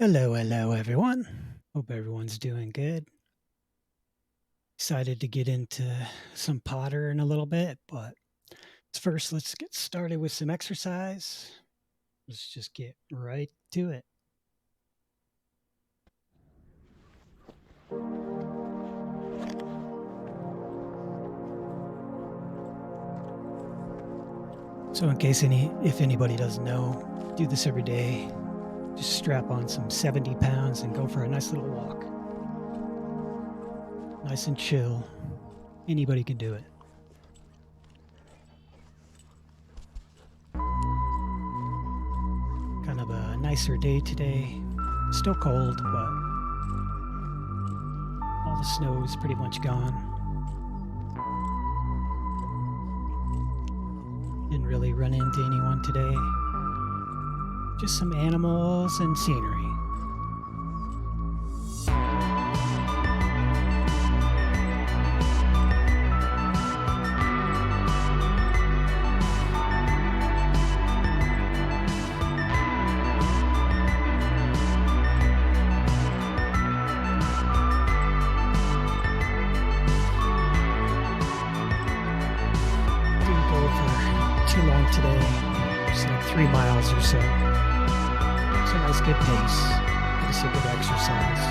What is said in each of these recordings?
Hello, everyone. Hope everyone's doing good. Excited to get into some Potter in a little bit, but first, let's get started with some exercise. Let's just get right to it. So, in case if anybody doesn't know, do this every day. Just strap on some 70 pounds and go for a nice little walk. Nice and chill. Anybody can do it. Kind of a nicer day today. Still cold, but all the snow is pretty much gone. Didn't really run into anyone today. Just some animals and scenery. Too long today, just like 3 miles or so. It's a nice good pace. It's a good exercise.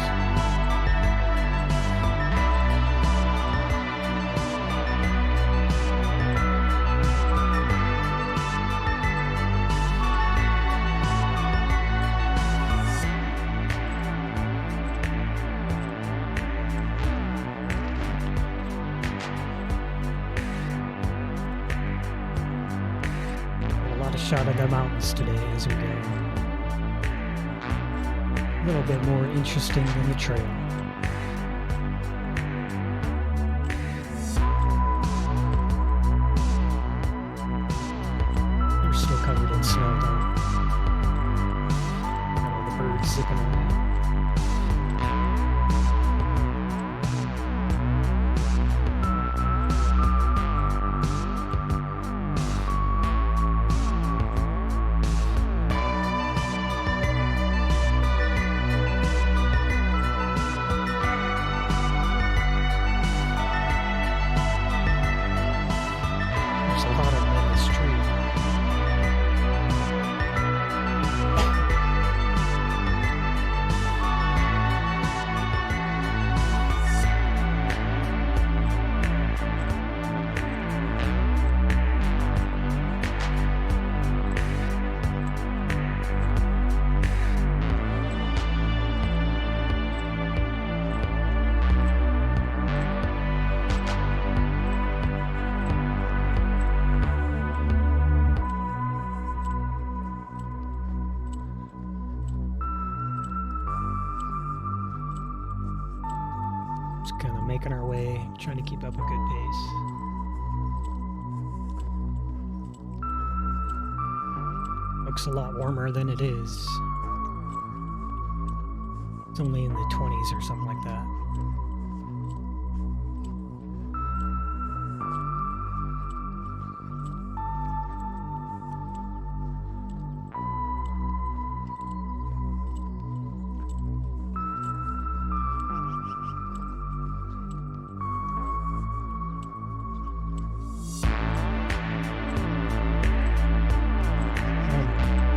Shot of the mountains today as we go. A little bit more interesting than the trail. They're still covered in snow though. The birds zipping around. Kind of making our way, trying to keep up a good pace. Looks a lot warmer than it is. It's only in the 20s or something like that.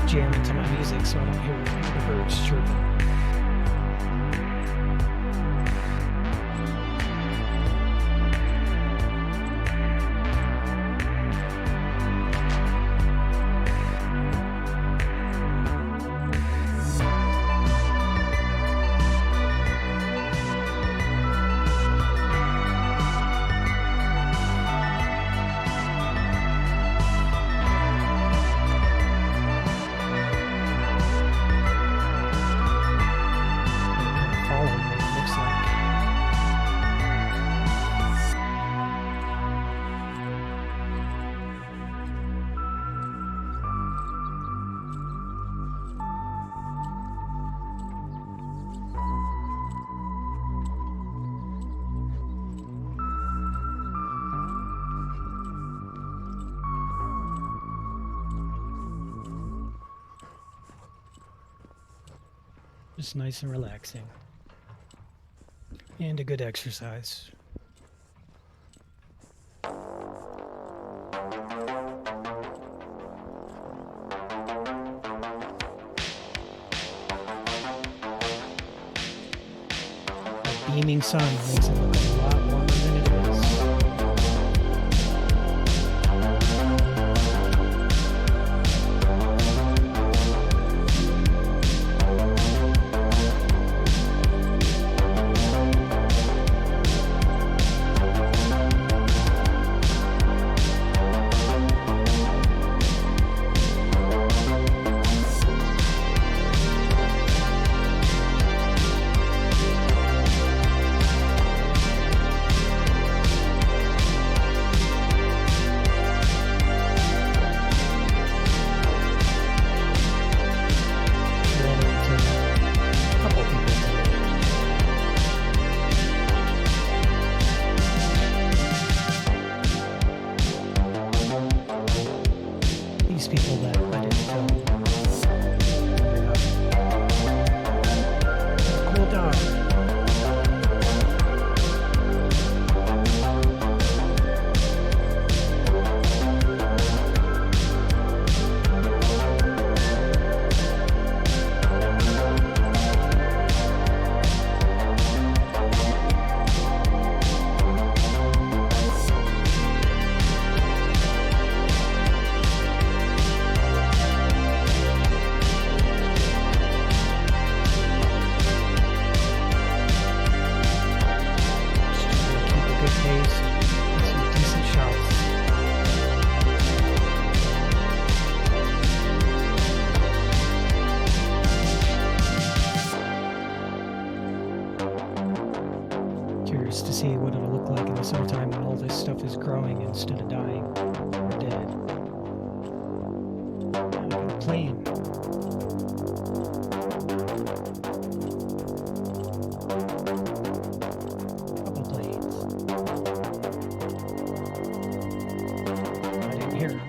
Jamming to my music so I don't hear the birds chirping. Just nice and relaxing. And a good exercise. The beaming sun makes it look a lot warmer than it is. People that I didn't film. Cool dog. Curious to see what it'll look like in the summertime when all this stuff is growing instead of dying or dead. Look at the plane. Couple planes. I didn't hear them.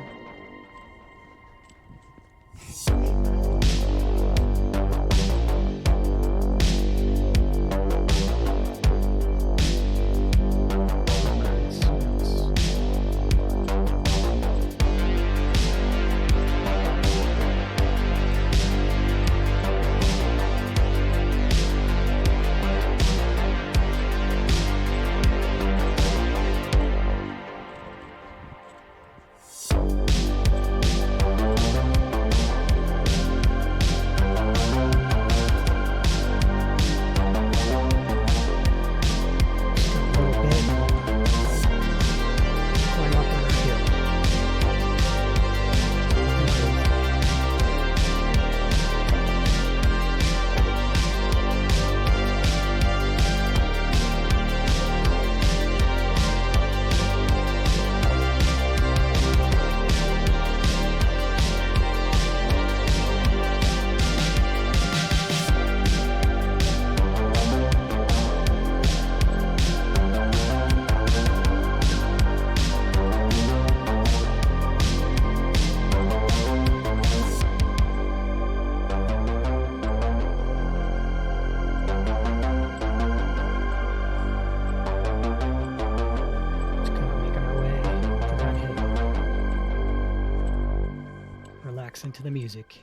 Into the music.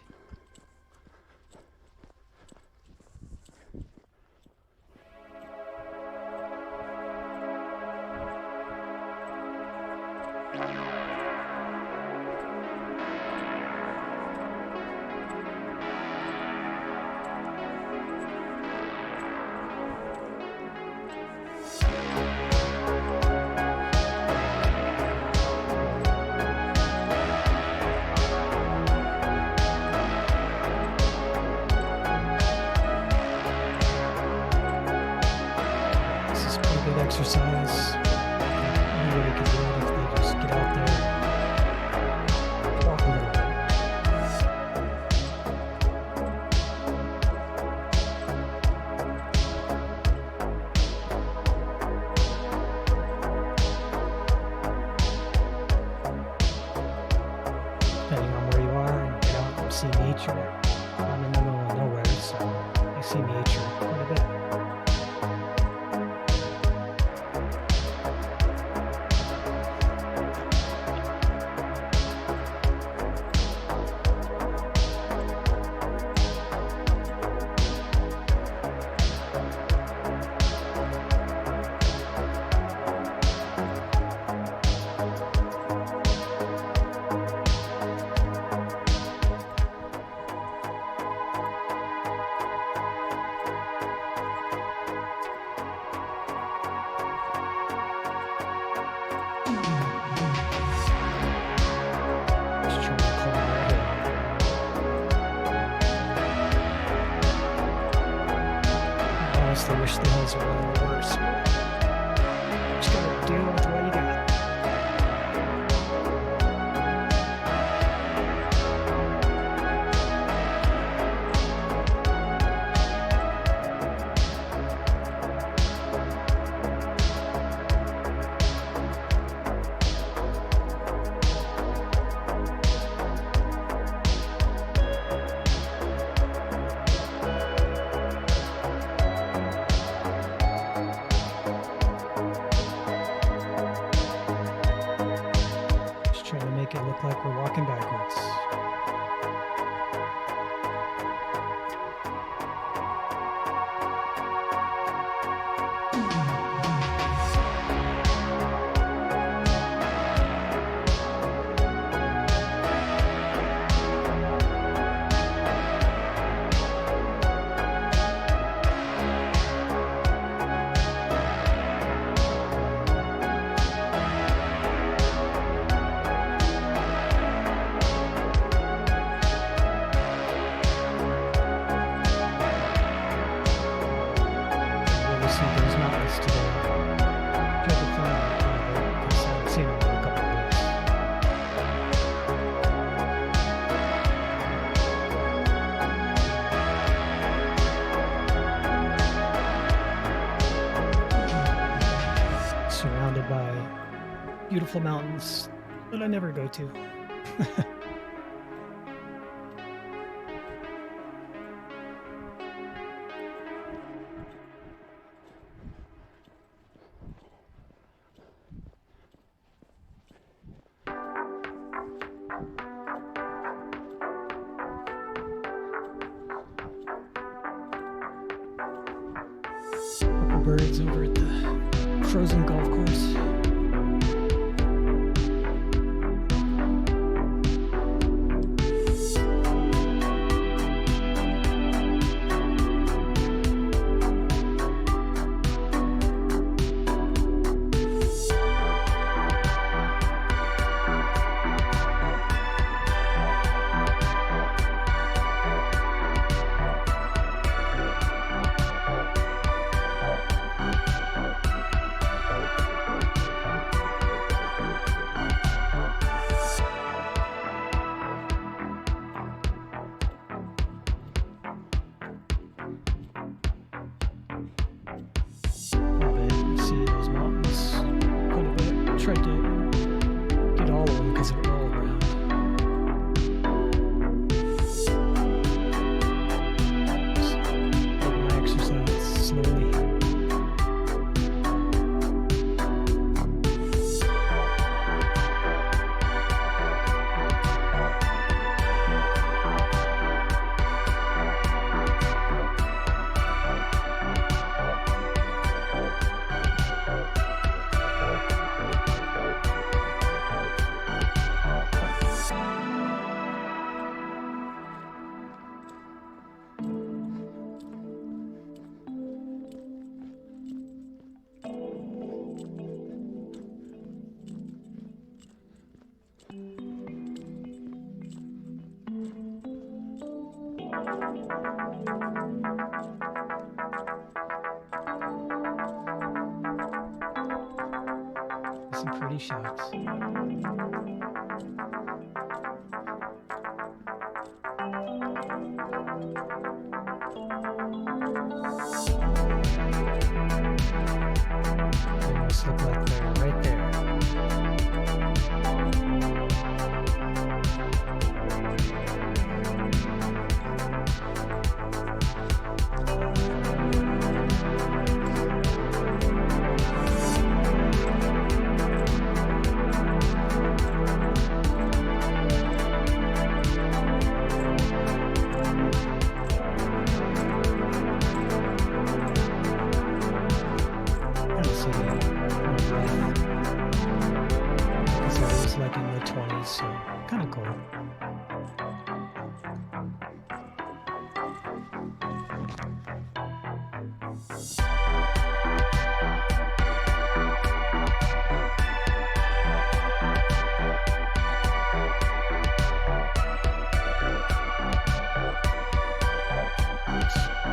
Exercise. Anybody can do it if they just get out there, walk a little bit. Depending on where you are, and get out and see nature. I'm in the middle of nowhere, so I see hills are a little worse. Just gotta deal with what you got. Trying to make it look like we're walking backwards. Those mountains today. Tried to find them because I haven't seen them in a couple of weeks. Surrounded by beautiful mountains that I never go to. Birds over at the frozen golf course. Tried to get all of them because they're all around. Just take my exercise slowly. Some pretty shots. They almost look like they're right there. Like in the 20s, so kind of cool.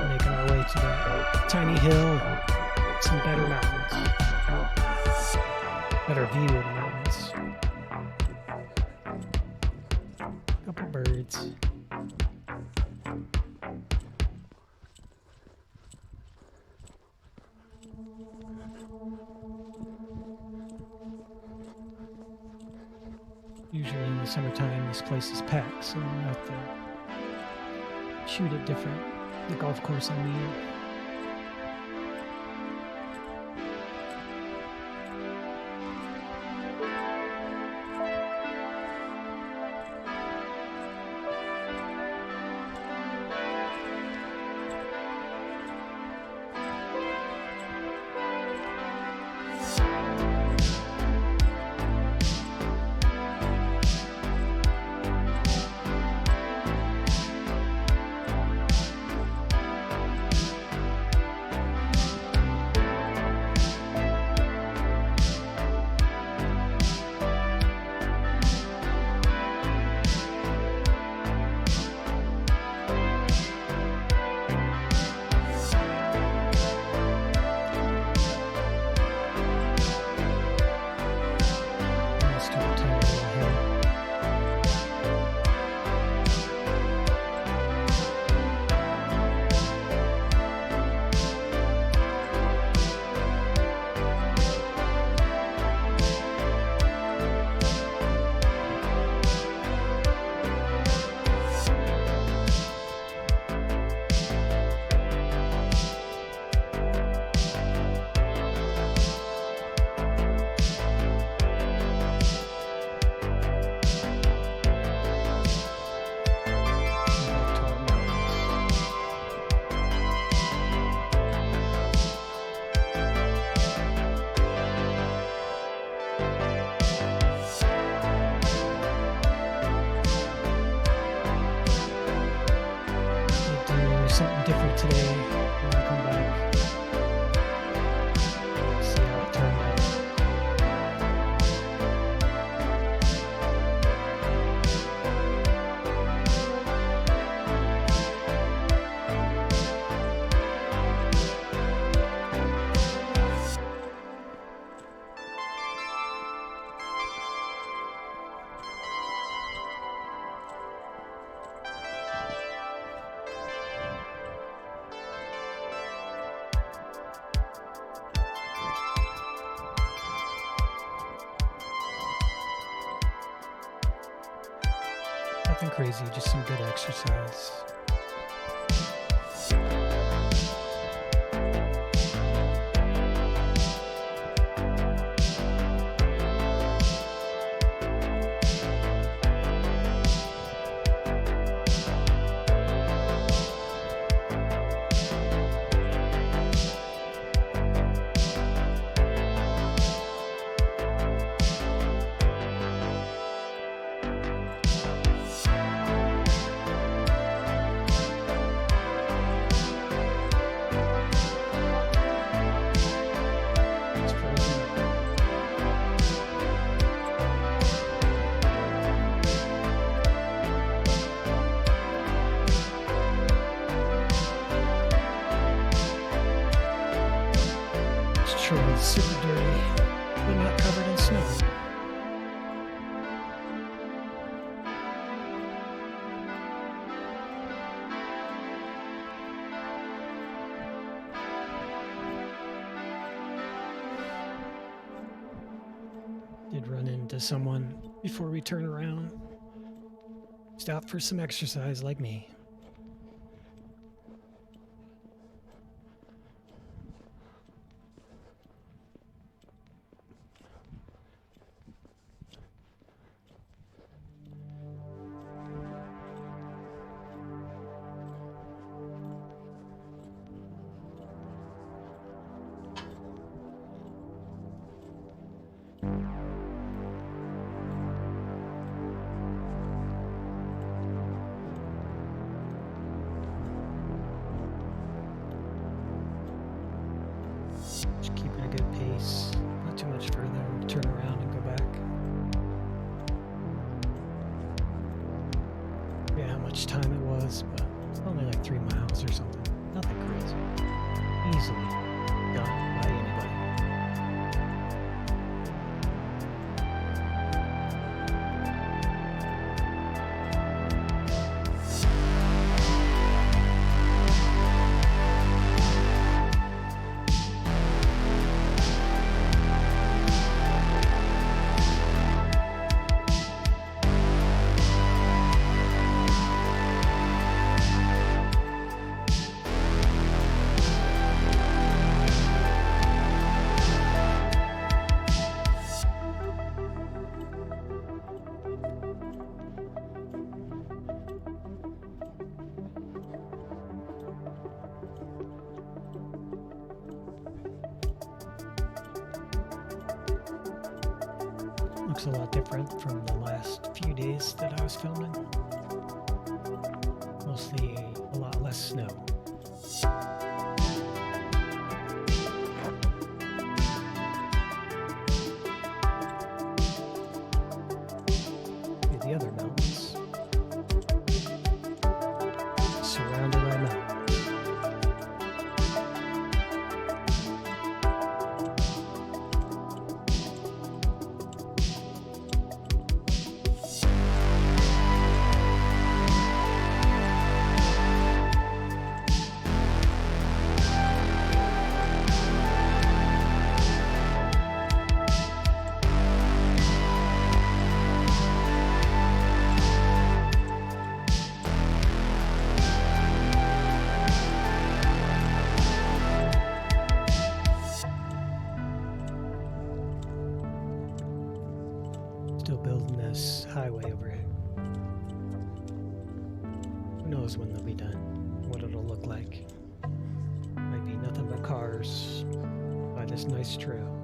Making our way to that tiny hill. get some better mountains. Better view of the mountains. Couple birds. Usually in the summertime, this place is packed, so I have to shoot it different. The golf course, I mean. Something different today when I come back. See how it turned out. Nothing crazy, just some good exercise. Sure, it's super dirty, but not covered in snow. Did run into someone before we turn around. Stopped for some exercise like me. Just keeping a good pace, not too much further, turn around and go back. Yeah, how much time it was, but only like 3 miles or something. Nothing crazy. Easily done by looks a lot different from the last few days that I was filming. Mostly a lot less snow. The other mountains surrounded by mountains. Still building this highway over here. Who knows when they'll be done, what it'll look like. Might be nothing but cars by this nice trail.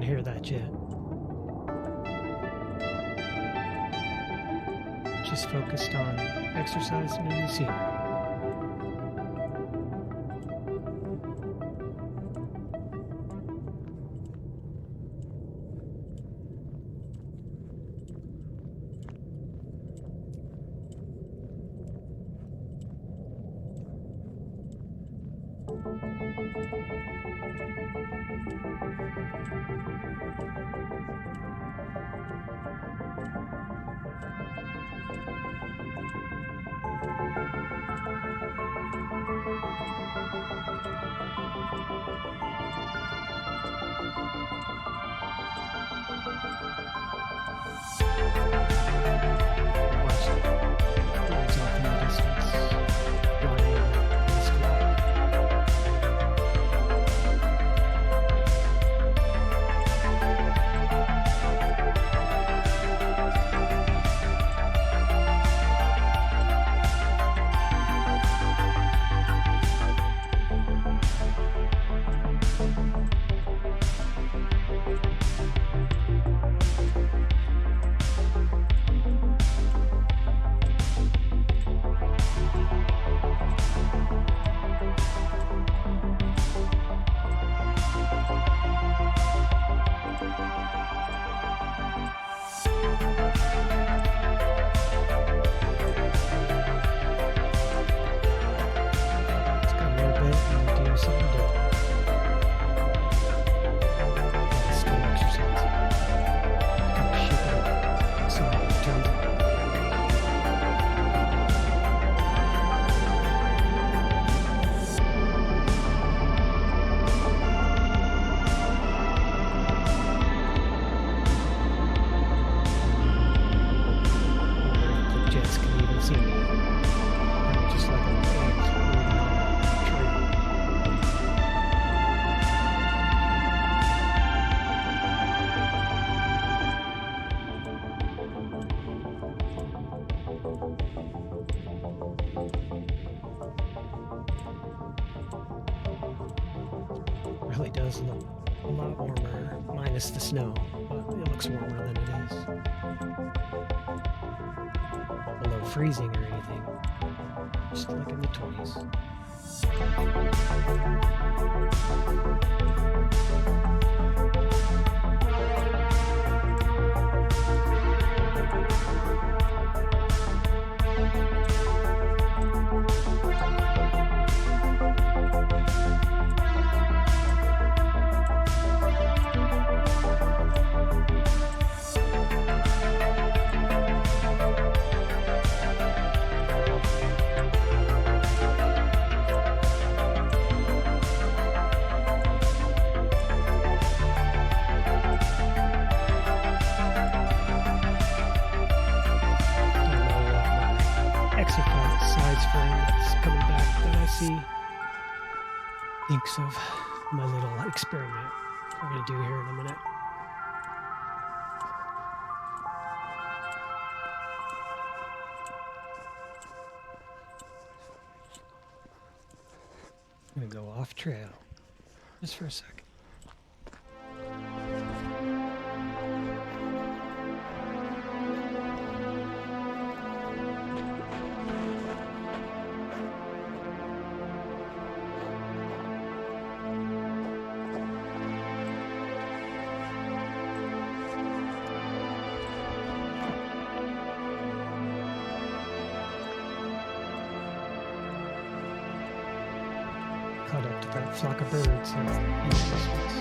Hear that yet. Just focused on exercising in the scenery. Really does look a lot warmer, minus the snow, but it looks warmer than it is. Not below freezing or anything, just like in the 20s. Thinks of my little experiment we're going to do here in a minute. I'm going to go off trail just for a second. Caught up to that flock of birds in the distance.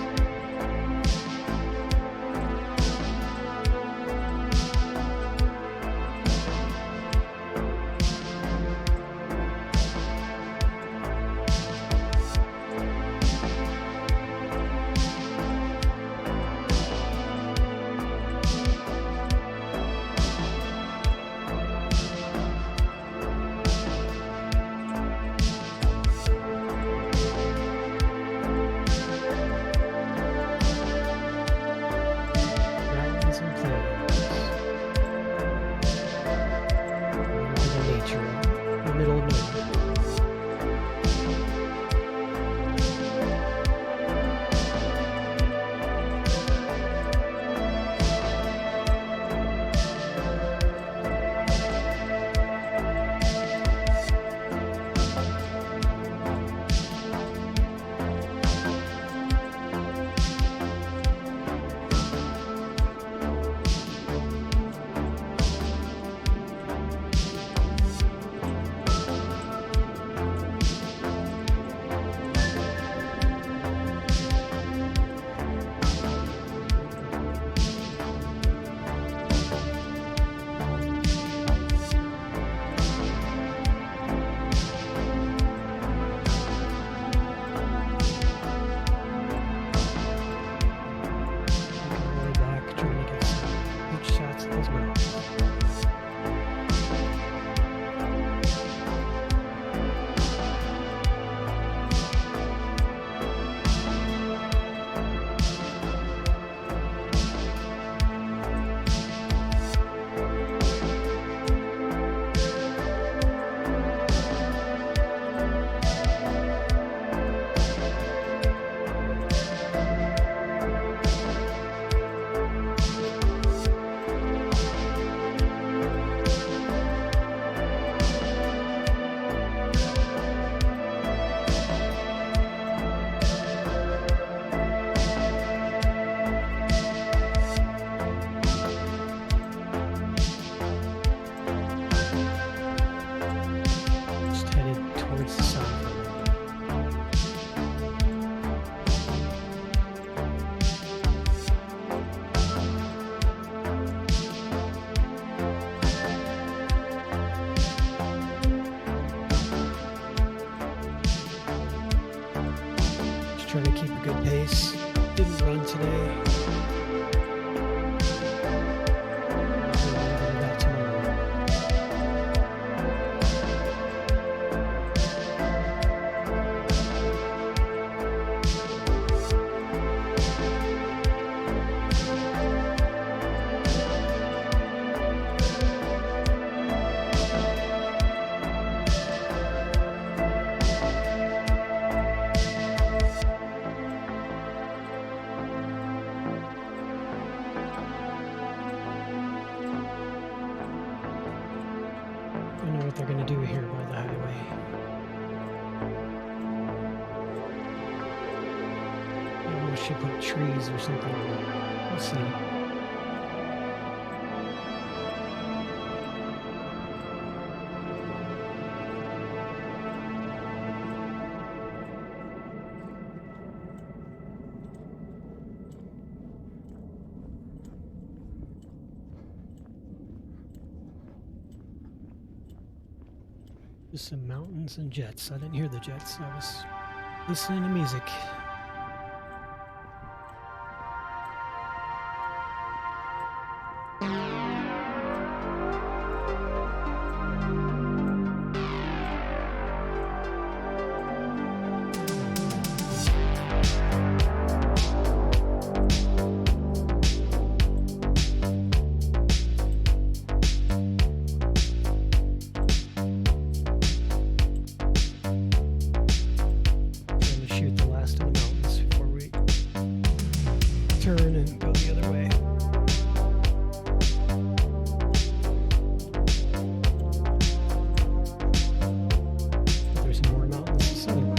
Trying to keep a good pace. Didn't run today. should put trees or something. We'll see. Just some mountains and jets. I didn't hear the jets. I was listening to music. Turn and go the other way. There's more mountains this other way.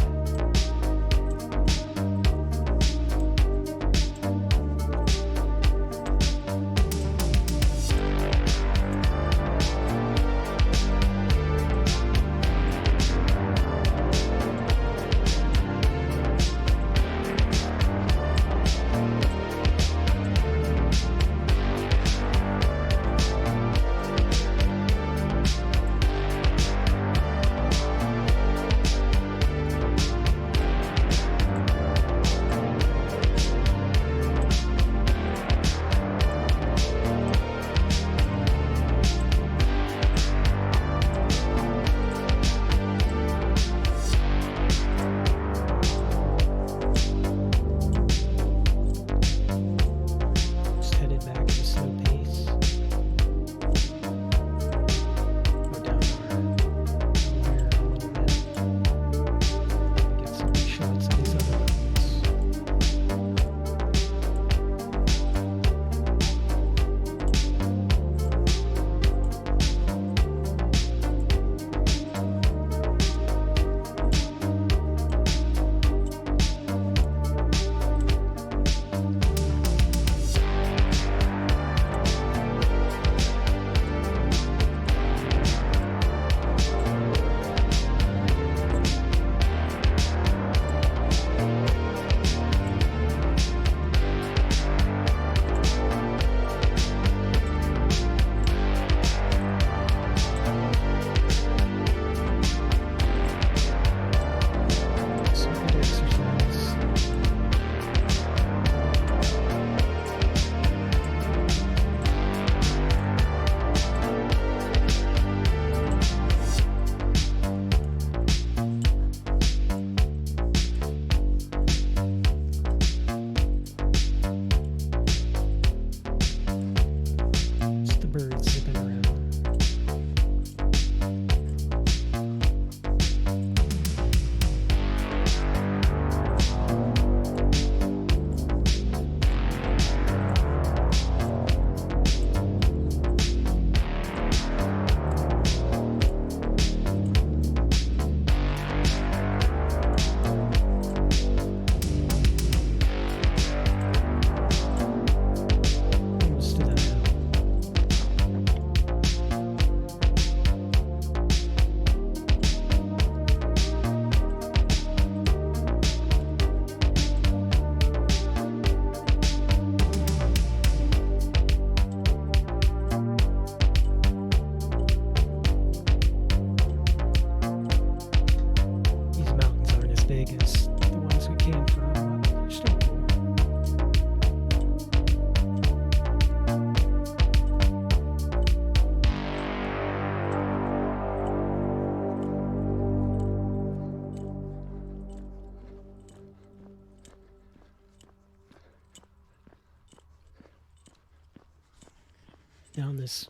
Down this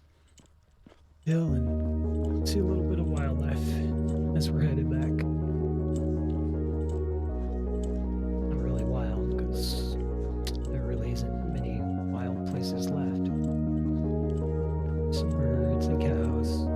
hill and see a little bit of wildlife as we're headed back. Not really wild because there really isn't many wild places left. Some birds and cows.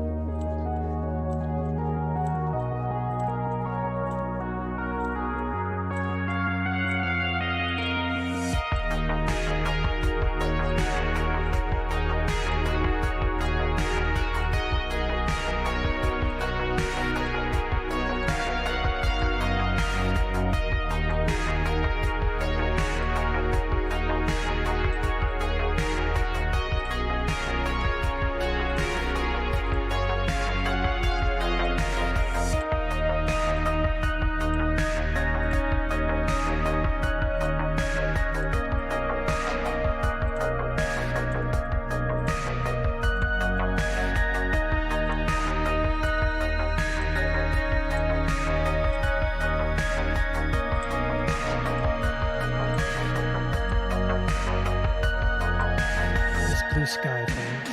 blue sky, friends.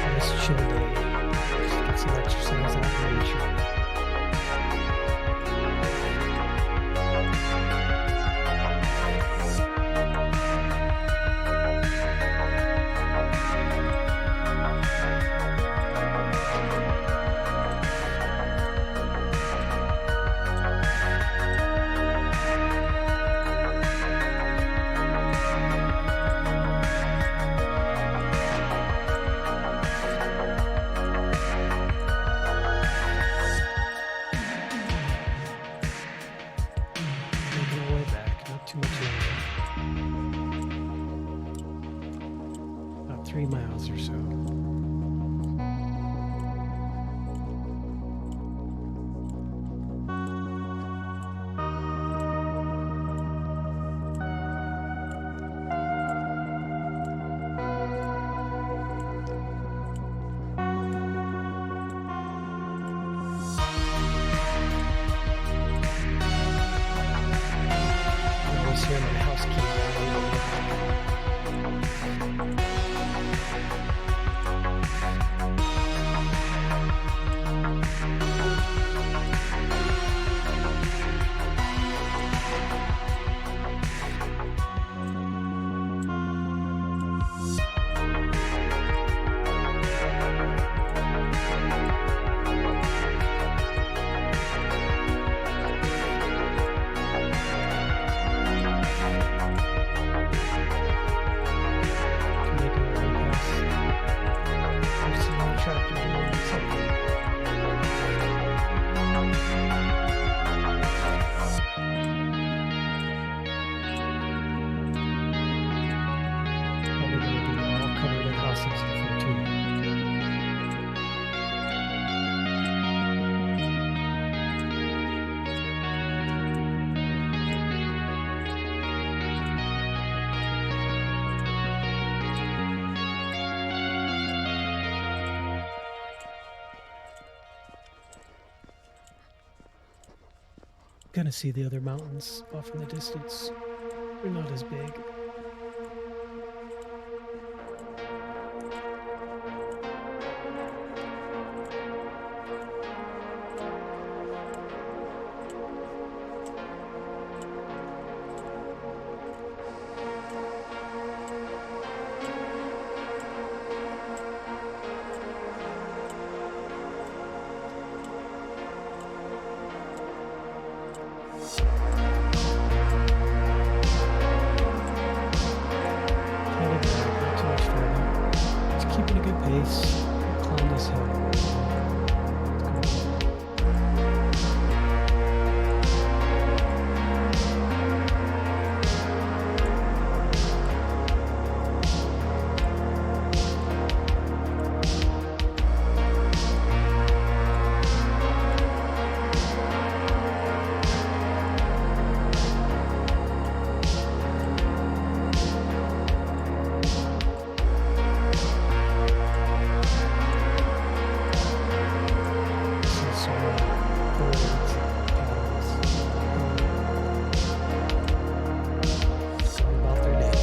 Nice chill day. Just get some exercise out in nature. Making our way back, not too much longer. About 3 miles or so. I always hear my house key making our way past. I've seen the tractor doing something. Probably gonna be all covered in houses before too long. Gonna see the other mountains off in the distance. They're not as big. Headed back, not too much further. Just keeping a good pace. Climb this hill. Let's go. See some birds, cows, going about their day.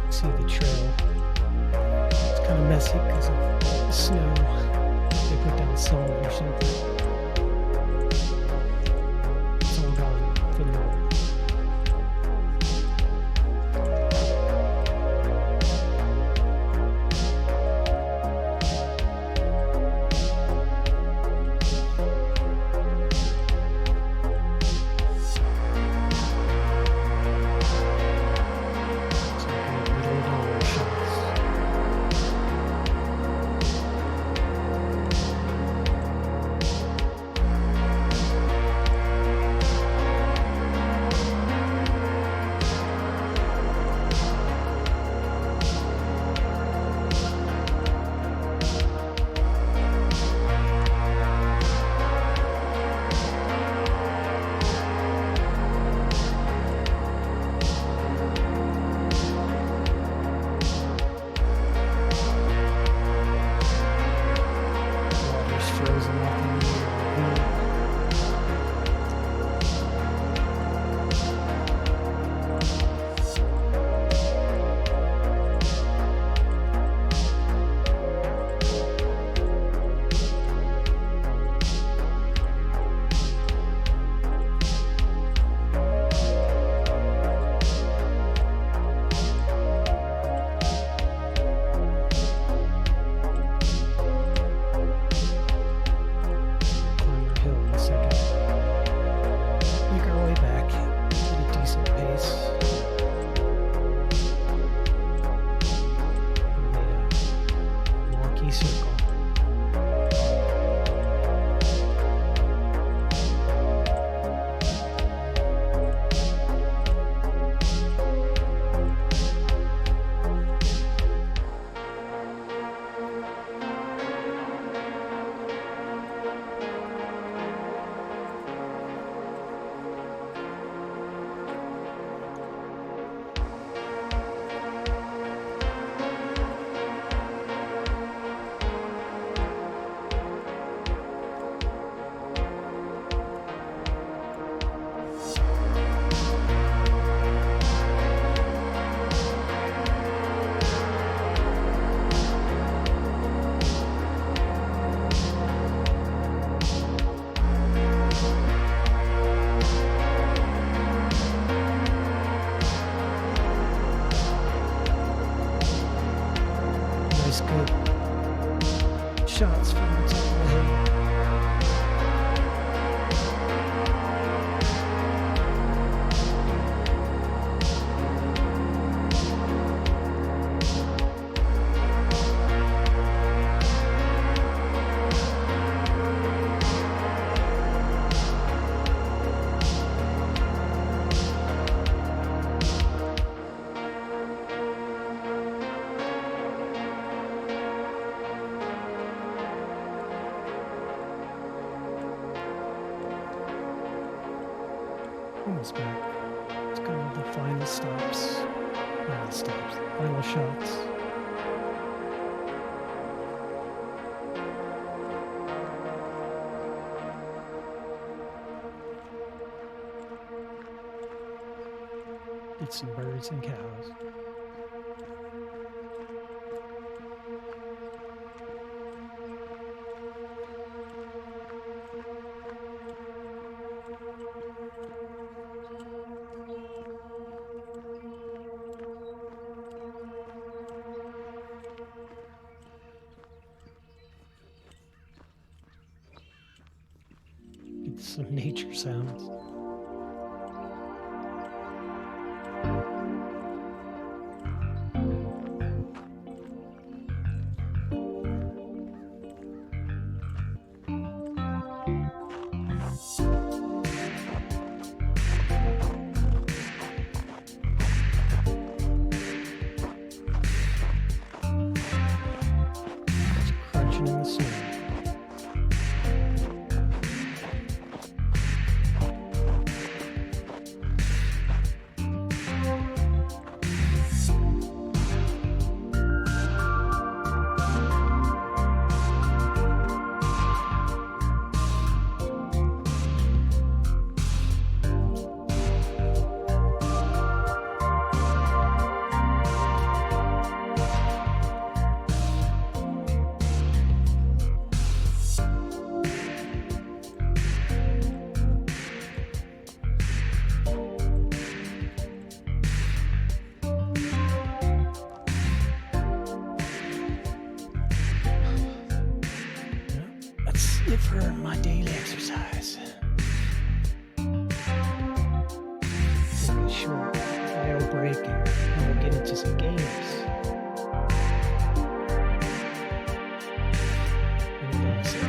See the trail. It's kind of messy because of the snow. They put down salt or something. It's all gone for the moment. It's like a little dollar shots. nice, good shots from the top of the head. Almost back. It's kind of the final stops. Final stops. Final shots. Get some birds and cows. Get some nature sounds. Crunching in the snow. That's it for my daily exercise. Take a short bio break and we'll get into some games. And that's it.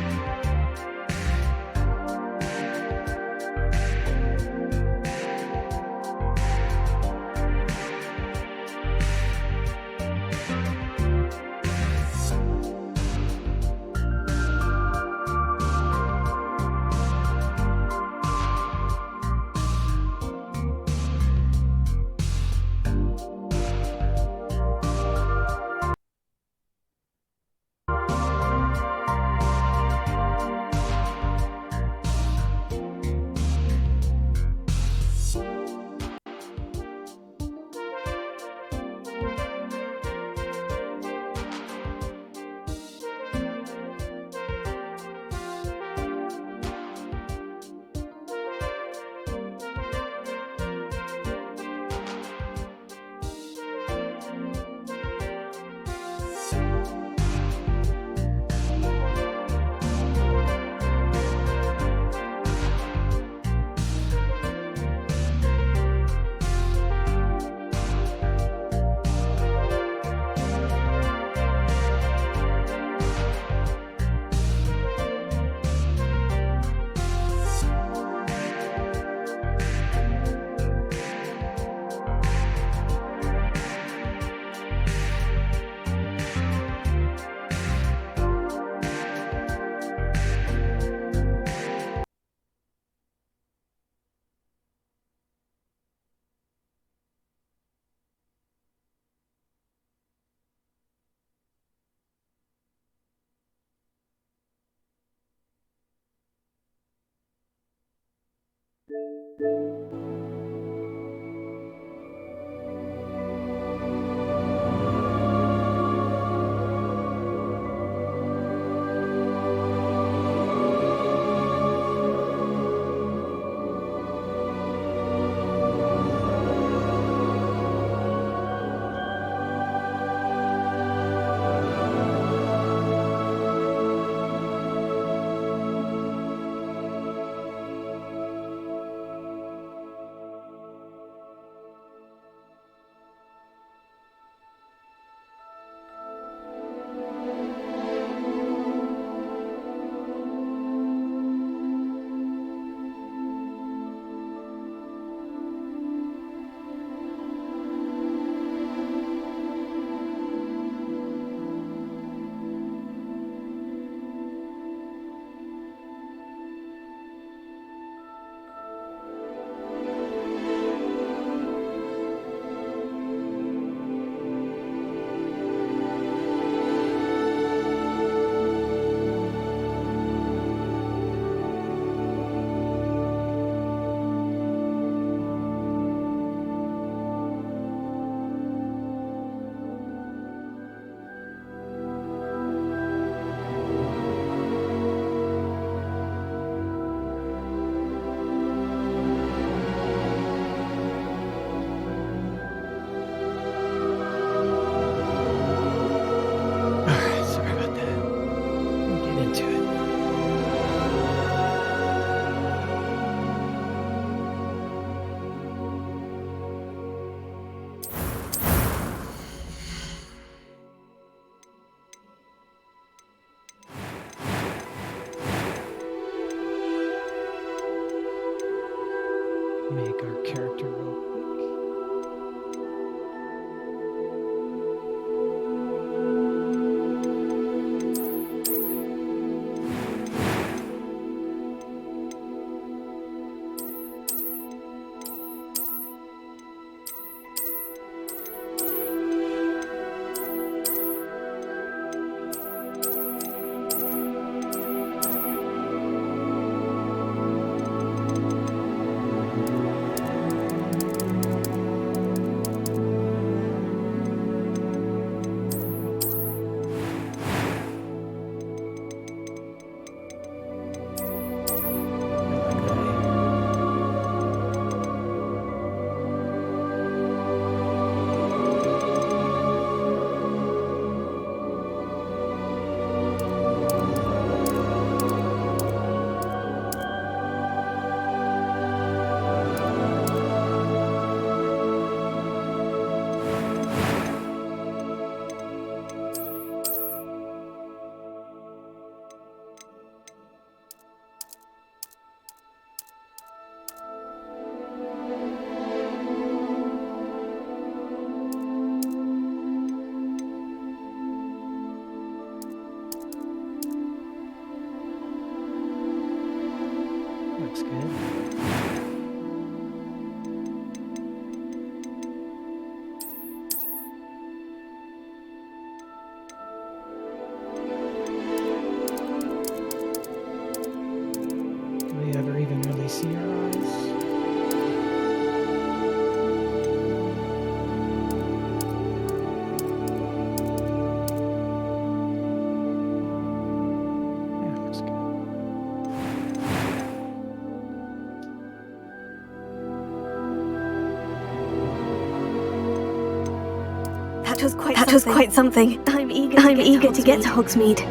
That was quite something. I'm eager to get to Hogsmeade.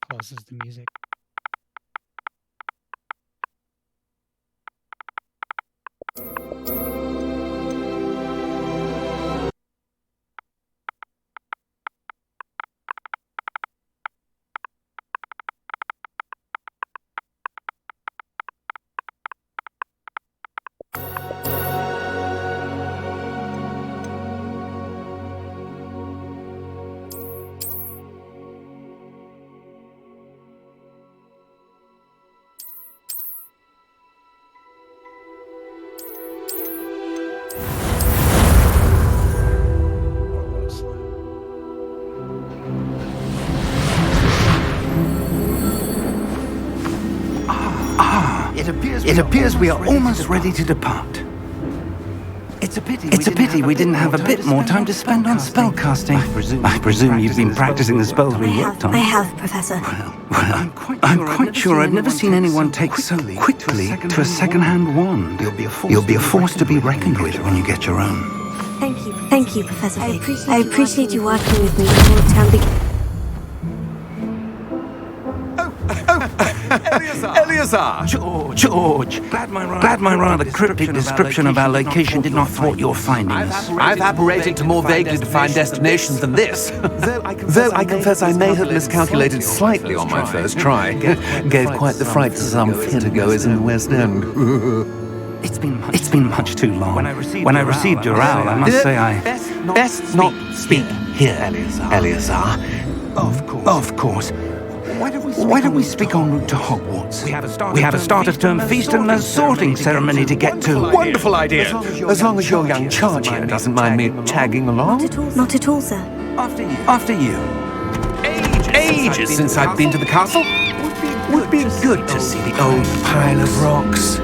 Pauses the music. It appears we are almost ready to depart. It's a pity we didn't have a bit more time to spend on spellcasting. I presume you've been practicing the spells we worked on. I have, Professor. Well, I'm quite sure I've never seen anyone take so quickly to a second-hand wand. You'll be a force to be reckoned with when you get your own. Thank you, Professor. I appreciate you working with me before the term begins. Eleazar! George! Glad my rather cryptic description of our location did not thwart your findings. I've apparated to more vaguely defined destinations than this. Though I confess I may have miscalculated slightly on my first try. Gave quite the fright to some theatre-goers in the West End. It's been much too long. When I received your owl, I must say I... Best not speak here, Eleazar. Of course. Why don't we speak en route to Hogwarts? We have a start-of-term feast and a sorting ceremony to get to. Wonderful idea! As long as your young charge here doesn't mind me tagging along. Not at all, sir. After you. Ages since I've been to the castle. Would be good to see the old pile of rocks.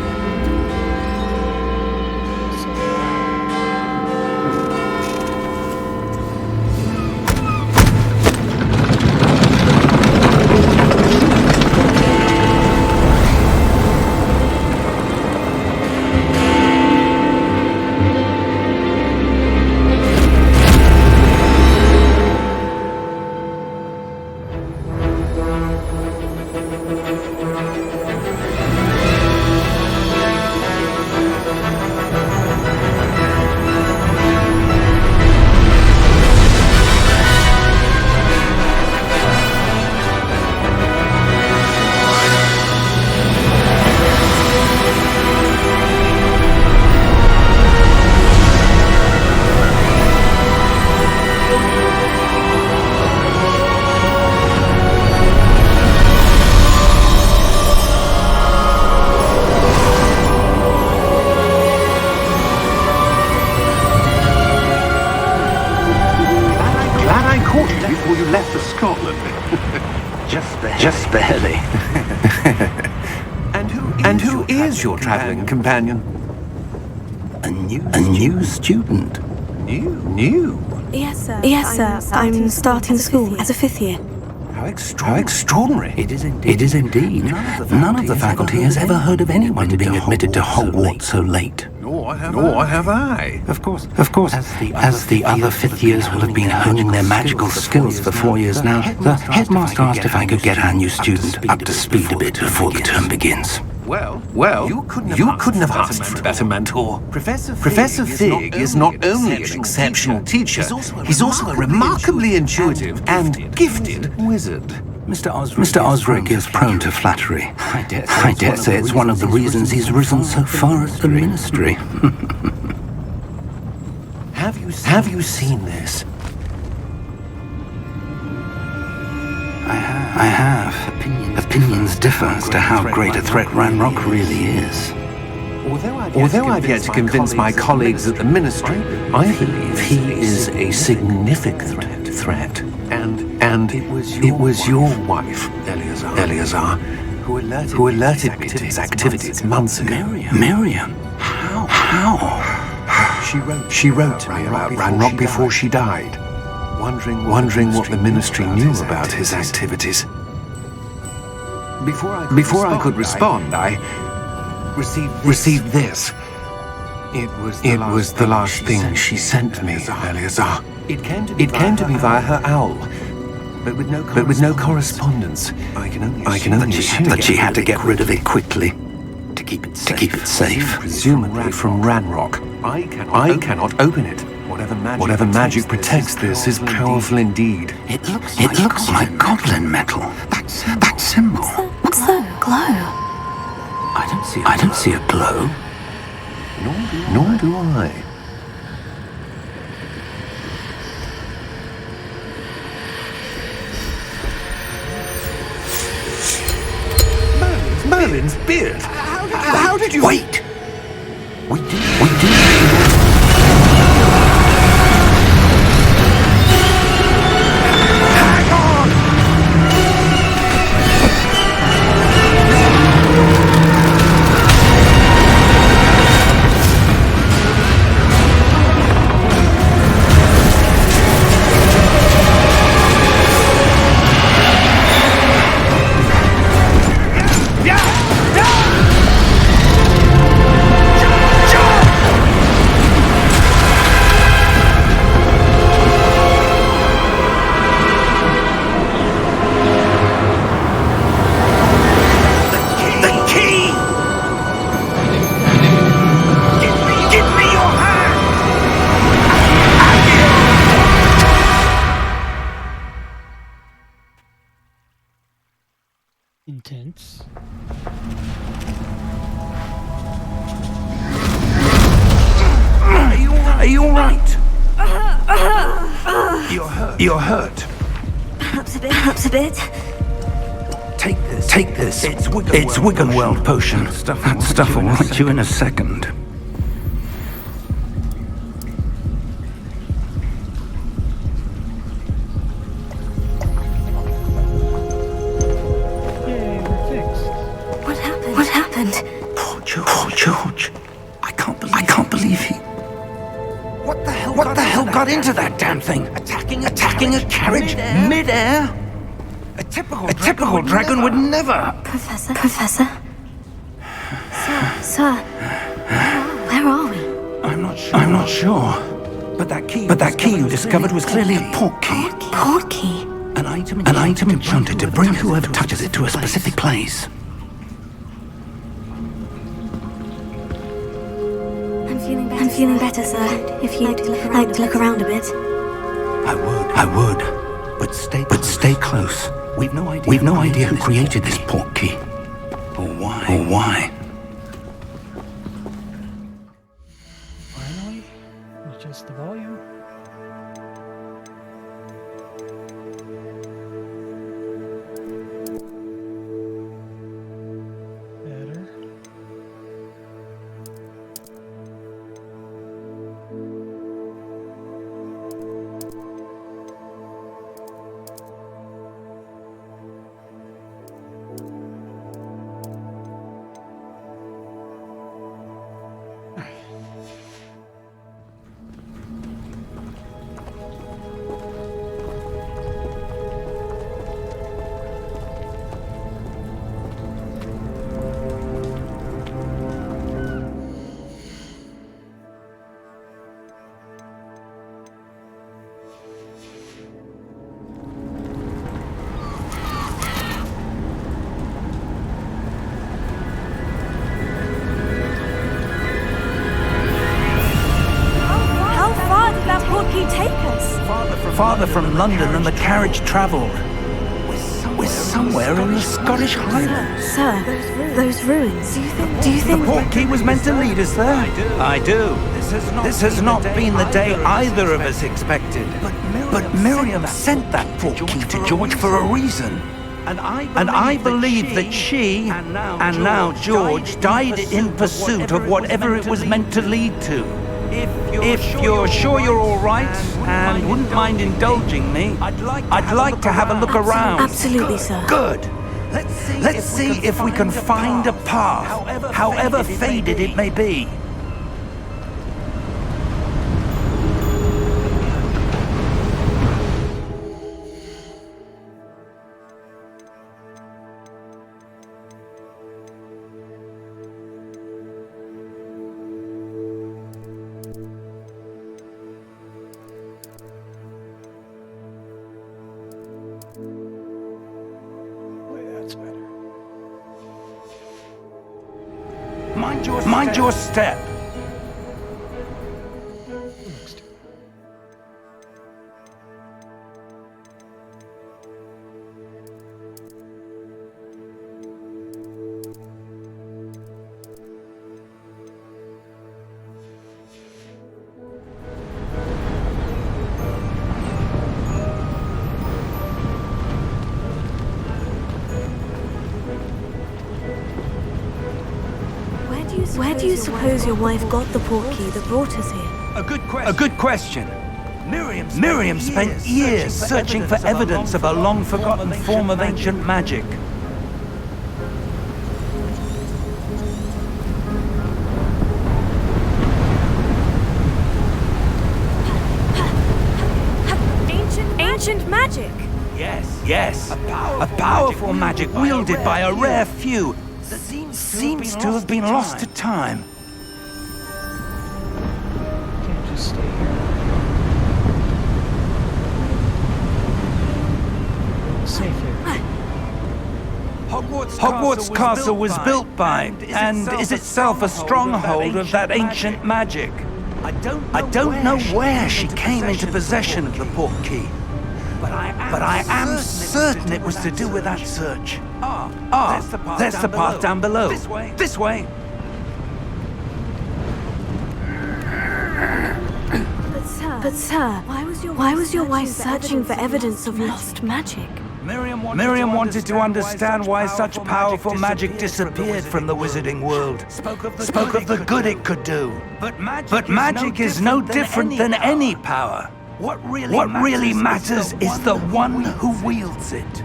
Before you left for Scotland. Just barely. And who is your travelling companion? A new student. New? Yes, sir. I'm starting school as a 5th year. How extraordinary. It is indeed. None of the faculty has ever heard of anyone being admitted to Hogwarts so late. Nor have I. Of course, as the other 5th years will have been honing their magical skills for 4 years now, the headmaster asked if I could get our new student up to speed a bit before the term begins. Well, you couldn't have asked for a better mentor. Professor Fig is not only an exceptional teacher, he's also a remarkably intuitive and gifted wizard. Mr. Osric is prone to flattery. I dare say it's one of the reasons he's risen so far as the ministry. Have you seen this? I have. Opinions differ as to how great a threat Ranrock really is. Although I've yet to convince my colleagues at the Ministry, I believe he is a significant threat. And it was your wife, Eleazar, who alerted me to his activities months ago. Miriam? How? She wrote to me about Ranrock before she died, wondering what the Ministry knew about his activities. Before I could respond, I received this. It was the last thing she sent me, Eleazar. It came to me via her owl, but with no correspondence. I can only assume that she had to get rid of it quickly to keep it safe. Presumably from Ranrock. I cannot open it. Whatever magic protects this is powerful indeed. It looks like goblin metal. That symbol. What's that glow? I don't see a glow. Nor do I. Merlin's beard. How did you... Wait! We do. Hang on! Intense. Are you all right? You're hurt. Perhaps a bit. Take this. It's Wiggenweld potion. That stuff will right you in a second. Yay, we're fixed. What happened? Poor George. I can't believe he... What the hell got into that damn thing? Attacking a carriage mid-air? A typical dragon would never... Professor? Sir, where are we? I'm not sure. But that key you discovered was clearly a portkey. Portkey? An item enchanted to bring whoever touches it to a specific place. I'm feeling better, sir. If you'd like to look around a bit. I would. But stay close. We've no idea who created this portkey. Or why. Finally, adjust the volume. Better. Farther from London than the carriage travelled. We're somewhere in the Scottish Highlands. Sir, those ruins. Do you think The portkey was meant to lead us there? I do. This has not been the day either of us expected. But Miriam sent that portkey to George for a reason. And I believe that she, and now George, died in pursuit of whatever it was meant to lead to. If you're sure you're all right and wouldn't mind indulging me, I'd like to have a look around. Absolutely, sir. Good. Let's see if we can find a path, however faded it may be. Mind your step. Where do you suppose your wife got the portkey that brought us here? A good question. Miriam spent years searching for evidence of a long-forgotten form of ancient magic. Ancient magic? Yes. A powerful magic wielded by a rare few that seems to have been lost to time. Can't just stay here. Safe here. Hogwarts Castle was built by, and is itself a stronghold of that ancient magic. I don't know where she came into possession of the portkey, but I am certain it was to do with that search. There's the path down below. This way. But sir, why was your wife searching for evidence of lost magic? Miriam wanted to understand why such powerful magic disappeared from the wizarding world. Spoke of the good it could do. But magic is no different than any power. What really matters is the one who wields it.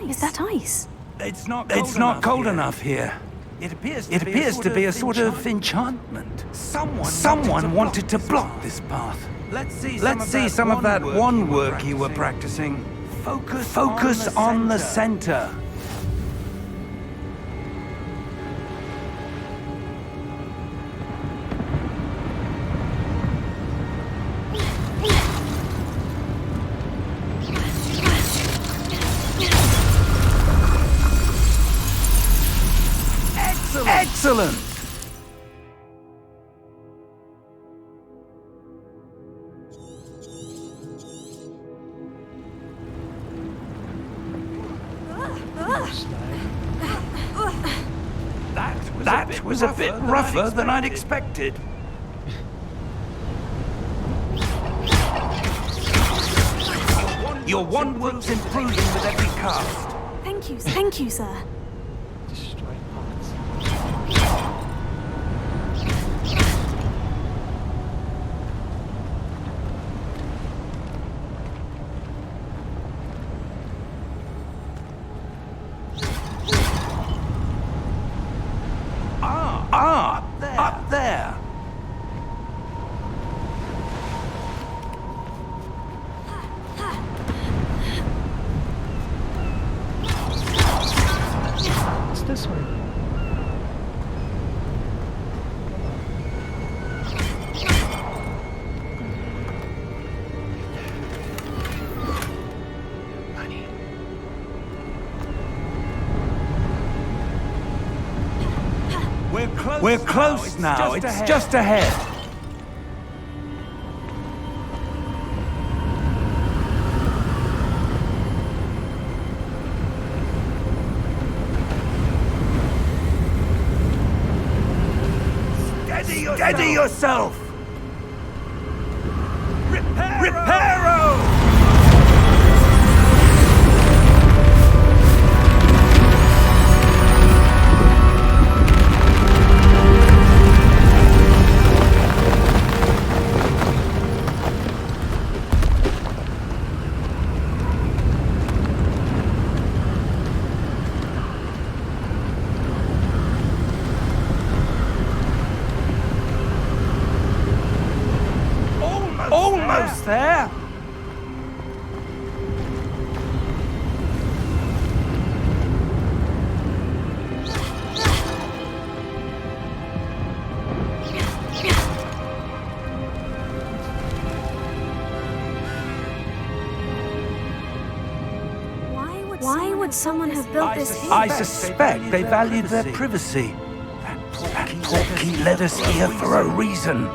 Is that ice? It's not cold enough here. It appears to be a sort of enchantment. Someone wanted to block this path. Let's see some of that wand work you were practicing. Focus on the center. Excellent! That was a bit rougher than I'd expected. Your wand work's improving with every cast. Thank you, sir. Destroy pots. Up there. It's this way. Money. We're close now. It's just ahead. Steady yourself! Reparo! Almost there! Why would someone have built this here? I suspect they valued their privacy. That portkey led us here for a reason.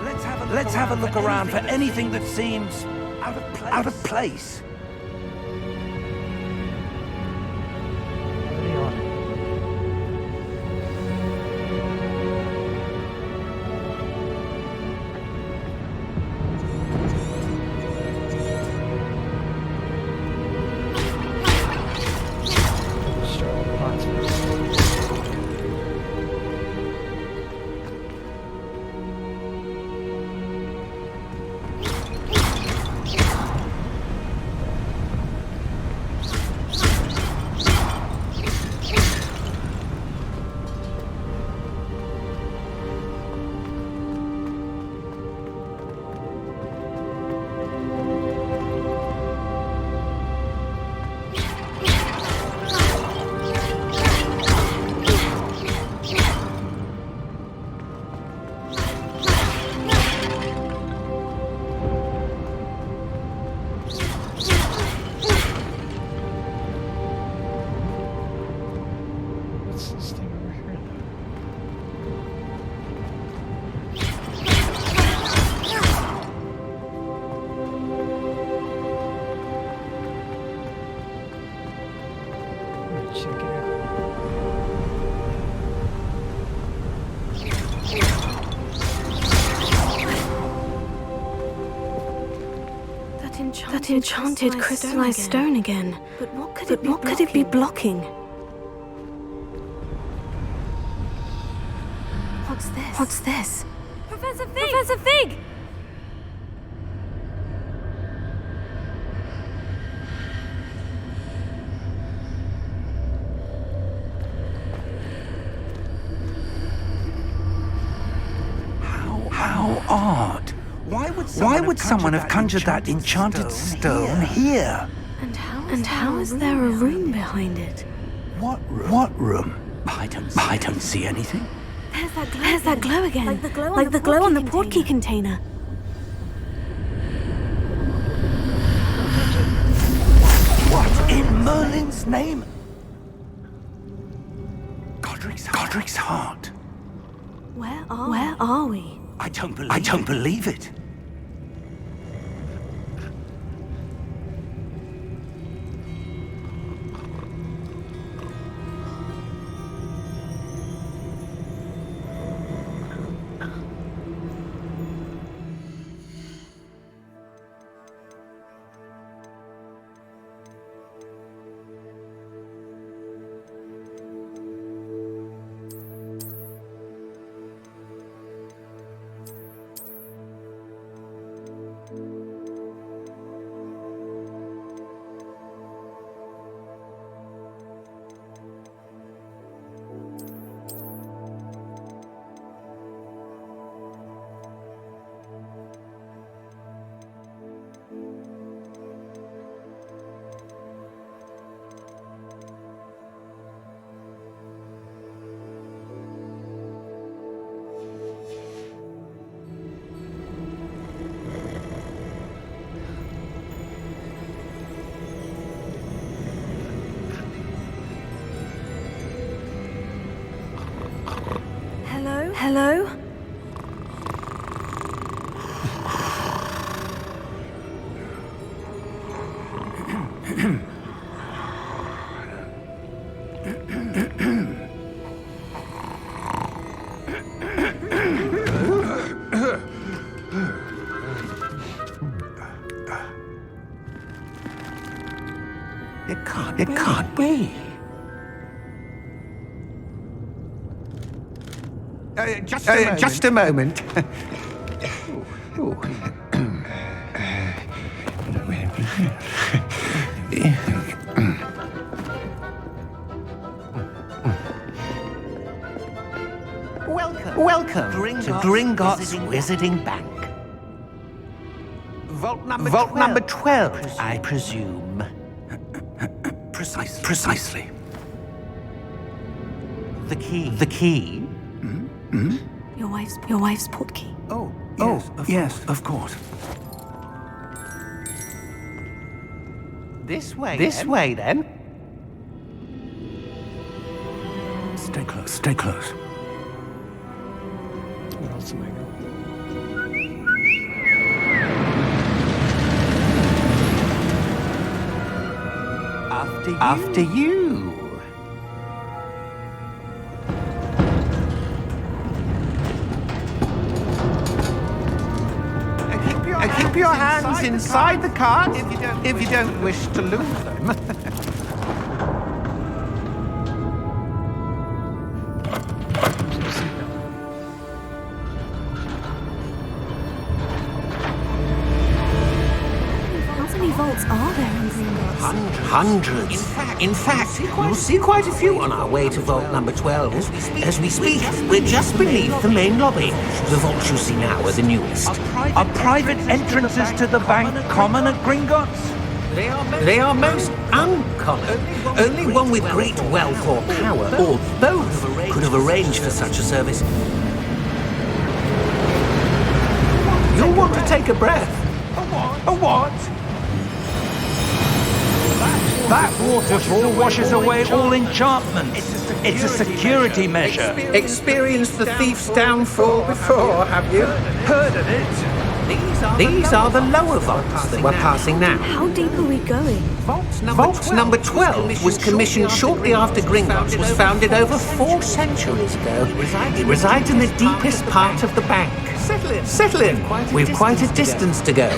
Let's have a look around for anything that seems out of place. That enchanted crystallized stone again. But what could it be blocking? What's this? Professor Fig! Professor Fig! How odd. Why would someone have conjured that enchanted stone here? And how is there a room behind it? What room? I don't see anything. There's that glow again. Like the glow on the portkey container. What in Merlin's name? Godric's heart. Where are we? I don't believe it. Hello? It can't be. Just a moment. Welcome to Gringotts Wizarding Bank. Vault number 12, I presume. Precisely. The key? Your wife's portkey. Yes, of course. This way then. Stay close. Stay close. What else am I going? After you. Keep your hands inside the cart if you don't wish to lose them. How many vaults are there in Gringotts? Hundreds. In fact, we'll see quite a few on our way to vault number 12. As we speak, we're just beneath the main lobby. The vaults you see now are the newest. Are private entrances to the bank common at Gringotts? They are most uncommon. Only one with great wealth or power, or both, could have arranged for such a service. You'll want to take a breath. A what? That waterfall washes away all enchantments. It's a security measure. Experienced the thief's downfall before, have you? Heard of it? These are the lower vaults that we're passing now. How deep are we going? Vault number 12 was commissioned shortly after Gringotts was founded over 4 centuries ago. It resides in the deepest part of the bank. Settle in. We've quite a distance to go.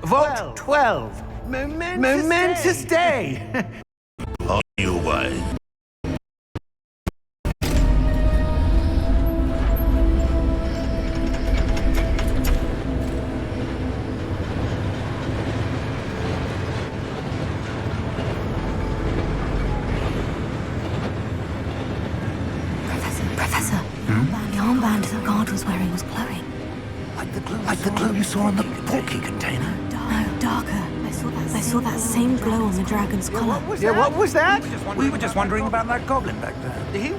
Vault 12. Momentous day. On your way. Professor, the armband the guard was wearing was glowing. Like the glow you saw on the porky container. No, darker. I saw that same glow on the dragon's collar. Yeah, what was that? We were just wondering about that goblin back there. He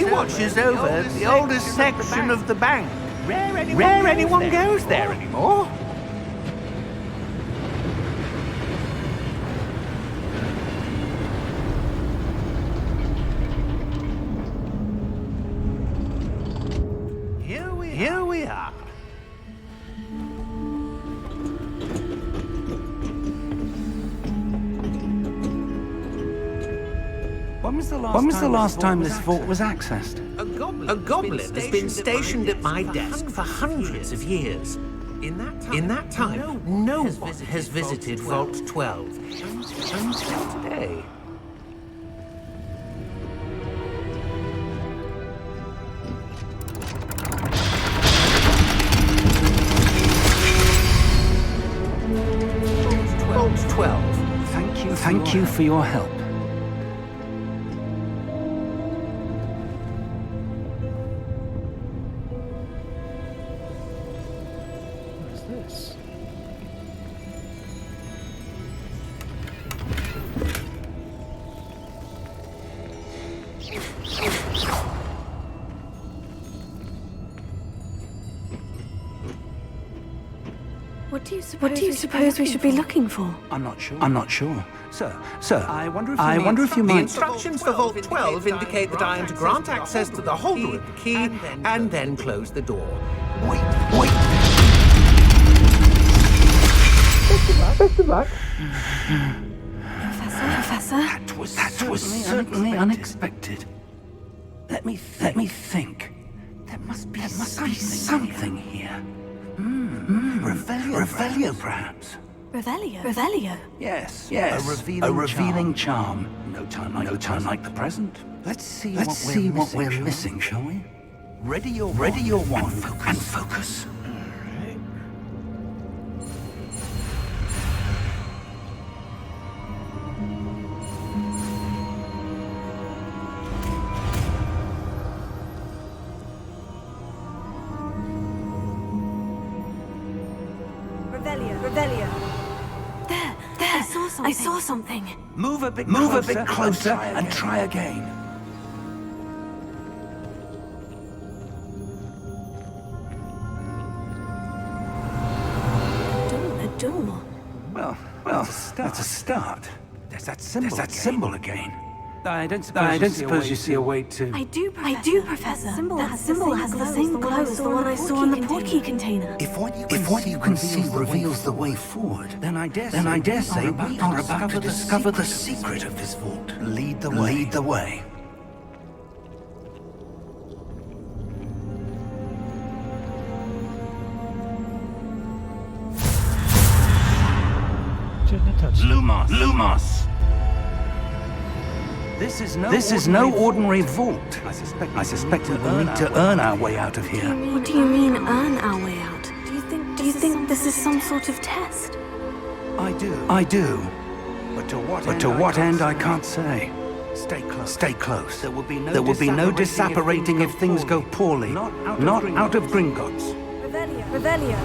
watches over the oldest section of the bank. Rare anyone goes there anymore. Here we are. When was the last time this vault was accessed? A goblin has been stationed at my desk for hundreds of years. In that time, no one has visited Vault 12. Until today. Vault 12. Thank you for your help. This. What do you suppose we should be looking for? I'm not sure. Sir, I wonder if you The might... instructions for Vault 12 indicate that I am to grant access to the holder of the key and then close the door. Wait. Best of luck. Professor? That was certainly unexpected. Let me think. There must be something here. Revelio, perhaps. Revelio? Yes. A revealing charm. No time like the present. Let's see what we're missing, shall we? Ready your wand and focus. Revelio. There. I saw something. Move a bit closer and try again. Well, that's a start. There's that symbol again. I don't suppose you see a way to... I do, Professor. That symbol has the same glow as the one I saw in the portkey container. If what you can see reveals the way forward, then I dare say we are about to discover the secret of this vault. Lead the way. Shouldn't have touched it. Lumos! This is no ordinary vault. I suspect we will need to earn our way out of here. What do you mean, earn our way out? Do you think this is some sort of test? I do. But to what end, I can't say. Stay close. There will be no disapparating if things go poorly. Not out of Gringotts. Revelio.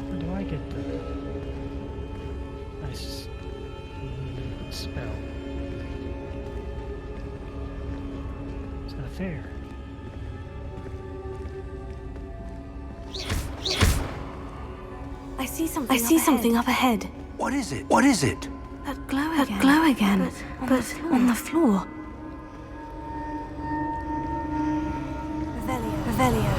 How do I get the nice spell? It's not fair. I see something up ahead. What is it? That glow again, but on the floor. Revelio.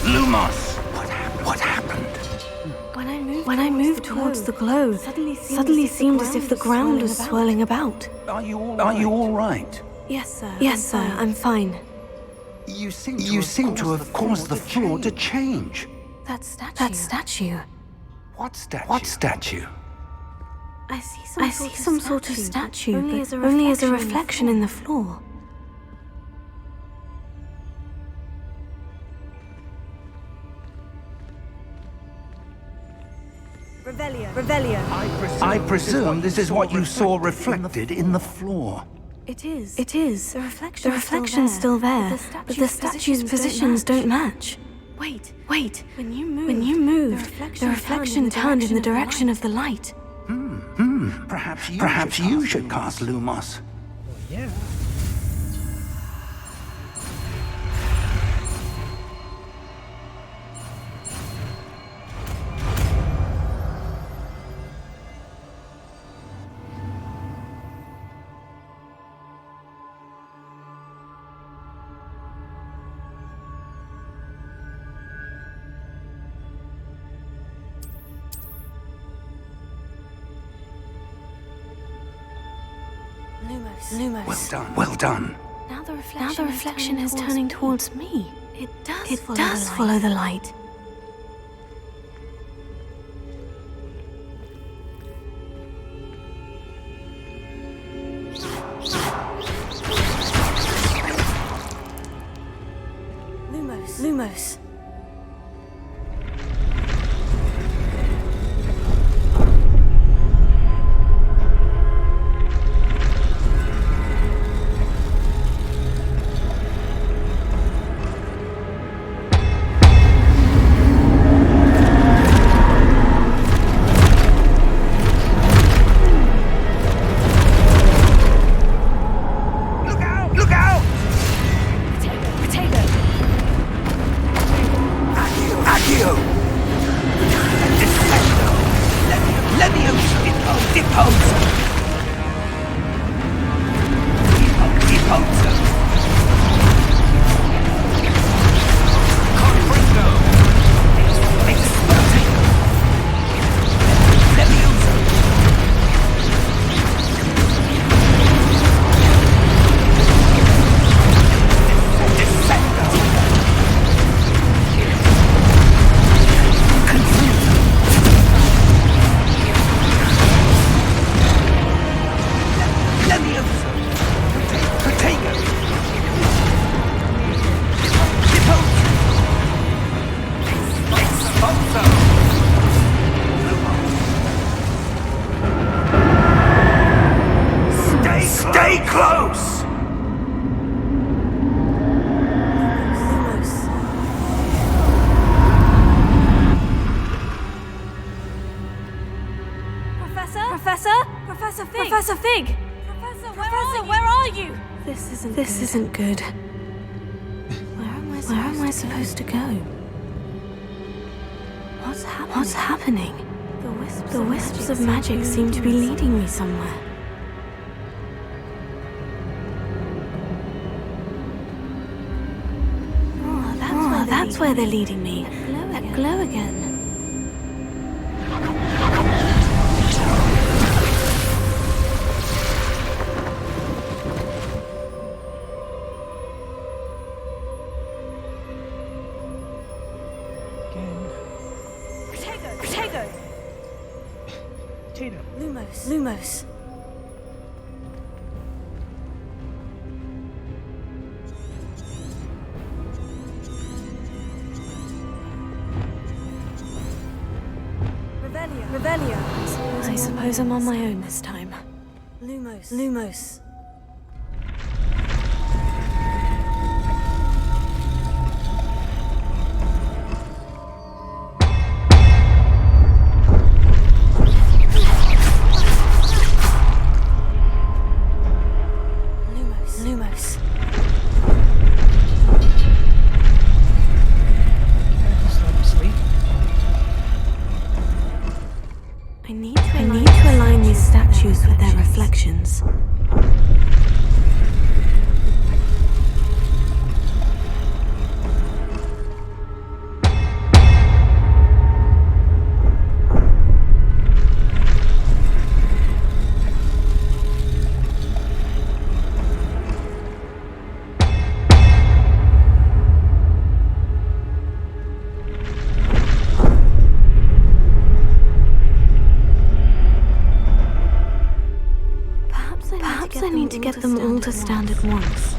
Lumos! What happened? When I moved towards the glow, suddenly seemed as if the ground was swirling about. Are you all right? Yes, sir, I'm fine. You seem to have caused the floor to change. That statue. What statue? I see some sort of statue, but only as a reflection in the floor. Revelio. I presume this is what you saw reflected in the floor. It is. The reflection's still there, but the statue's positions don't match. Wait. When you moved, the reflection turned in the direction of the light. Perhaps you should cast Lumos. Well, yeah. Lumos. Well done. Now the reflection is turning towards me. It does follow the light. Lumos. Look out! Potato. Professor Fig! Professor, where are you? This isn't good. Where am I supposed to go? What's happening? The wisps of magic seem to be leading me somewhere. Oh, that's where they're leading me. That glow again. Potato. Lumos. Revelio. I suppose I'm on my own this time. Lumos. Lumos. Just let him sleep. I need to align these statues with their reflections. Perhaps I need to get them all to stand at once.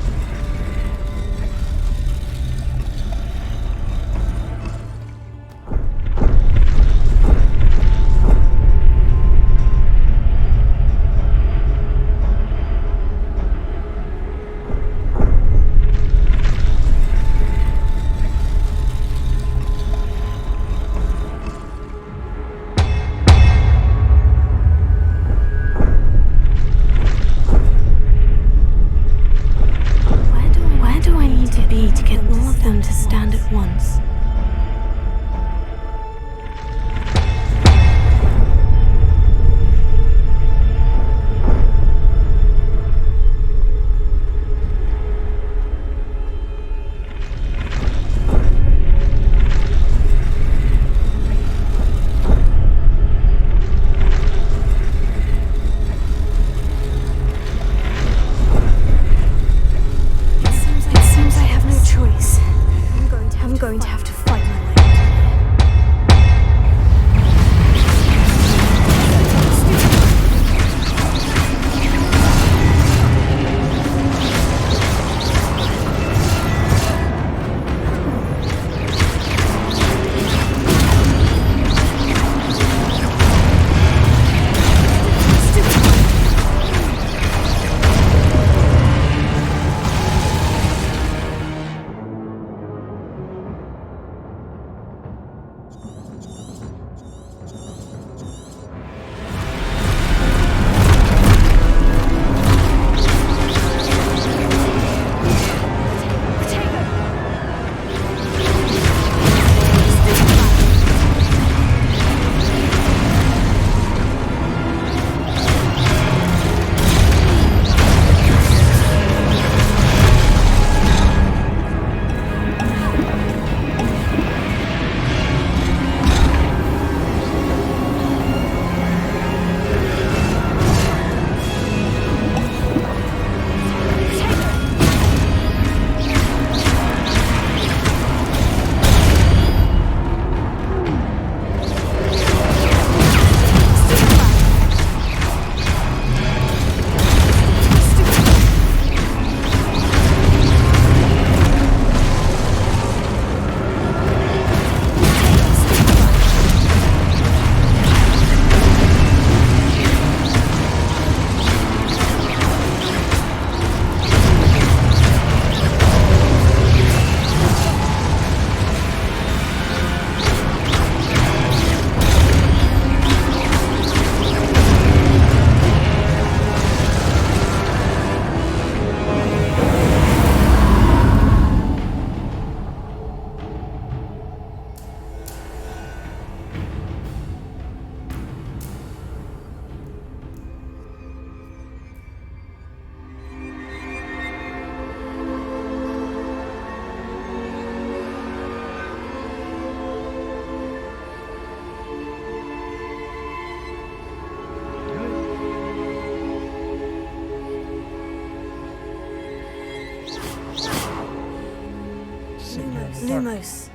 Lumos.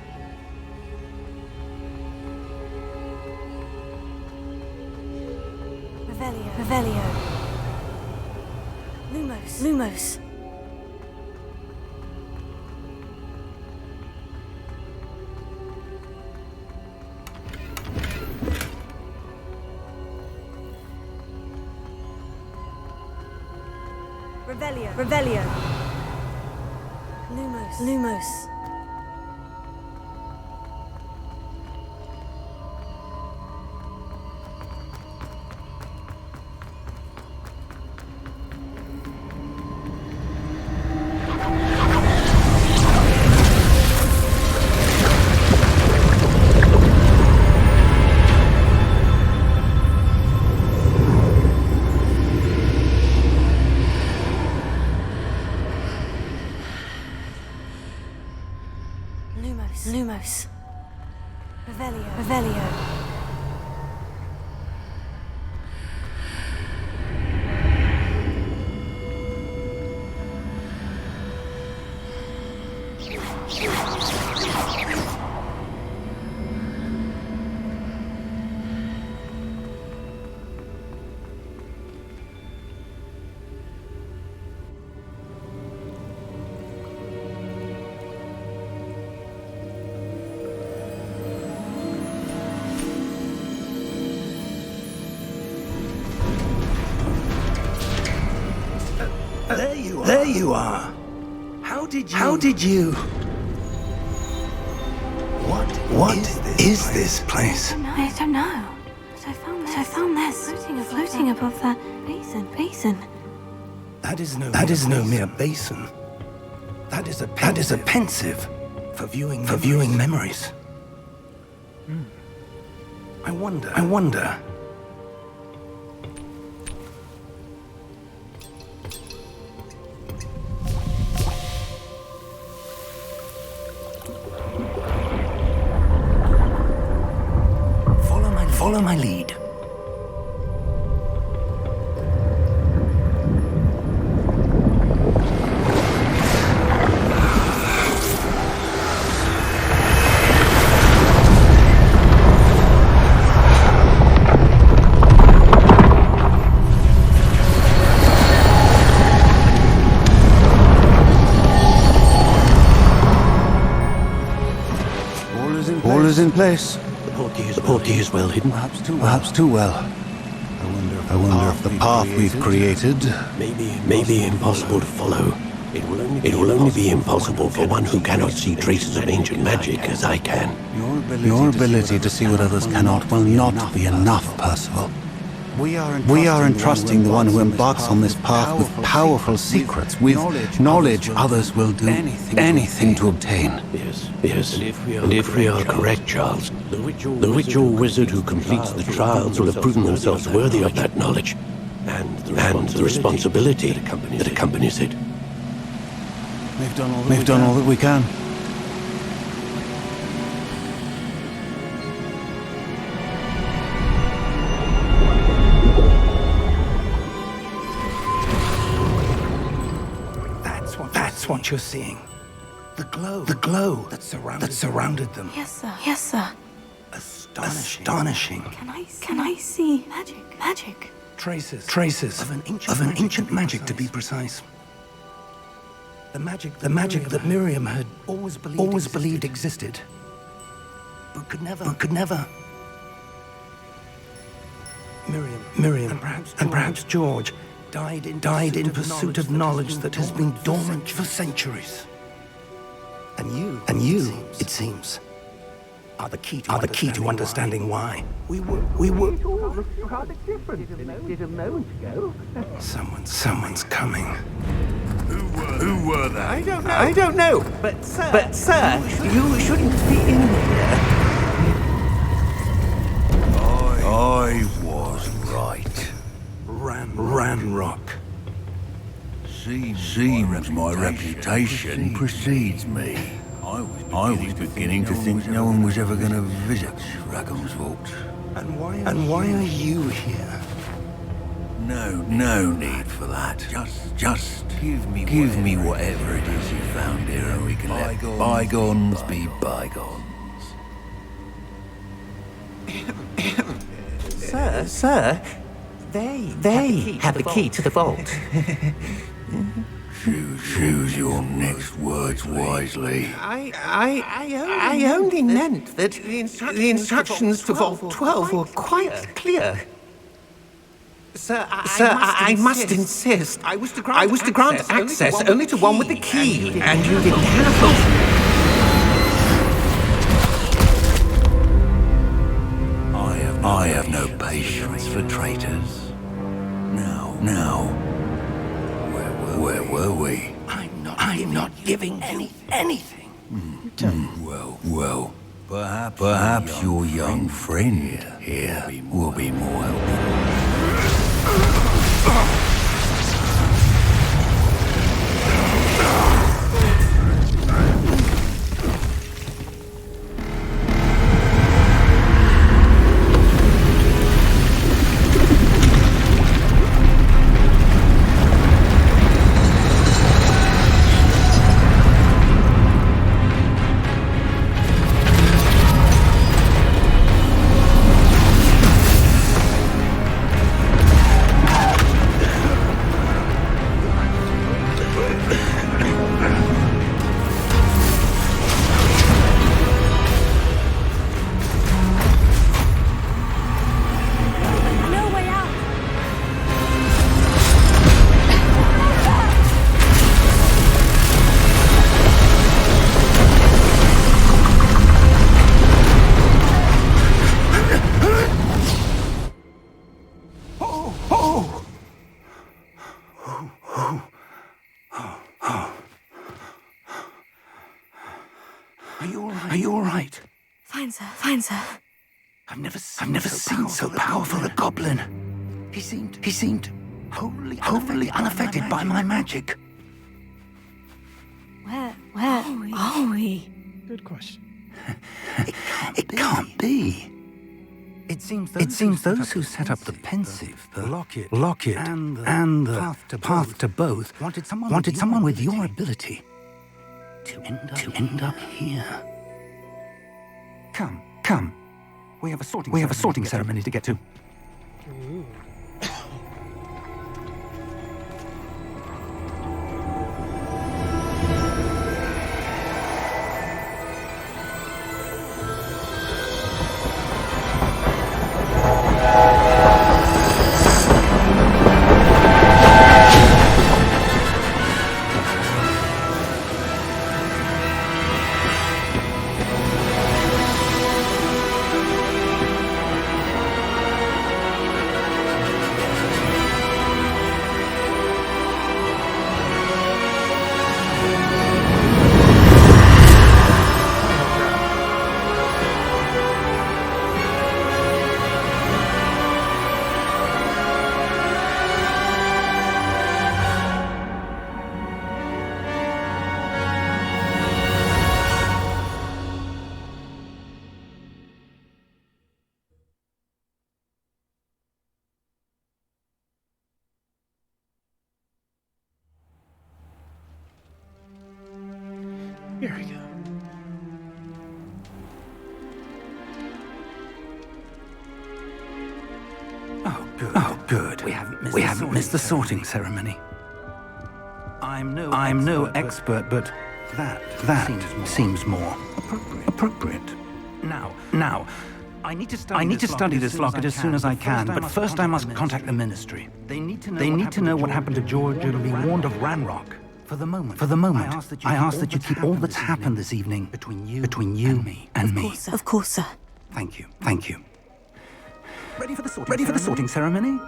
Revelio. Lumos. Revelio. Lumos. Lumos. Revelio. There you are. How did you? What is this place? I don't know. But I found this floating above that basin. That is no mere basin. That is a pensive for viewing memories. I wonder. Follow my lead. All is in place. The portkey is well hidden. Perhaps too well. I wonder if the path we've created may be impossible to follow. It will only be impossible for one who cannot see traces of ancient magic as I can. Your ability to see what others cannot will not be enough, Percival. We are entrusting the one who embarks on this path with powerful secrets, with knowledge others will do anything to obtain. Yes. And if we are correct, Charles, the witch or wizard who completes the trials will have proven themselves worthy of that knowledge and the responsibility that accompanies it. We've done all that we can. That's what you're seeing. The glow that surrounded them. Yes, sir. Astonishing. Can I see magic? Traces of an ancient magic, to be precise. The magic that Miriam had always believed existed, but could never. Miriam, and perhaps George died in pursuit of knowledge that has been dormant for centuries. And you, it seems, are the key to understanding why. We were Someone's coming. Who were they? I don't know. But sir, you shouldn't be in here. I was right. Ranrock. Seems my reputation precedes me. I was beginning to think no one was ever going to visit Rackham's vault. And why are you here? No need for that. Just give me whatever it is you found here, and we can let bygones be bygones. Sir, they have the key to the vault. Choose your next words wisely. I only meant that the instructions to Vault 12 were quite clear. Sir, I must insist. I was to grant access only to one with the key, and you didn't have it. I have no patience for traitors. Now, where were we? I'm not giving anything. Well, perhaps your young friend here will be more helpful. Are you all right? Fine, sir. I've never seen so powerful a goblin. He seemed wholly unaffected by my magic. Where are we? Good question. It can't be. It seems those who set up the pensive, the locket, and the path to both wanted someone with your ability to end up here. Come. We have a sorting ceremony to get to. Ooh. Here we go. Oh, good. We haven't missed the sorting ceremony. I'm no expert, but that seems more appropriate. Now, I need to study this locket as soon as I can, but first I must contact the Ministry. They need to know what happened to George and be warned of Ranrock. For the moment, I ask that you keep all that's happened this evening between you and me. Of course, sir. Thank you. Ready for the sorting ceremony?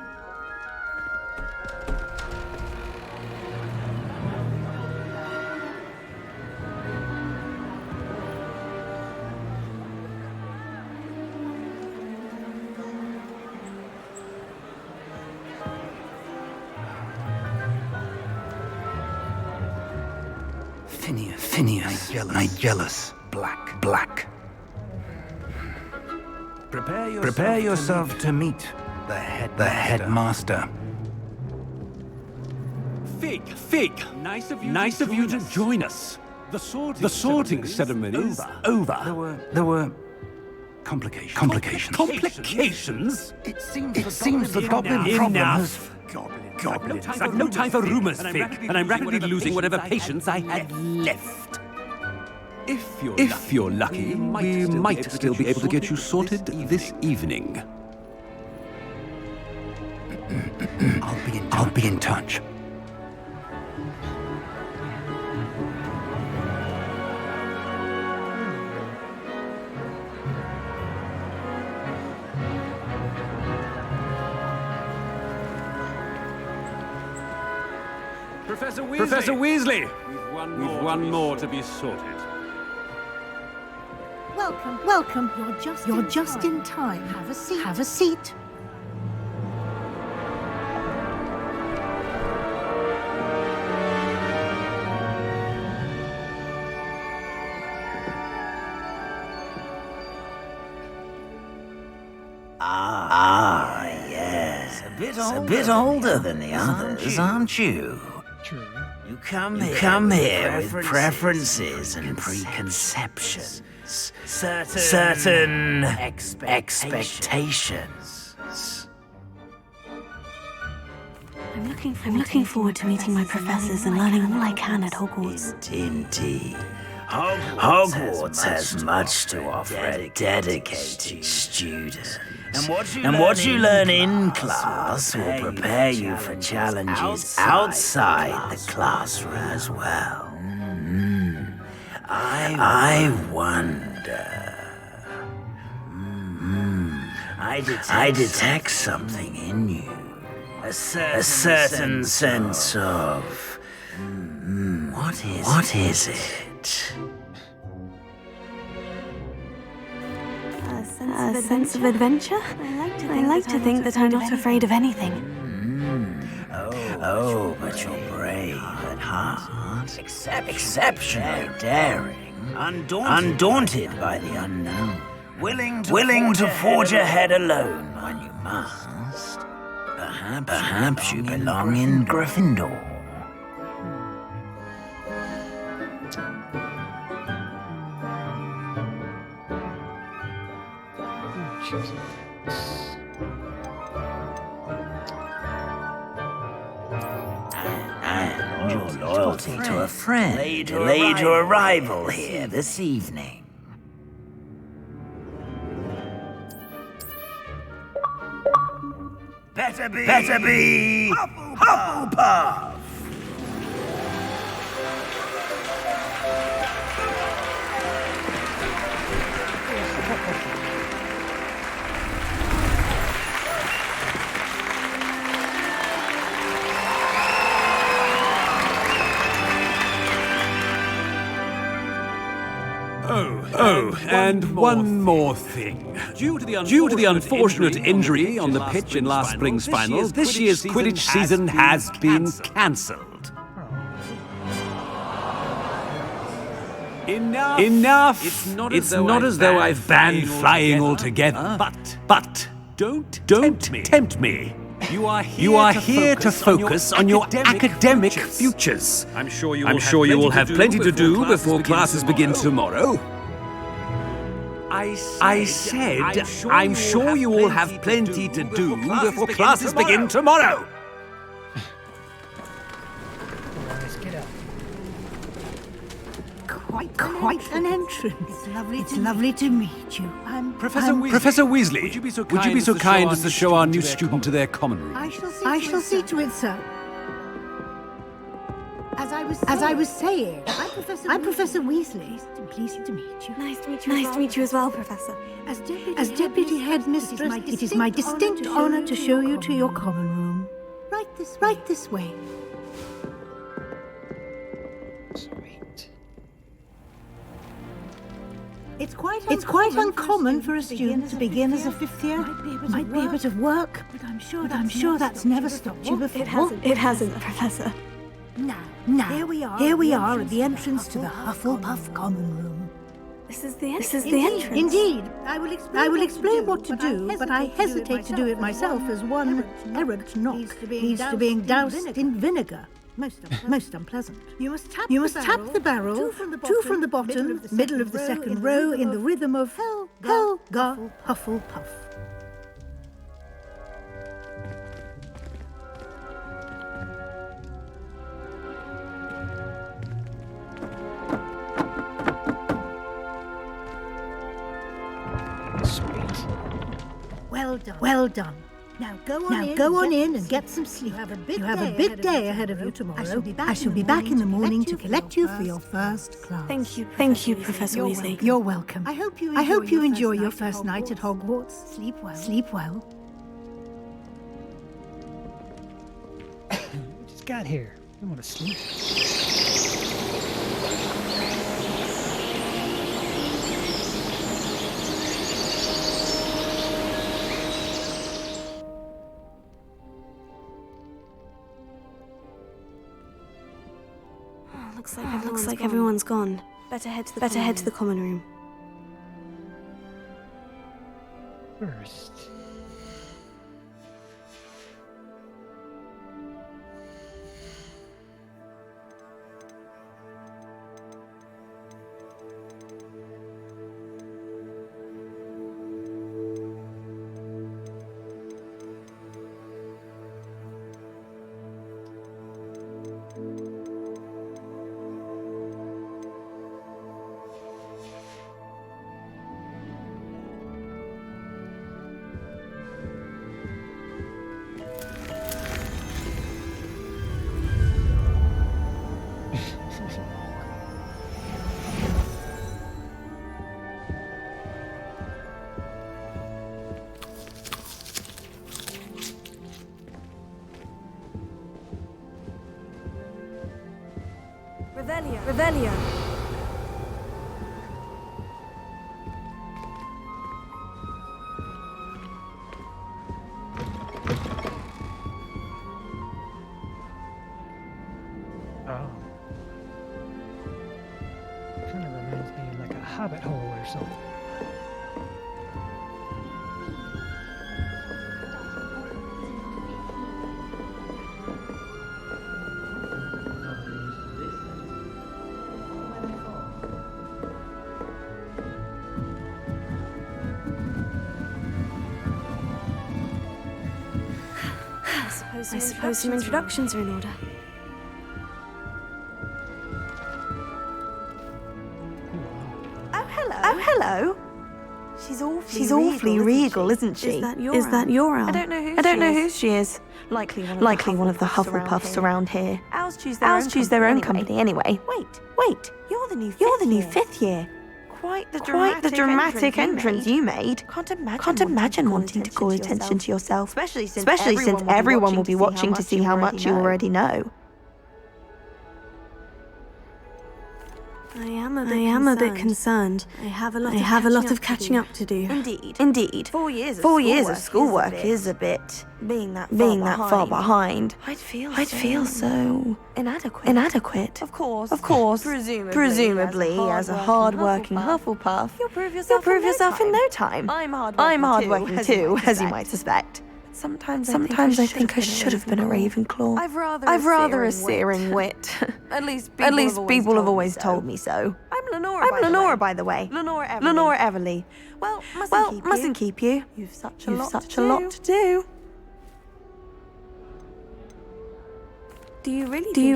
Phineas, Nigellus, Black. Prepare yourself to meet the headmaster. Fig, nice of you to join us. The sorting ceremony is over. There were complications. Complications? It seems the goblin problem has... Goblins. I've no time for rumors, Fig, and I'm rapidly losing whatever patience I had left. If you're lucky, we might still be able to get you sorted this evening. I'll be in touch. Professor Weasley! We've one more to be sorted. Welcome. You're just in time. Have a seat. Yes. A bit older than the others, aren't you? True. You come here with preferences and preconceptions. Certain expectations. I'm looking forward to meeting my professors and learning all I can at Hogwarts. Indeed. Hogwarts has much to offer a dedicated student. And what you learn in class will prepare you for challenges outside the classroom as well. I wonder... I detect something in you. A certain sense of... What is it? A sense of adventure? I like to think that I'm not afraid of anything. Oh, but you're brave at heart. Exceptionally daring. Undaunted by the unknown. Willing to forge ahead alone when you must. Perhaps you belong in Gryffindor. And your loyalty to a friend delayed your arrival here this evening. Better be Hufflepuff! And one more thing. Due to the unfortunate injury on the pitch in last spring's final, this year's Quidditch season has been cancelled. Enough! It's not as though I've banned flying altogether, but don't tempt me. You are here to focus on your academic futures. I'm sure you will have plenty to do before classes begin tomorrow. I said, I'm sure you will have plenty to do before classes begin tomorrow. Let's get up. Quite an entrance. It's lovely to meet you. Professor Weasley, would you be so kind as to show our new student to their common room? I shall see to it, sir. As I was saying, I'm Professor Weasley. Pleased to meet you. Nice to meet you as well, Professor. As Deputy Headmistress, it is my distinct honor to show you to your common room. Right this way. Sweet. It's quite uncommon for a student to begin as a fifth year. Might be a bit of work, but I'm sure that's never stopped you before. It hasn't, Professor. Now, here we are at the entrance to the Hufflepuff common room. This is the entrance. Indeed. I will explain what to do, but I hesitate to do it myself as one errant knock leads to being doused in vinegar. most unpleasant. You must tap the barrel, two from the bottom, middle of the second row, in the rhythm of Helga, Hufflepuff. Well done. Now go on in and get some sleep. You have a big day ahead of you tomorrow. I shall be back in the morning to collect you for your first class. Thank you, Professor Weasley. You're welcome. I hope you enjoy your first night at Hogwarts. Sleep well. Just got here. I want to sleep. Looks like everyone's gone. Better head to the common room. First. Revelio. Oh. Kind of reminds me of like a hobbit hole or something. I suppose some introductions are in order. Oh, hello. She's awfully regal, isn't she? Is that your owl? I don't know who she is. Likely one of the Hufflepuffs around here. Owls choose their own company anyway. Wait. You're the new fifth year. Quite the dramatic entrance you made. Can't imagine wanting to call attention to yourself, especially since everyone will be watching to see how much you already know. I am a bit concerned. I have a lot of catching up to do. Indeed. 4 years of schoolwork is a bit being that far behind. I'd feel so inadequate. Of course. Presumably, as a hard-working Hufflepuff, you'll prove yourself in no time. I'm hard-working too, as you might suspect. Sometimes I think I should have been a Ravenclaw. I've rather a searing wit. At least people have always told me so. I'm Lenora, by the way. Lenora Everly. Well, mustn't keep you. You've such a lot to do. Do you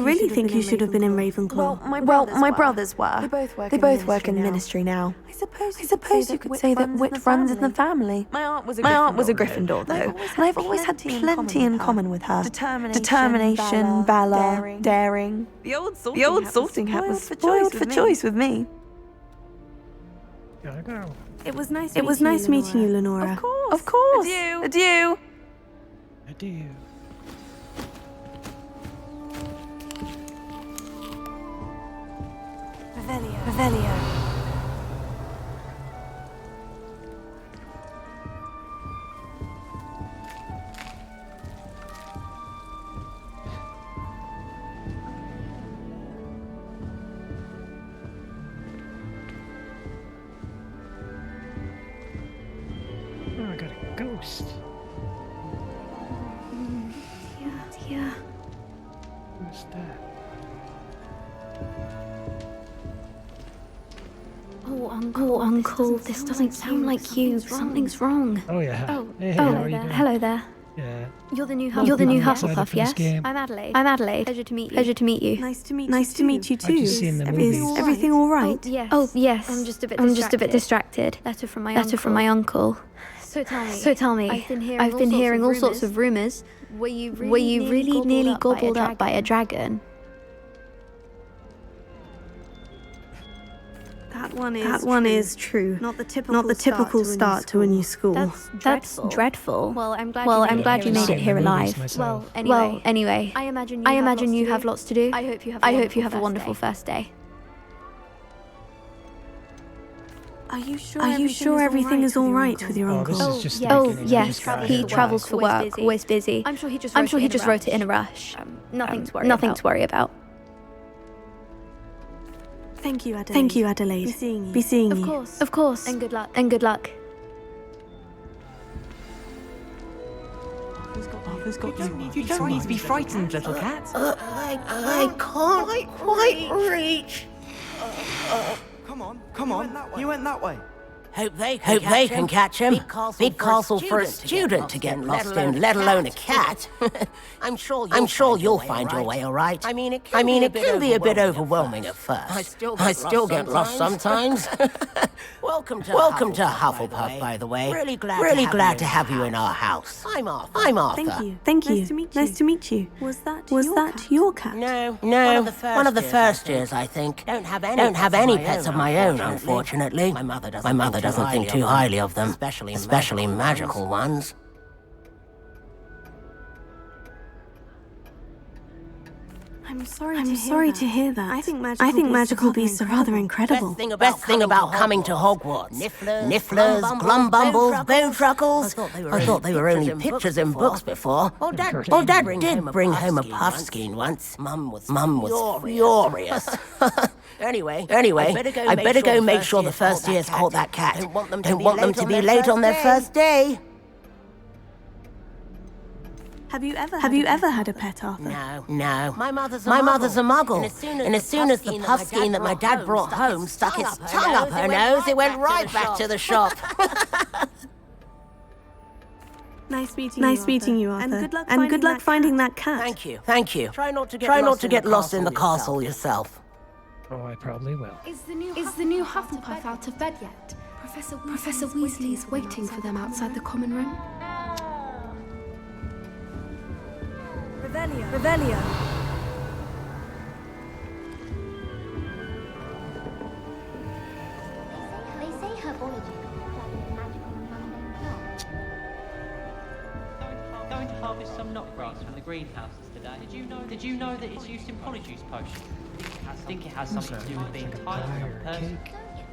really think you should have been in Ravenclaw? Well, my brothers were. They both work in the ministry now. I suppose you could say that wit runs in the family. My aunt was a Gryffindor, though, and I've always had plenty in common with her. Determination, valor, daring. The old sorting hat was spoiled for choice with me. Gotta go. It was nice meeting you, Lenora. Of course. Adieu. Adieu. Revelio. Oh, I got a ghost. Yeah. Let's What's that? Oh, Uncle, this doesn't sound like you. Something's wrong. Oh yeah. Oh, hey, how are you doing? hello there. Yeah. You're the new You're the new Hufflepuff, yes? I'm Adelaide. Pleasure to meet you. Pleasure to meet you. Nice to meet you too. I've just seen the movies. Is everything all right? Oh, yes. I'm just a bit distracted. Letter from my uncle. So tell me. I've been hearing all sorts of rumors. Were you really nearly gobbled up by a dragon? That one is true. Not the typical start to a new school. That's dreadful. Well, I'm glad you made it here alive. Well, anyway. I imagine you have lots to do. I hope you have a wonderful first day. Are you sure everything is all right with your uncle? This is just the beginning. Yes. He travels for work. Busy. Always busy. I'm sure he just wrote it in a rush. Nothing to worry about. Thank you, Adelaide. Be seeing you. Of course. And good luck. You don't need to be frightened, little cat. I can't quite reach. Come on. You went that way. Hope they can catch him. Big castle for a student to get lost in, let alone a cat. I'm sure you'll find your way all right. I mean, it can be a bit overwhelming at first. I still get lost sometimes. Welcome to Hufflepuff, by the way. Really glad to have you in our house. I'm Arthur. Thank you. Nice to meet you. Was that your cat? No. One of the first years, I think. Don't have any pets of my own, unfortunately. My mother doesn't think too highly of them, especially magical ones. I'm sorry to hear that. I think magical beasts are rather incredible. Best thing about coming to Hogwarts. Nifflers, Glumbumbles, Bowtruckles. I thought they were only pictures in books before. Dad did bring home a Puffskein once. Mum was furious. Anyway, I better go make sure the first years caught that cat. Don't want them to be late on their first day. Have you ever had a pet, Arthur? No. My mother's a muggle. And as soon as the Puffskein that my dad brought home stuck its tongue up her nose, it went right back to the shop. Nice meeting you, Arthur. And good luck finding that cat. Thank you. Try not to get lost in the castle yourself. Oh, I probably will. Is the new Hufflepuff out of bed yet? Professor Weasley is waiting for them outside the common room. Revelio. They say herbology is magical and mundane plants. Going to harvest some knotgrass from the greenhouses today. Did you know that it's used in polyjuice potions? I think it has something to do with being tired of person.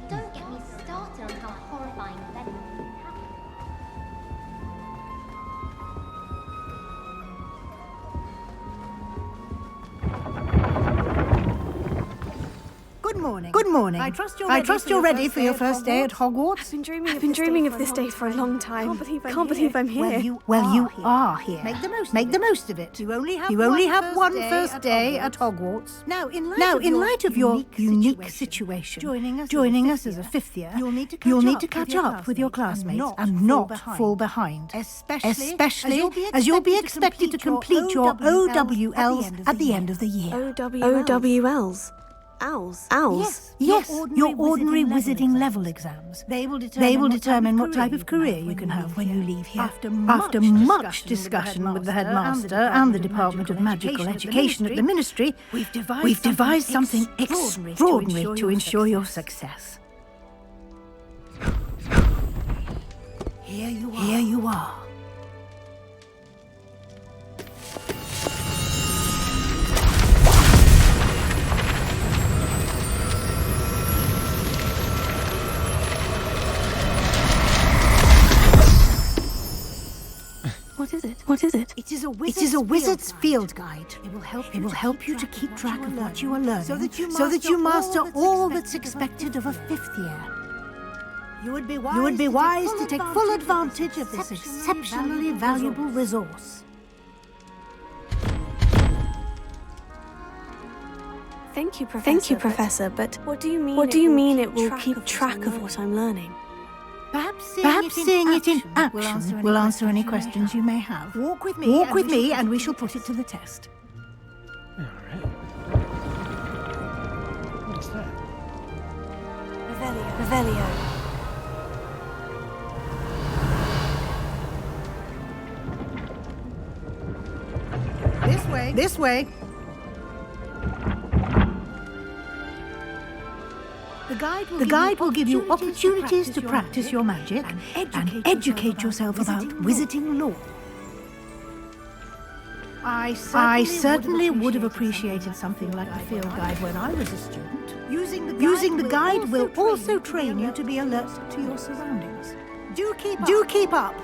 Don't get me started on how horrifying venom can happen. Good morning. I trust you're ready for your first day at Hogwarts. I've been dreaming of this day for a long time. Can't believe I'm here. Well, you are here. Make the most of it. You only have one first day at Hogwarts. Now, in light of your unique situation, joining us as a fifth year, you'll need to catch up with your classmates and not fall behind. Especially as you'll be expected to complete your OWLs at the end of the year. OWLs? Owls? Yes, your ordinary wizarding level exams. They will determine what type of career you can have when you leave here. After much discussion with the headmaster and the Department of Magical Education at the Ministry, we've devised something extraordinary to ensure your success. Here you are. What is it? It is a wizard's field guide. It will help you to keep track of what you are learning, so that you master all that's expected of a fifth year. You would be wise to take full advantage of this exceptionally valuable resource. Thank you, Professor, but what do you mean it will keep track of what I'm learning? Perhaps seeing it in action will answer any questions you may have. Walk with me and we shall put it to the test. Alright. What is that? Revelio. This way. The guide will give you opportunities to practice your magic and educate yourself about wizarding lore. I certainly would have appreciated something like the field guide when I was a student. Using the guide will also train you to be alert to your surroundings. Do keep up.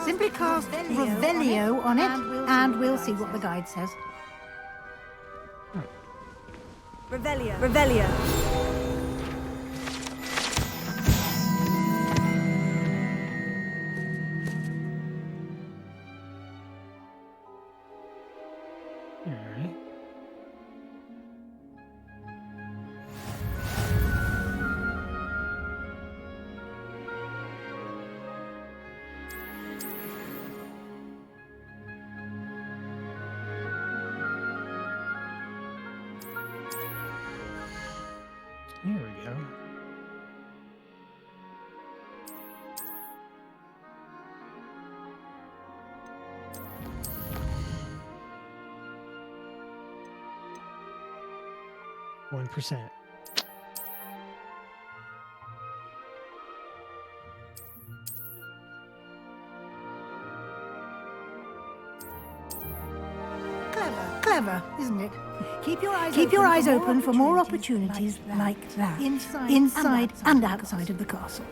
Simply cast Revelio on it, and we'll see what the guide says. Revelio. Alright. Here we go. %. Clever, isn't it? Keep your eyes open for more opportunities like that, inside and outside of the castle.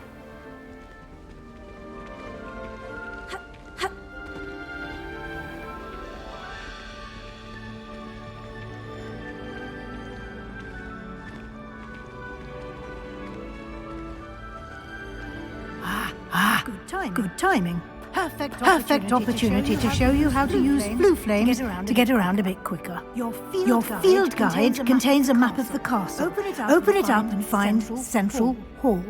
Good timing. Perfect opportunity to show you how to use blue flames to get around a bit quicker. Your field guide contains a map of the castle. Open it up and find Central Hall.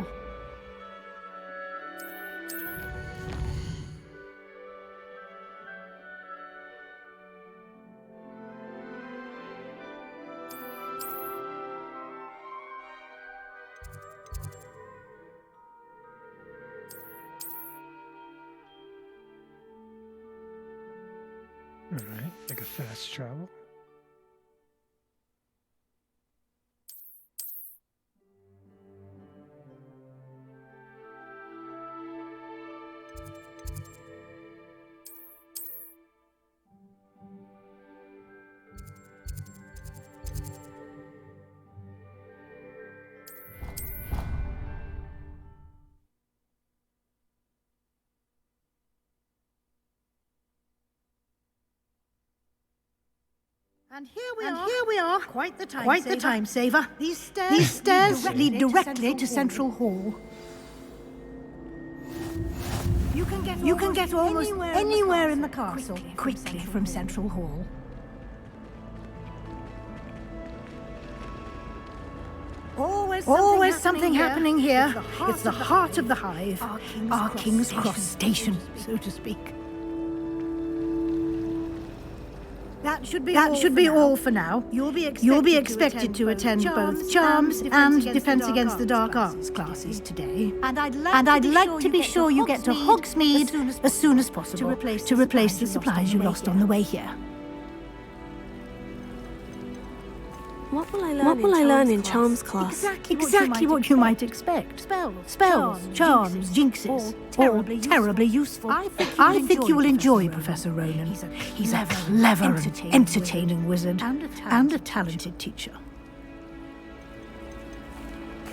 Alright, like a fast travel. And here we are. Quite the time saver. These stairs lead directly to Central Hall. You can get almost anywhere in the castle quickly from Central Hall. Always something happening here. It's the heart of the hive. Our King's Cross station, so to speak. That should be all for now. You'll be expected to attend both Charms and Defense Against the Dark Arts classes today. And I'd like to be sure you get to Hogsmeade as soon as possible to replace the supplies you lost on the way here. What will I learn in Charms class? Exactly what you might expect. Spells, charms, jinxes. All terribly useful. I think you will enjoy Professor Ronan. He's a clever and entertaining wizard and a talented teacher.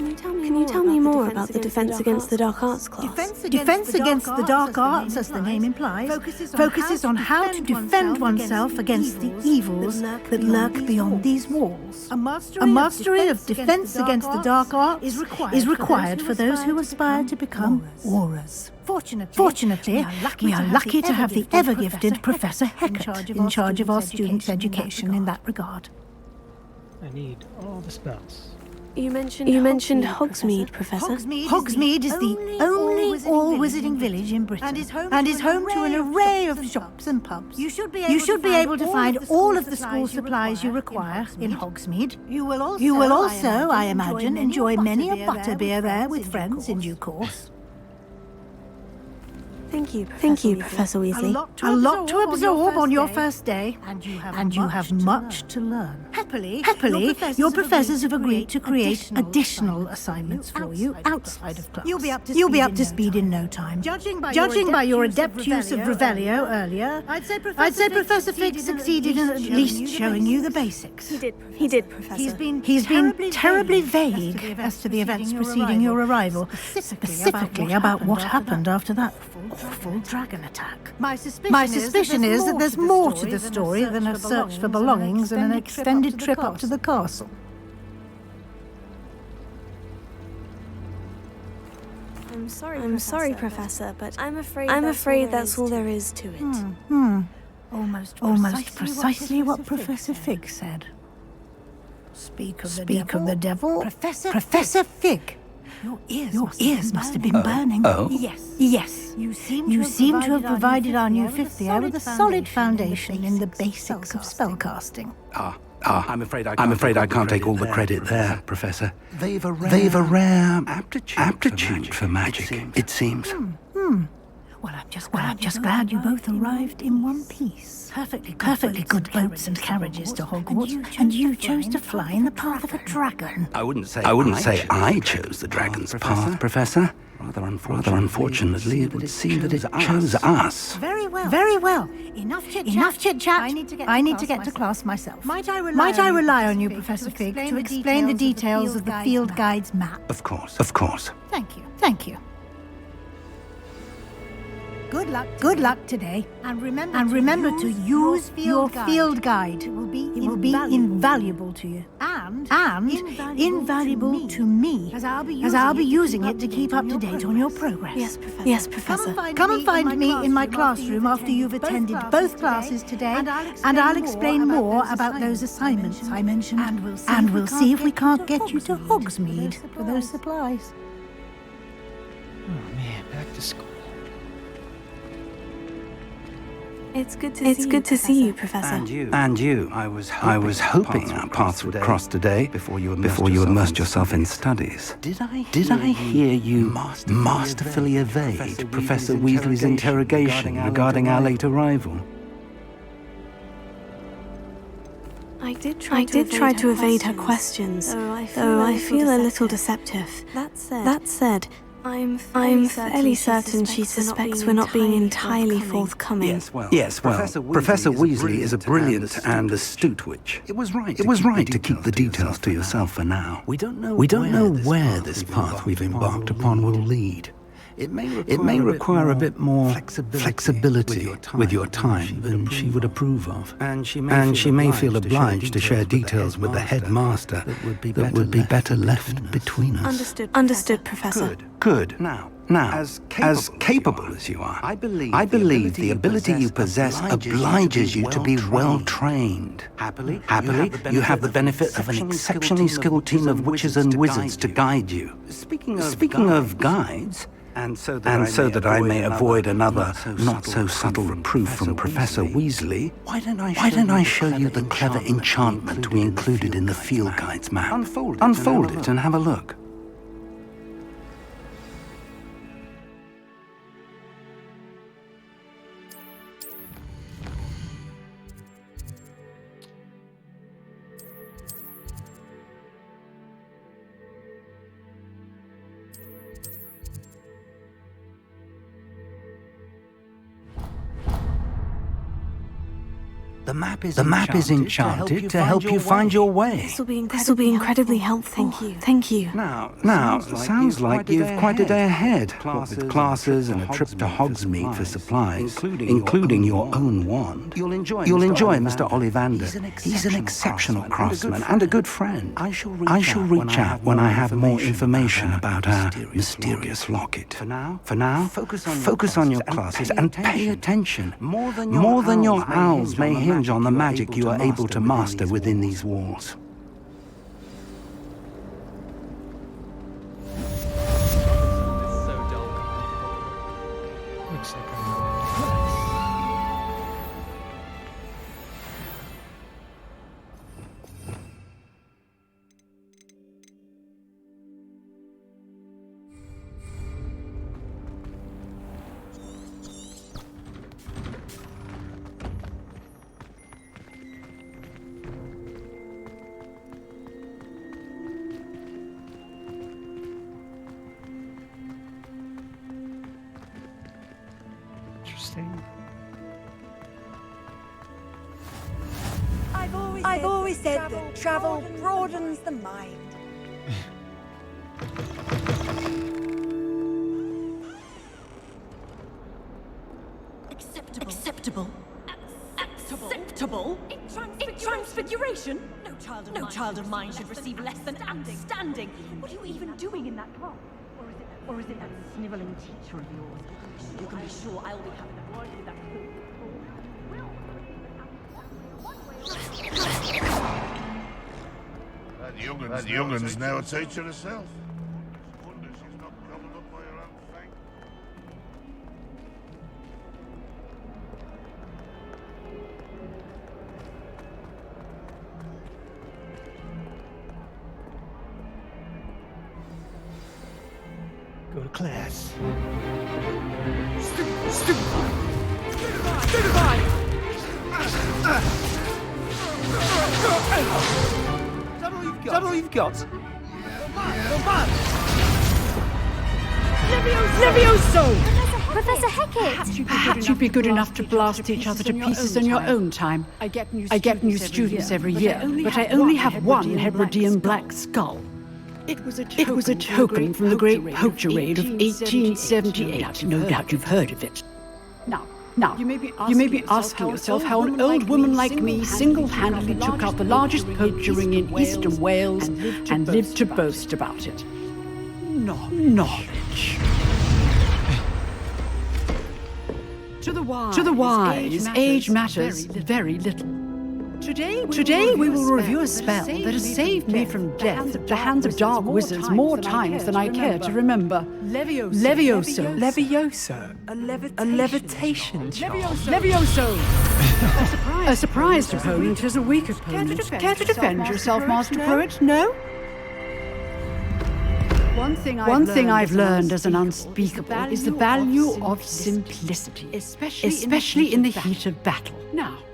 Can you tell me more about the Defense Against the Dark Arts class? Defense Against the Dark Arts, as the name implies, focuses on how to defend oneself against the evils that lurk beyond these walls. A mastery of Defense Against the Dark Arts is required for those who aspire to become aurors. Fortunately, we are lucky to have the ever-gifted Professor Heckert in charge of our students' education in that regard. I need all the spells. You mentioned Hogsmeade, Professor. Hogsmeade is the only all-wizarding village in Britain and is home to an array of shops and pubs. You should be able to find all of the school supplies you require in Hogsmeade. You will also, I imagine, enjoy many a butterbeer there with friends in due course. Thank you, Professor Weasley. A lot to absorb on your first day, and you have much to learn. Happily, your professors have agreed to create additional assignments for you outside of class. You'll be up to speed in no time. Judging by your adept use of Revelio earlier, I'd say Professor Fig succeeded in at least showing you the basics. He did, Professor. He's been terribly vague as to the events preceding your arrival, specifically about what happened after that awful dragon attack. My suspicion is that there's more to the story than a search for belongings and an extended trip up to the castle. I'm sorry, Professor, but I'm afraid that's all there is to it. Almost precisely what Professor Fig said. Speak of the devil, Professor Fig. Your ears must have been burning. Oh? Yes. You seem to have provided our new fifth year with a solid foundation in the basics of spellcasting. I'm afraid I can't take all the credit there, Professor. They've a rare aptitude for magic, it seems. Well, I'm just glad you both arrived in one piece. Perfectly good boats and carriages to Hogwarts, and you chose to fly in the path of a dragon. I wouldn't say I chose the dragon's path, Professor. Rather unfortunately, it would seem that it chose us. Very well. Enough chit-chat. I need to get to class myself. Might I rely on you, Professor Fig, to explain the details of the field guide's map? Of course. Thank you. Good luck today. And remember to use your field guide. It will be invaluable to you. And invaluable to me, as I'll be using it to keep up to date on your progress. Yes, Professor. Come and find me in my classroom after you've attended both classes today, and I'll explain more about those assignments I mentioned. And we'll see if we can't get you to Hogsmeade for those supplies. Oh man, back to school. It's good to see you, Professor. And you. I was hoping our paths would cross today before you immersed yourself in studies. Did I hear you masterfully evade Professor Weasley's interrogation regarding our late arrival? I did try to evade her questions, though I feel a little deceptive. That said, I'm fairly certain she suspects we're not being entirely forthcoming. Yes, well, Professor Weasley is a brilliant and astute witch. It was right to keep the details to yourself for now. We don't know where this path we've embarked upon will lead. It may require a bit more flexibility with your time than she would approve of. And she may feel obliged to share details with the headmaster that would be better left between us. Understood, Professor. Good. Now, as capable as you are, I believe the ability you possess obliges you to be well trained. Happily, you have the benefit of an exceptionally skilled team of witches and wizards to guide you. Speaking of guides, and so that I may avoid another not-so-subtle reproof from Professor Weasley, why don't I show you the clever enchantment we included in the field guide's map? Unfold it and have a look. The map is enchanted to help you find your way. This will be incredibly helpful. Thank you. Now, sounds like you've quite a day ahead, what with classes and a trip to Hogsmeade for supplies, including your own wand. You'll enjoy Mr. Ollivander. He's an exceptional craftsman and a good friend. I shall reach out when I have more information about our mysterious locket. For now, focus on your classes and pay attention. More than your owls may hinge on the magic you are able to master within these walls. Looks like I'm interesting. I've always said that travel broadens the mind. Acceptable. In transfiguration? No child of mine should receive less than outstanding. What are you even doing in that class? Or is it that snivelling teacher of yours? You can be sure I'll be having a word with that fool. That youngun's now a teacher herself. Wonder she's not gobbled up by her own fang. Go to class. Is that all you've got? Levioso! Professor Hackett! Perhaps you'd be good enough to blast each other to pieces in your own time. I get new students every year, but I only have one Hebridean black skull. It was a token from the Great Poacher Raid of 1878. No doubt you've heard of it. Now, you may be asking yourself how an old woman like me single-handedly took out the largest poacher ring in eastern Wales and lived to boast about it. Knowledge. To the wise, age matters very little. Today we will review a spell that has saved me from death at the hands of dark wizards more times than I care to remember. Levioso. A levitation charm. Levioso. A surprised opponent is a weak opponent. Care to defend yourself, Master Poet? No? One thing I've learned as an unspeakable is the value of simplicity, especially in the heat of battle.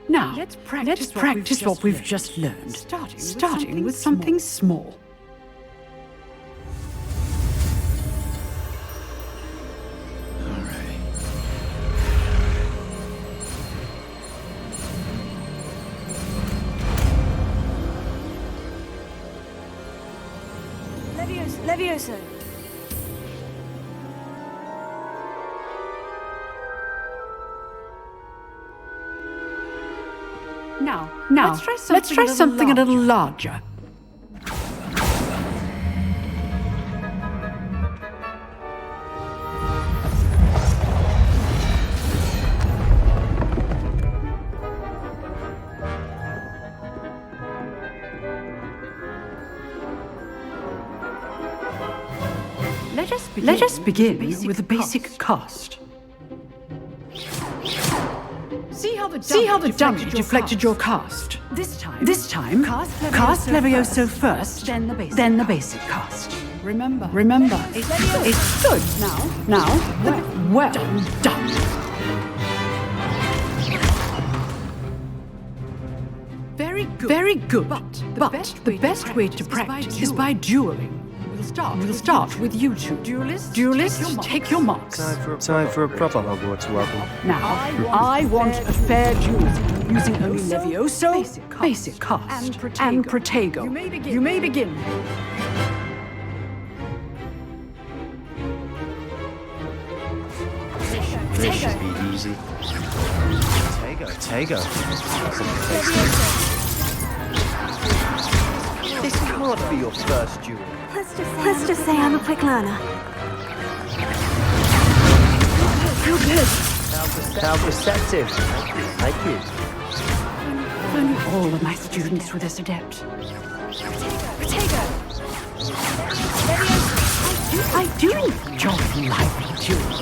Now, let's practice what we've just learned, starting with something small. Levioso. Now, let's try something a little larger. Let us begin with the basic cast. See how the dummy deflected your cast. This time, cast Levioso first, then the basic cast. Remember, it's good. Now, well done. Very good. But the best way to practice is by dueling. We'll start with you two. Duelists, take your marks. Time for a proper Hogwarts welcome. Now, I want a fair duel using only Levioso, basic cast, and Protego. You may begin. This should be easy. Protego. This is hard for your first duel. Let's just say I'm a quick learner. You're good. How perceptive. Thank you. If only all of my students were this adept. I do enjoy lively duels.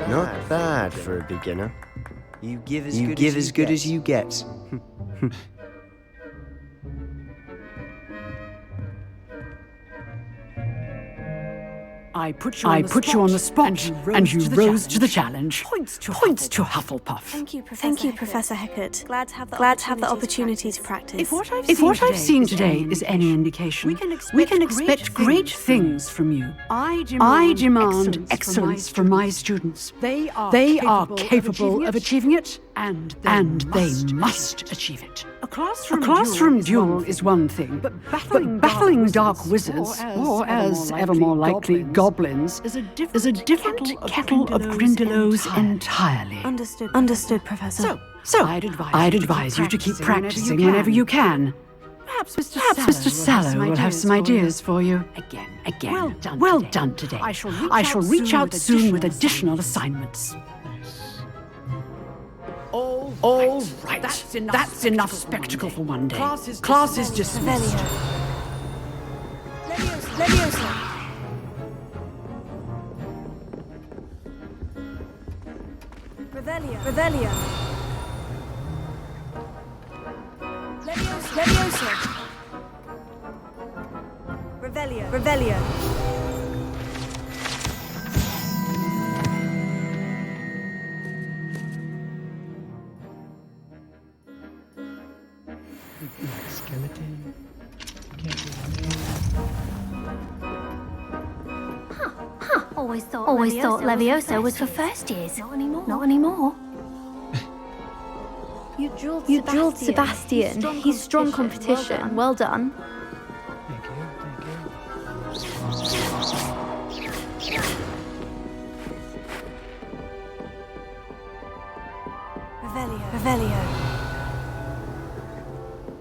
Not bad for a beginner. You give as good as you get. I put you on the spot, and you rose to the challenge. Points to Hufflepuff. Thank you, Professor Hecat. Glad to have the opportunity to practice. If what I've seen today is any indication, we can expect great things from you. I demand excellence from my students. They are capable of achieving it, and they must achieve it. A classroom duel is one thing, but battling dark wizards, or as ever more likely goblins, is a different kettle of Grindylows entirely. Understood, Professor. So I'd advise you to keep practicing whenever you can. Perhaps Mr. Sallow will have some ideas for you. Again. Well done today. I shall reach out soon with additional assignments. All right. That's enough spectacle for one day. Class is dismissed. Leviosa. Revelio. Leviosa. Revelio. Skeleton. Always thought Levioso was for first years. Not anymore. You drilled Sebastian. He's strong competition. Well done. Revelio.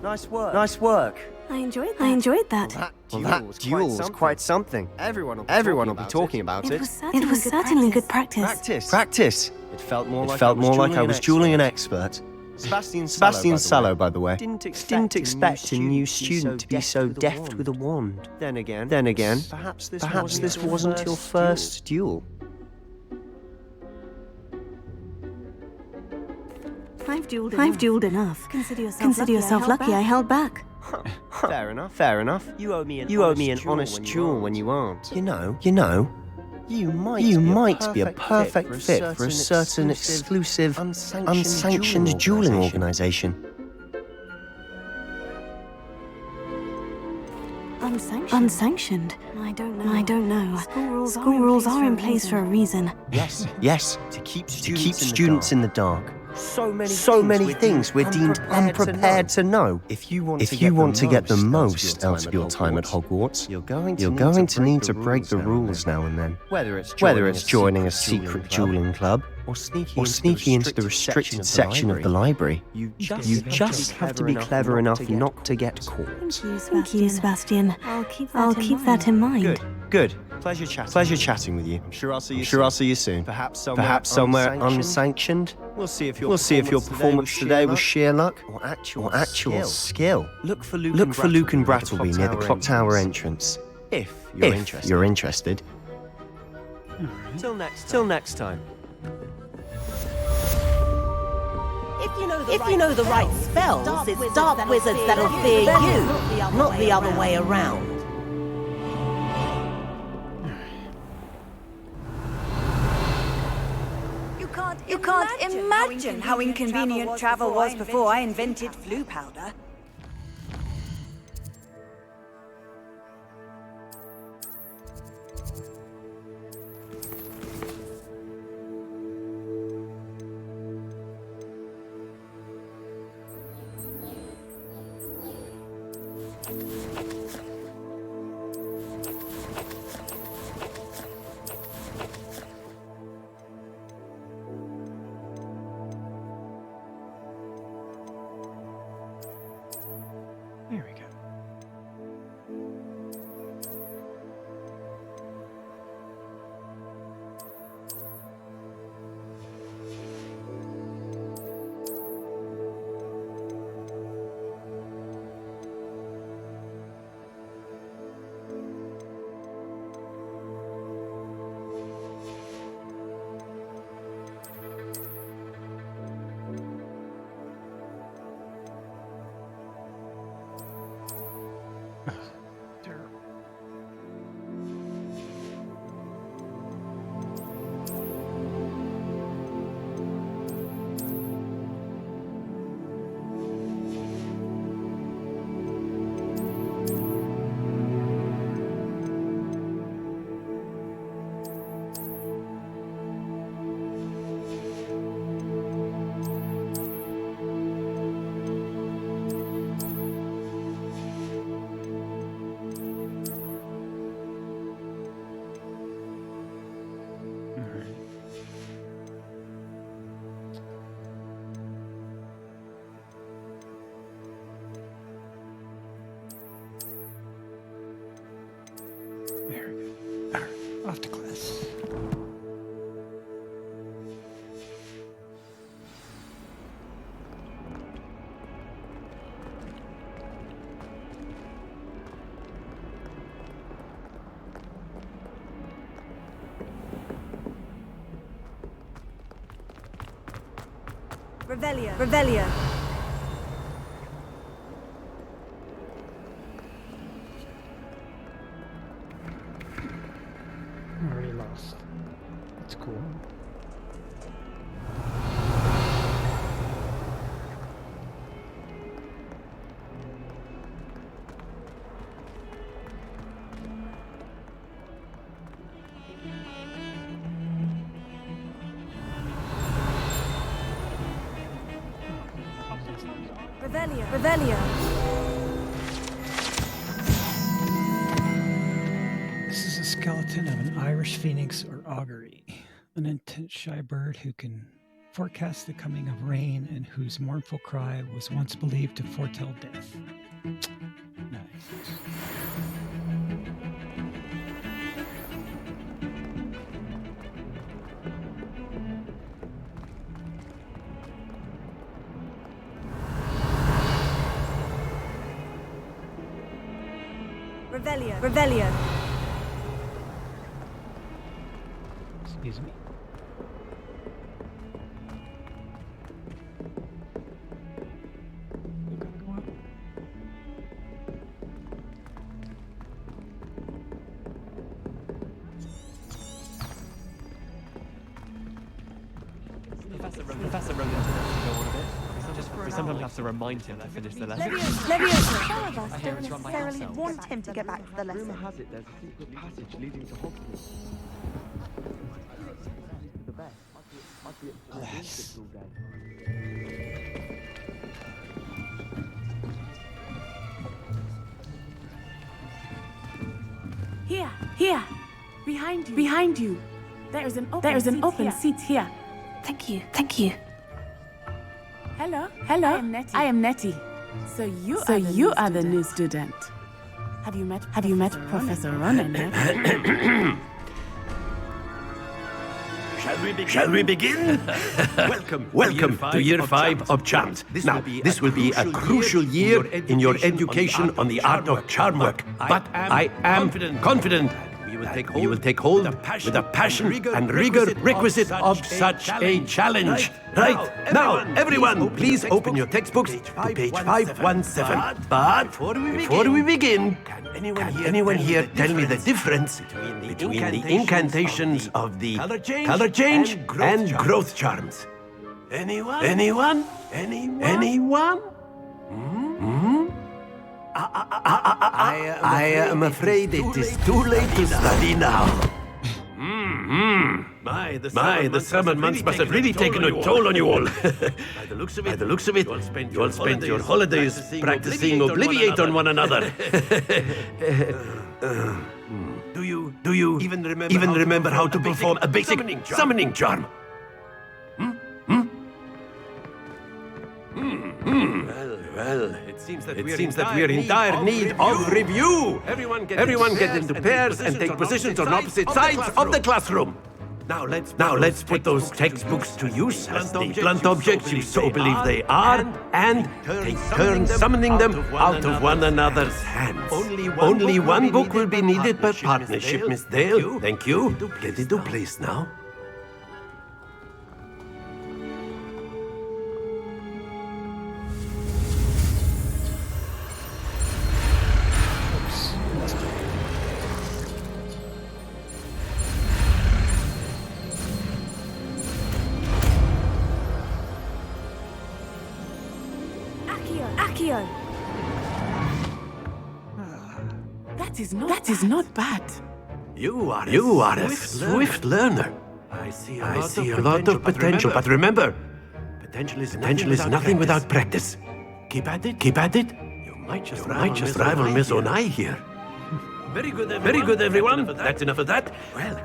Nice work. I enjoyed that. Well, that duel was quite something. Everyone will be talking about it. It was certainly good practice. Practice. It felt more like I was dueling an expert. Sebastian Sallow, by the way, didn't expect a new student to be so deft with a wand. Then again, perhaps this wasn't your first duel. I've dueled enough. Consider yourself lucky I held back. Fair enough. You owe me an honest duel when you aren't. You know, you might be a perfect fit for a certain exclusive, unsanctioned dueling organization. Unsanctioned? I don't know. School rules are in place for a reason. Yes. To keep students in the dark. So many things we're deemed unprepared to know. If you want to get the most out of your time at Hogwarts, you're going to need to break the rules now and then. Whether it's joining a secret dueling club or sneaking into the restricted section of the library, you just have to be clever enough not to get caught. Thank you, Sebastian. I'll keep that in mind. Good. Pleasure chatting with you. I'm sure I'll see you soon. Perhaps somewhere unsanctioned. We'll see if your performance today was sheer luck or actual skill. Look for Luke and Brattleby near the clock tower entrance. If you're interested. Till next time. If you know the right spells, it's dark wizards that'll fear you, not the other way around. You can't imagine how inconvenient travel was before I invented flu powder. There we go. There we go. All right, off to class. Revelio. Revelio. Already lost. That's cool. Revelio. Revelio. This is a skeleton of an Irish phoenix or augury, an intense shy bird who can forecast the coming of rain and whose mournful cry was once believed to foretell death. Nice. Revelio. Revelio. Excuse me. Professor wrote into all of it. We sometimes have to remind him to finish the lesson. Leviosa. Some of us I hear don't it's run by necessarily himself. want him to get back to the lesson. Rumor has it there's a secret passage leading to Hogwarts. The best. I'd be Bless. all day. Here, behind you. There is an open seat here. Thank you. Hello, I am Nettie. So you are the new student. Have you met Professor Ronan yet? Shall we begin? Welcome to Year 5 of Charms. Now, this will be a crucial year in your education on the art of charm work, but I am confident you will take hold with the passion and rigor requisite of such a challenge. Right. Now, everyone, please open your textbooks to page 517. But before we begin, can anyone here tell me the difference between the incantations of the color change and growth charms? Anyone? I am afraid it is too late to study now. My, the summer months must have really taken a toll on you all. By the looks of it, you all spent your holidays practicing Obliviate on one another. Do you even remember how to perform a basic summoning charm? Well, it seems that we are in dire need of review. Everyone get into pairs and take positions on opposite sides of the classroom. Now let's put those textbooks to use as the blunt objects you so believe they are, and take turns summoning them out of one another's hands. Only one book will be needed per partnership, Miss Dale. Thank you. Get into place now. Accio! That is not bad. You are a swift learner. I see a lot of potential, but remember, potential is nothing without practice. Keep at it. You might just rival Miss Onai here. Very good, everyone. That's enough of that. Well,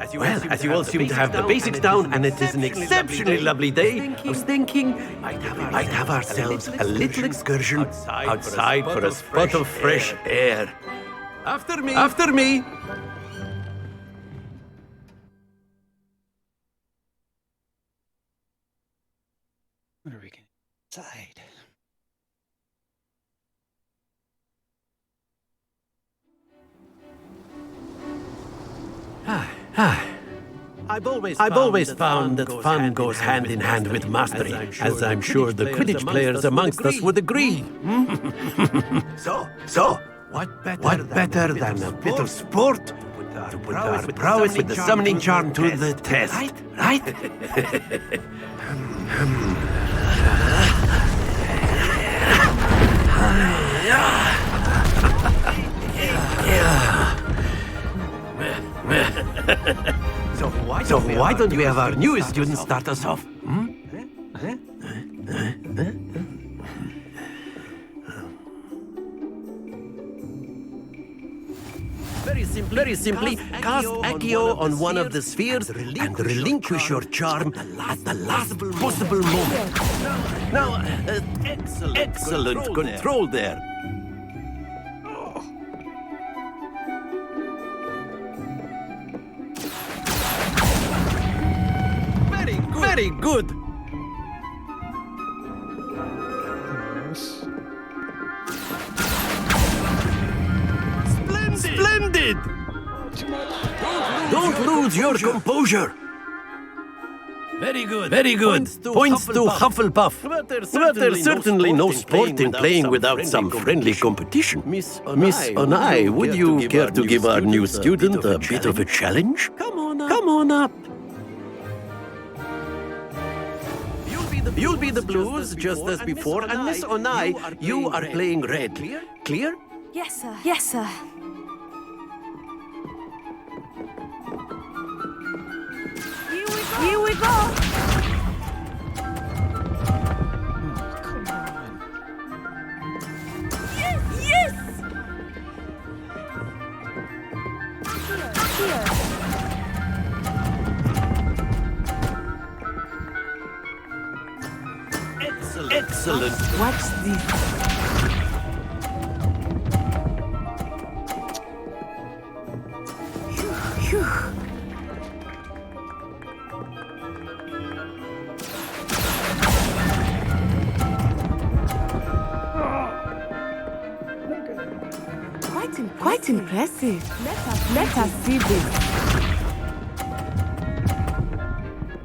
as you all seem to have the basics down, and it is an exceptionally lovely day, I was thinking we might have ourselves a little excursion outside for a spot of fresh air. After me. What are we going to decide? I've always found that fun goes hand in hand with mastery, as I'm sure the Quidditch players amongst us would agree. So, what better than a bit of sport to put our prowess with the summoning charm to the test, right? So why don't we have our newest student start us off? Very simply, cast Accio on one of the spheres and relinquish your charm at the last possible moment. Now, excellent control there. Very good. Splendid! Don't lose your composure. Very good. Points to Hufflepuff. But there's certainly no sport in playing without some friendly competition. Miss Onai, would you care to give our new student a bit of a challenge? Come on up. You'll be the blues just as before, and Miss Onai, you are playing red. Clear? Yes, sir. Here we go. Come on. Yes. Excellent. What's this? Quite impressive. Let us see this.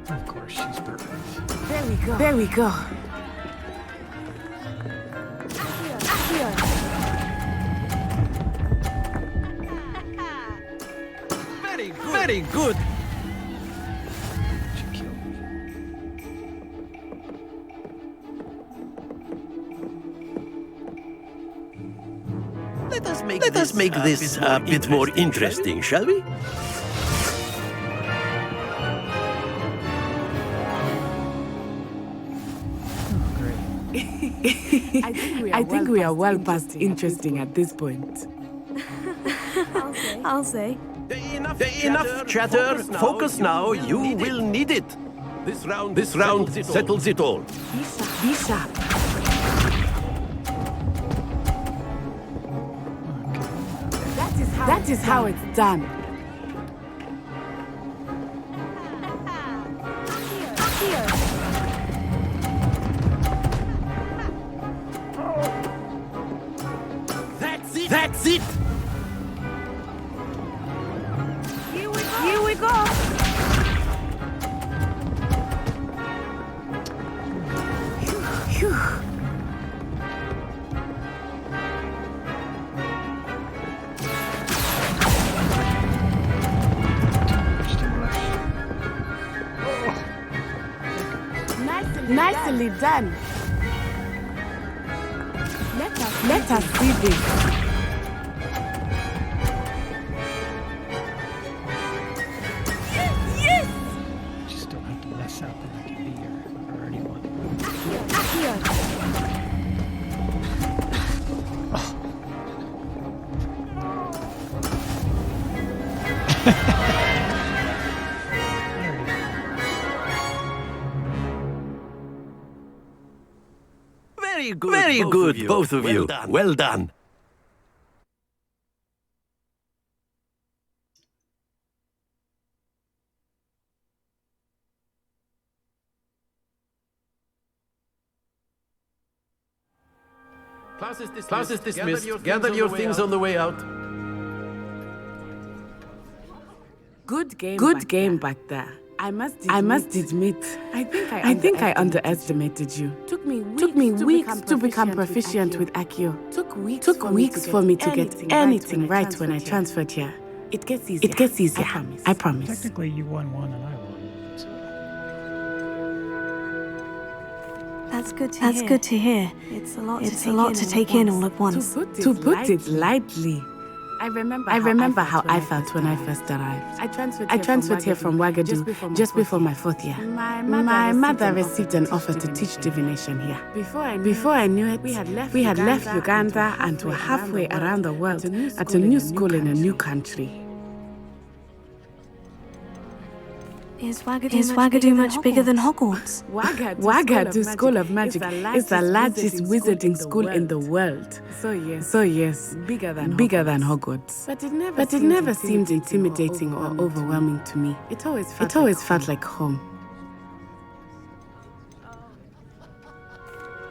Of course, she's perfect. There we go. There we go. Very good. Very good. Let us make this a bit more interesting, shall we? I think we are well past interesting at this point. I'll say. Enough chatter. Focus now. You will need it. This round settles it all. Be sharp. That is how it's done. That's it. Here we go. Phew. Nicely done. Let us see this. Yes! Just don't have to mess up and I can be your already one. Very good, both of you. Well done. Class is dismissed. Gather your things on the way out. Good game back there. I must admit, I think I underestimated you. Took me weeks to become proficient with Accio. Took weeks for me to get anything right when I transferred here. It gets easier. I promise. Technically, you won one and I won. So. That's good to hear. It's a lot to take in all at once. To put it lightly. I remember how I felt when I first arrived. I transferred here from Ouagadougou just before my 4th year. My mother received an offer to teach divination here. Before I knew it, we had left Uganda and were halfway around the world at a new school in a new country. Is Ouagadougou much bigger than Hogwarts? Ouagadougou School of Magic is the largest wizarding school in the world. So yes, bigger than Hogwarts. But it never seemed intimidating or overwhelming to me. It always felt like home.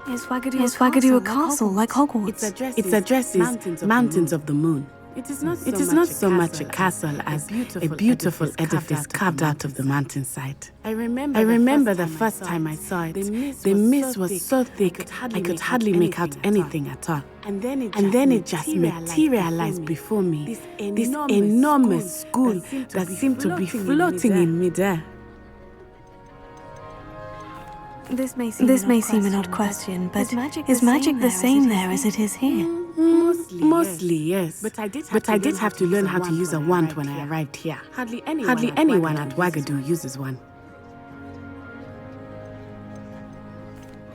Is Ouagadougou a castle like Hogwarts? It addresses Mountains of the Moon. It is not so much a castle as a beautiful edifice carved out of the mountainside. I remember the first time I saw it. The mist was so thick I could hardly make out anything at all. And then it just materialized before me. This enormous school that seemed to be floating in midair. This may seem an odd question, but is magic the same there as it is here? Mostly, yes. But I did have to learn how to use a wand when I arrived here. Hardly anyone at Ouagadougou uses one.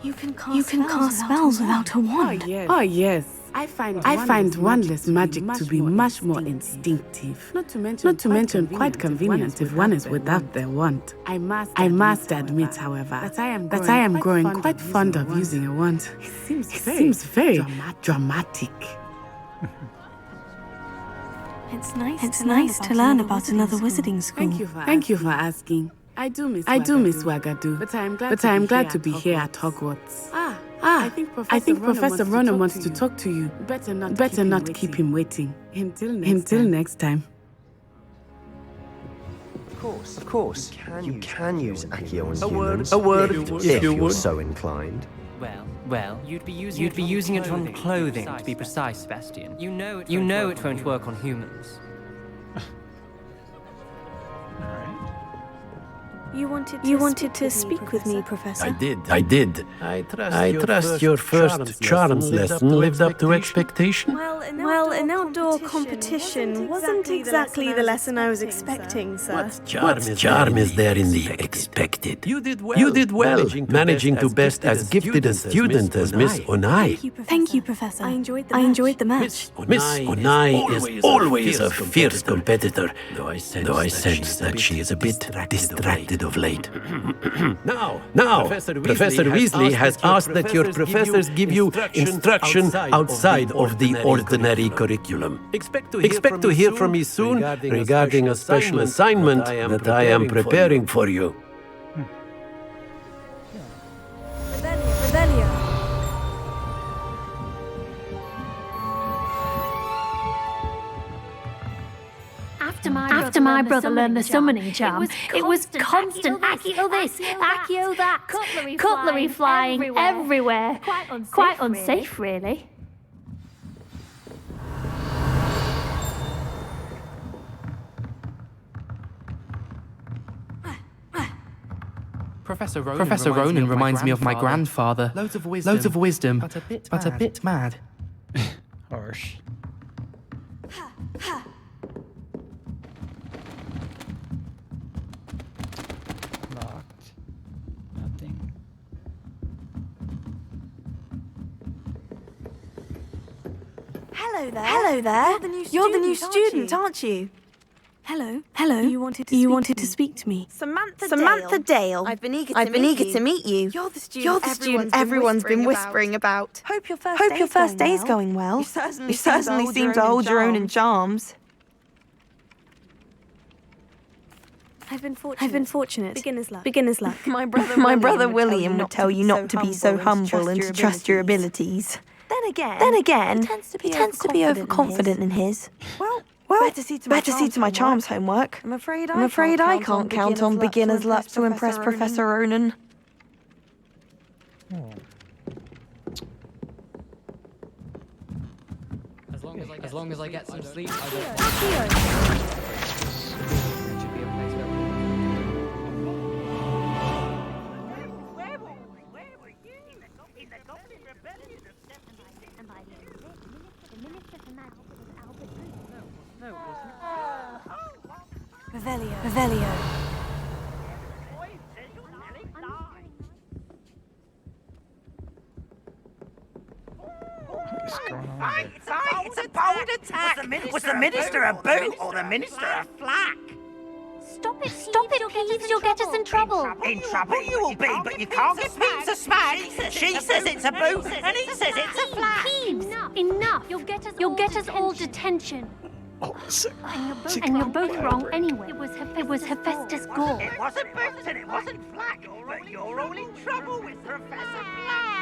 You can cast spells without a wand? Oh, yes. I find wandless magic to be much more instinctive. Not to mention quite convenient if one is without their wand. I must admit, however, that I am growing quite fond of using a wand. It seems very dramatic. It's nice to learn about another wizarding school. Thank you for asking. I do miss Ouagadougou, but I am glad to be here at Hogwarts. I think Professor Ronan wants to talk to you. Better not keep him waiting. Until next time. Of course. You can use Accio on humans. A word if you're so inclined. Well, you'd be using it on clothing, to be precise, Sebastian. You know it won't work on humans. You wanted to speak with me, Professor? I did. I trust your first charms lesson lived up to expectation. Well, an outdoor competition wasn't exactly the lesson I was expecting, sir. What charm is there in the expected? You did well, managing to best as gifted a student as Miss Onai. Thank you, Professor. I enjoyed the match. Miss Onai is always a fierce competitor, though I sense that she is a bit distracted of late. Now, Professor Weasley has asked that your professors give you instruction outside of the ordinary curriculum. Expect to hear from me soon regarding a special assignment that I am preparing for you. Revelio. After my brother learned the summoning charm, it was constant Accio this, Accio that, cutlery flying everywhere. Quite unsafe, really. Professor Ronan reminds me of my grandfather. Loads of wisdom, but a bit mad. Harsh. Locked. Nothing. Hello there. You're the new student, aren't you? Hello. You wanted to speak to me. Samantha Dale. I've been eager to meet you. You're the student everyone's been whispering about. Hope your first day's going well. You certainly seem to hold your own in charms. I've been fortunate. Beginner's luck. My brother William would tell you not to be so humble and to trust your abilities. Then again, he tends to be overconfident in his. Well, better see to my charms homework. I'm afraid I can't count on beginner's luck to impress Professor Ronan. As long as I get some sleep, I will. Revelio. It's a bold attack! Was the minister a boot or the minister a flack? Stop it, Peeves, you'll get us in trouble. In trouble you will be, but you can't get Peeves to smack. She says it's a boot and he says it's a flack. Peeves, enough. You'll get us all detention. Oh, sir. And you're both wrong anyway. It was Hephaestus Gore. It wasn't boot and it wasn't flack, but you're all in trouble with Professor Flack.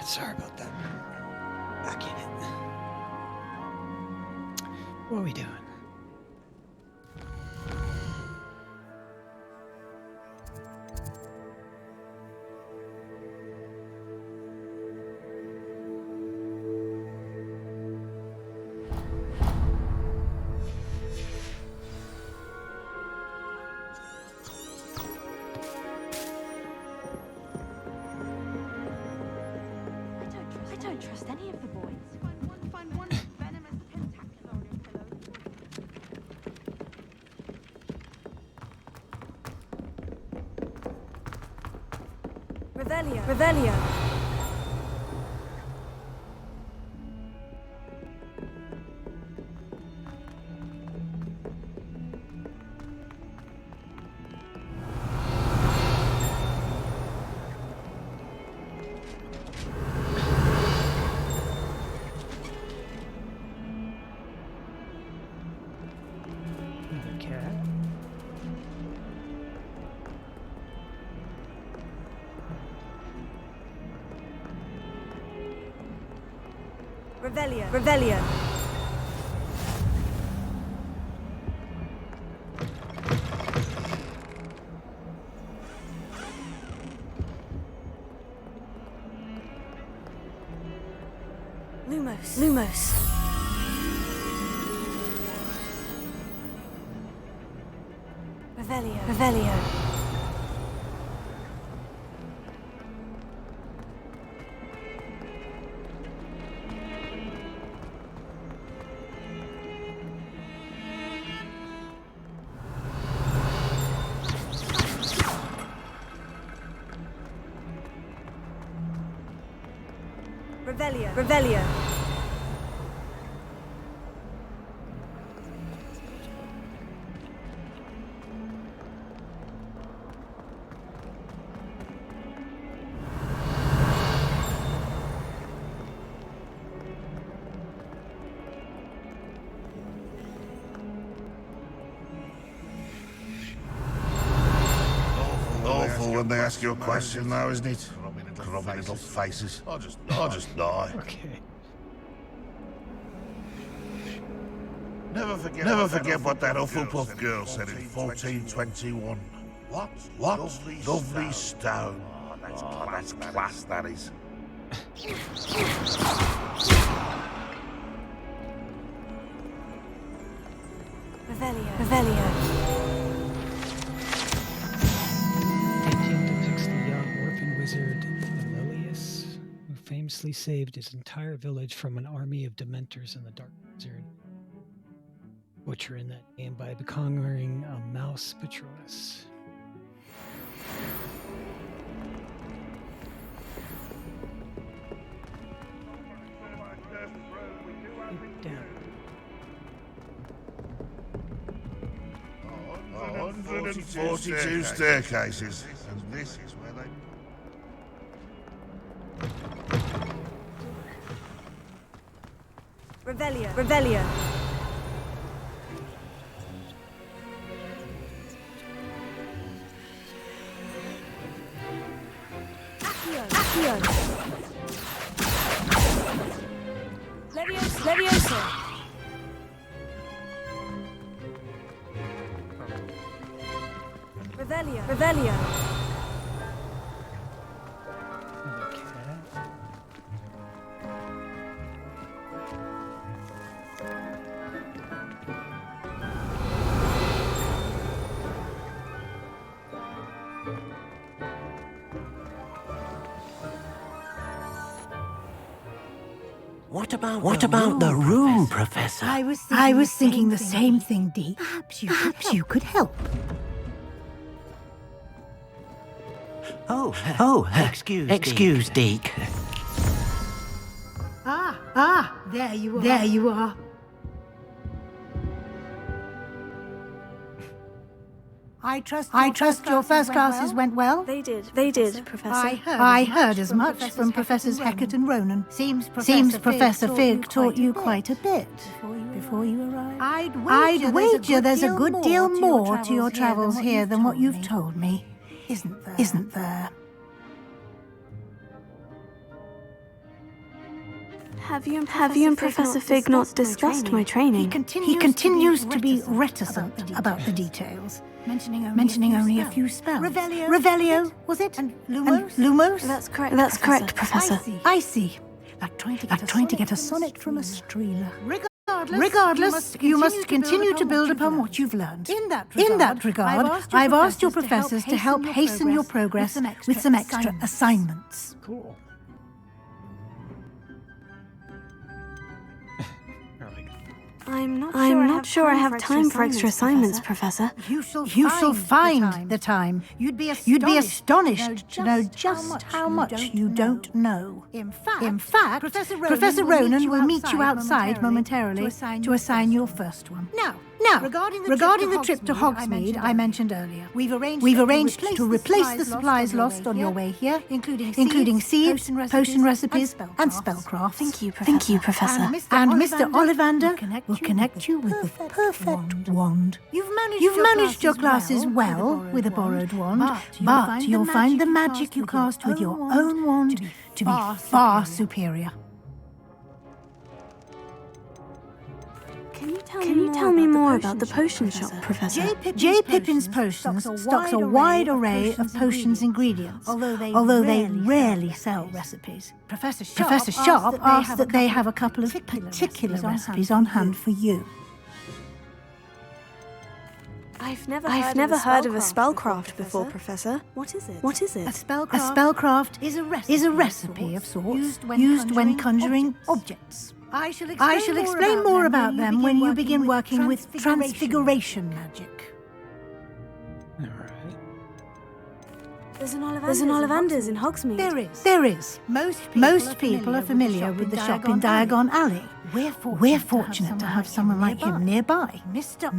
Sorry about that. Back in it. What are we doing? trust any of the boys. Find one venomous tentacular on your pillow. Revelio. Revelio. The cat. Revelio. Revelio. Lumos. Lumos. Revelio. Revelio. Revelio. Revelio. Awful when they ask you a question now, isn't it? Grubby little faces. I'll just die. Okay. Never forget what that Hufflepuff girl said in 1421. What? Lovely stone. Oh, that's class, that is. Revelio. Revelio. 18 depicts the young orphan wizard Aurelius, who famously saved his entire village from an army of Dementors in the Dark Wizard Butcher in that game by conquering a mouse Patronus. Get down. 142 staircases, and this is where they... Revelio. Revelio. Accio. Accio. Leviosa. Leviosa. Revelio. Revelio. What about the room, Professor? I was thinking the same thing, Dee. Perhaps you could help. Excuse, Deke. There you are. There you are. I trust your first classes went well? They did, Professor. I heard as much from Professors Hecat and Ronan. Seems Professor Fig taught you quite a bit before you arrived. I'd wager there's a good deal more to your travels here than what you've told me. Isn't there? Have you and Professor Fig not discussed my training? He continues to be reticent about the details. Mentioning only a few spells. Revelio, was it? And Lumos? That's correct, Professor. I see. Like trying to get a sonnet from a streeler. Regardless, you must continue to build upon what you've learned. In that regard, I've asked your professors to help hasten your progress with some extra assignments. Cool. I'm not sure I have time for extra assignments, Professor. You shall find the time. You'd be astonished to know just how much you don't know. In fact, Professor Ronan will meet you outside momentarily to assign your first one. Now, regarding the trip to Hogsmeade I mentioned earlier, we've arranged to replace the supplies lost on your way here, including seeds, potion recipes, and spellcraft. Thank you, Professor. And Mr. Ollivander will connect you with the perfect wand. You've managed your classes well with a borrowed wand, but you'll find the magic you cast with your own wand to be far superior. Can you tell me more about the potion shop, Professor? J. Pippin's Potions stocks a wide array of potions ingredients, although they rarely sell recipes. Professor Sharp asks that they have a couple of particular recipes on hand for you. I've never heard of a spellcraft before, Professor. What is it? A spellcraft is a recipe of sorts used when conjuring objects. I shall explain more about them when you begin working with transfiguration magic. There's an Ollivander's in Hogsmeade. There is. Most people are familiar with the shop in Diagon Alley. We're fortunate to have someone like him nearby. Mr.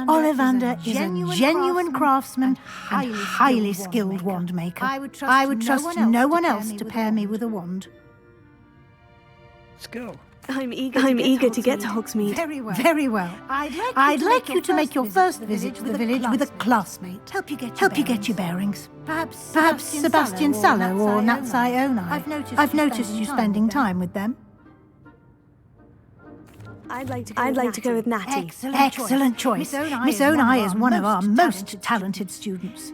Ollivander is a genuine craftsman and highly skilled wand maker. I would trust no one else to pair me with a wand. Let's go. I'm eager to get to Hogsmeade. Very well. I'd like you to make your first visit to the village with a classmate. Help you get your bearings. Perhaps Sebastian Sallow or Natsai Onai. I've noticed you spending time with them. I'd like to go with Natty. Excellent choice. Miss Onai is one of our most talented students.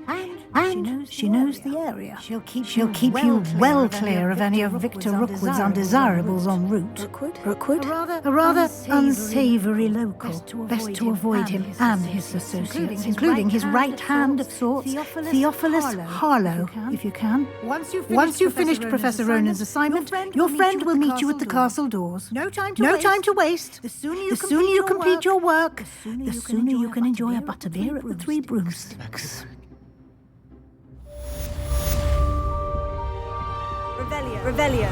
And she knows the area. She'll keep you well clear of any of Victor Rookwood's undesirables en route. Rookwood? A rather unsavoury local. Best to avoid him and his associates, including his right hand of sorts, Theophilus Harlow, if you can. Once you've finished Professor Ronan's assignment, your friend will meet you at the castle doors. No time to waste. The sooner you complete your work, the sooner you can enjoy a butterbeer at the Three Broomsticks. Revelio. Revelio.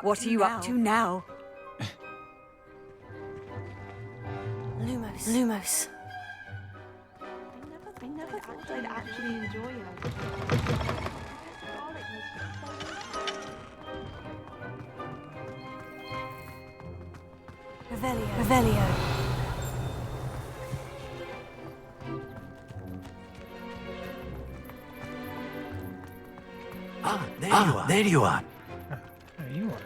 What are you up to now? Lumos. I never thought I'd actually enjoy it. Revelio. There you are. There you are.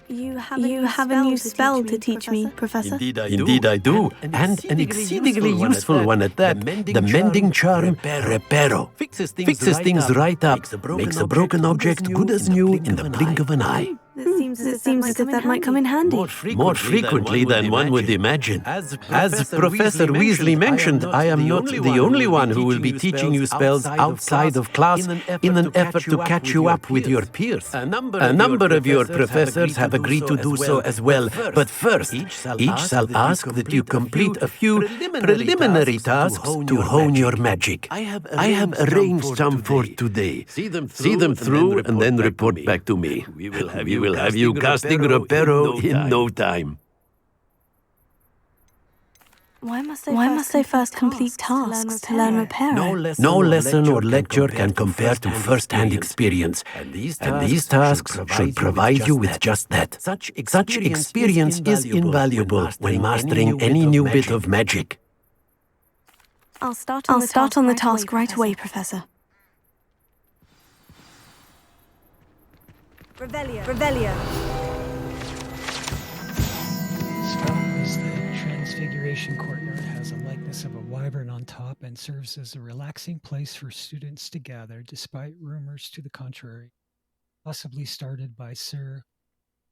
You have a new spell to teach me, Professor. Indeed I do, and an exceedingly useful one at that. The mending charm, Repero. Fixes things right up, makes a broken object good as new in the blink of an eye. It seems as if that might come in handy. More frequently than one would imagine. As Professor Weasley mentioned, I am not the only one who will be teaching you spells outside of class in an effort to catch you up with your peers. A number of your professors have agreed to do so as well, but first, each shall ask that you complete a few preliminary tasks to hone your magic. I have arranged some for today. See them through and then report back to me. We will have you casting Repero in no time. Why must they first complete tasks to learn repair? No lesson or lecture can compare to first-hand experience, and these tasks should provide you with just that. Such experience is invaluable when mastering any new bit of magic. I'll start on the task right away, Professor. Revelio. The Transfiguration Courtyard has a likeness of a wyvern on top and serves as a relaxing place for students to gather, despite rumors to the contrary. Possibly started by Sir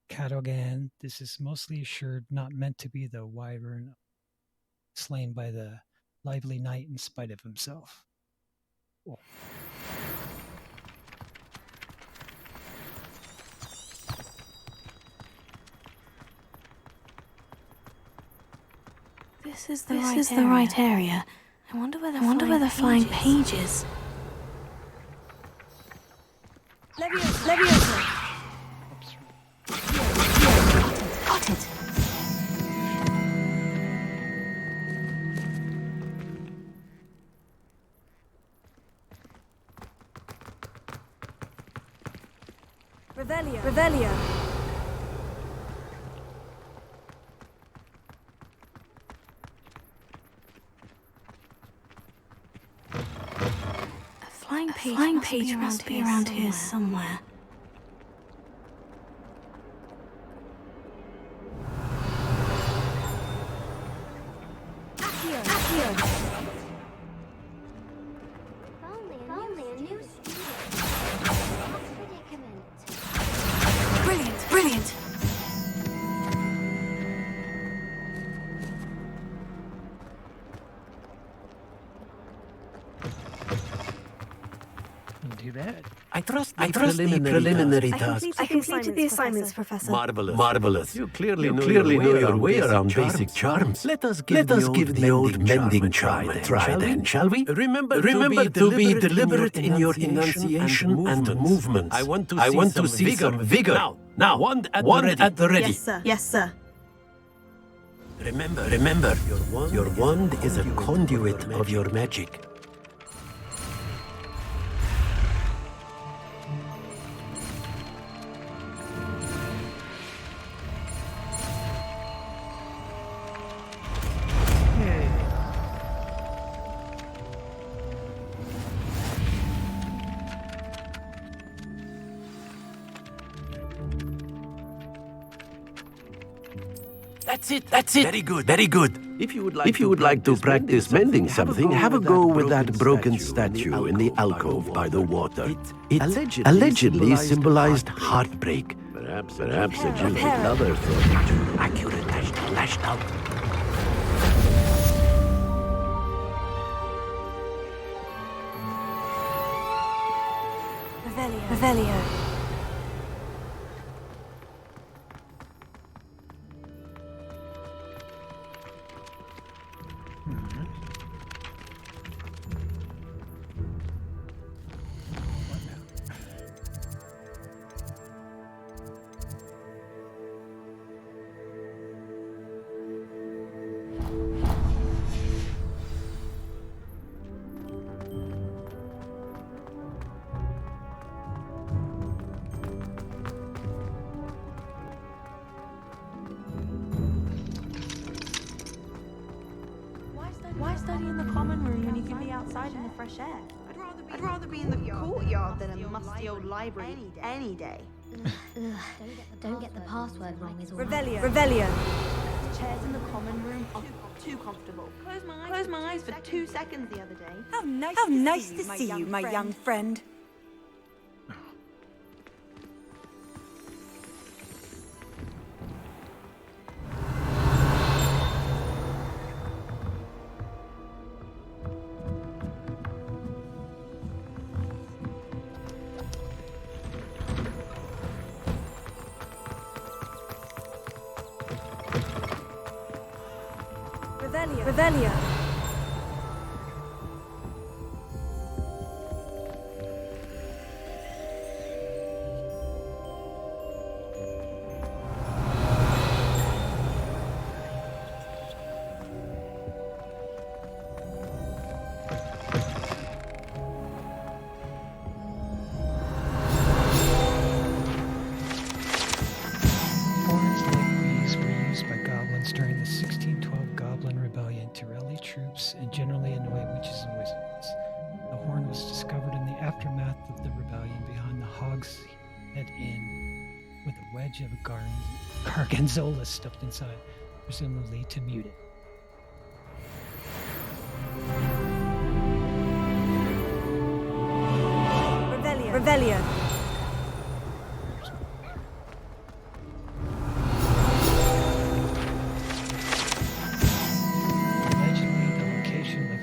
Cadogan, this is mostly assured not meant to be the wyvern slain by the lively knight in spite of himself. Cool. This is the right area. I wonder where the flying page is. Leviosa. Got it. Revelio. A flying page must be around here somewhere. Brilliant. Do that. I trust the preliminary tasks. I completed the assignments, Professor. Marvelous. You clearly know your way around basic charms. Let us give the old mending charm a try then, shall we? Remember to be deliberate in your enunciation and movements. I want to see some vigor. Now, wand at the ready. Yes, sir. Remember, your wand is a conduit of your magic. That's it. Very good. If you would like to practice mending something, have a go with that broken statue in the alcove by the water. It allegedly symbolized heartbreak. Perhaps a Jilted lover thought it too accurate lashed out. Revelio. Why study in the common room when you can be outside in the fresh air? I'd rather be in the courtyard than a musty old library any day. Don't get the password wrong is all. Revelio. Chairs in the common room are too comfortable. Close my eyes for 2 seconds the other day. How nice to see you, my young friend. Revelio. wedge of Gargonzola stuffed inside, presumably to mute it. Revelio.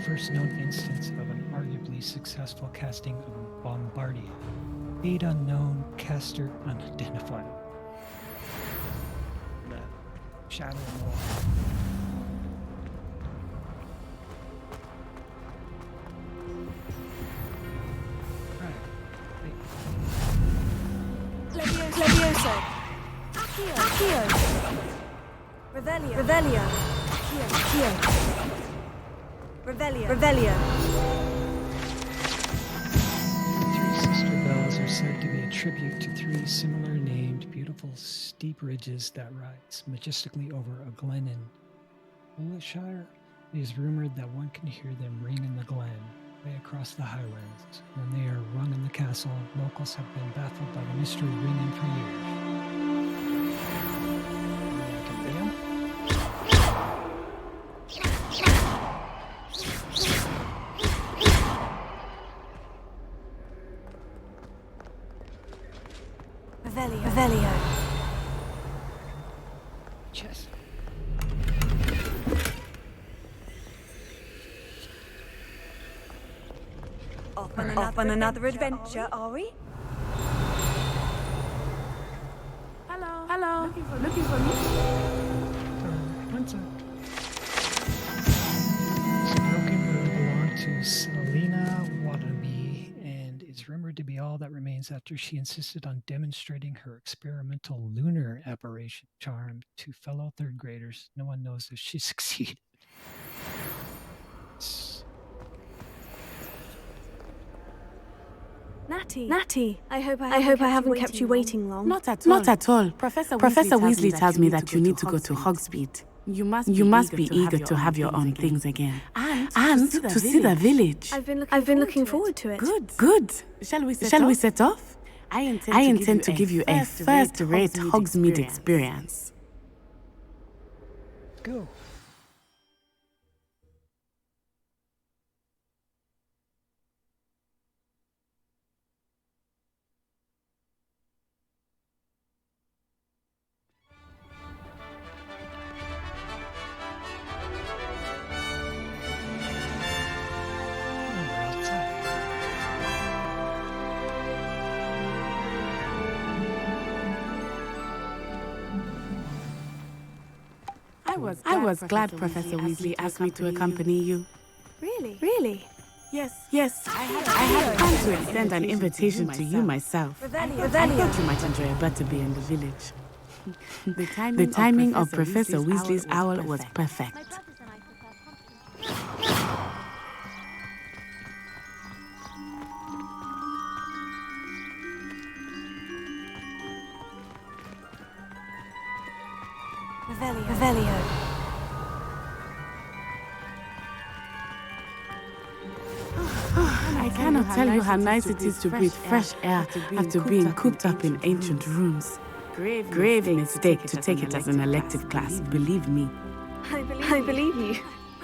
First known instance of an arguably successful casting of Bombardier. Aid unknown, caster unidentified. The shadow wall. Levioso. Accio. Revelio. Accio. Revelio. Three sister bells are said to be a tribute to three similar named beautiful steep ridges that rise majestically over a glen in Bullshire. It is rumored that one can hear them ring in the glen, way across the highlands. When they are rung in the castle, locals have been baffled by the mystery ringing for years. Revelio. Chess. Off on another adventure, are we? Hello. Looking for me? One sec. This broken bird belonged to Selena Watanabe and is rumored to be all that remains after she insisted on demonstrating her experimental lunar apparition charm to fellow third graders. No one knows if she succeeded. Natty, I hope I haven't kept you waiting long. Not at all. Professor Weasley tells me that you need to go to Hogsmeade. You must be eager to have your own things again. And to see the village. I've been looking forward to it. Good. Shall we set off? I intend to give you a first-rate Hogsmeade experience. Go. I was glad Professor Weasley asked me to accompany you. Really? Yes. I had planned to extend an invitation to you myself. I thought you might enjoy a butterbeer in the village. The timing of Professor Weasley's owl was perfect. Revelio. I cannot tell you how nice it is to breathe fresh air after being cooped up in ancient rooms. Grave mistake to take it as an elective class, believe me. I believe you.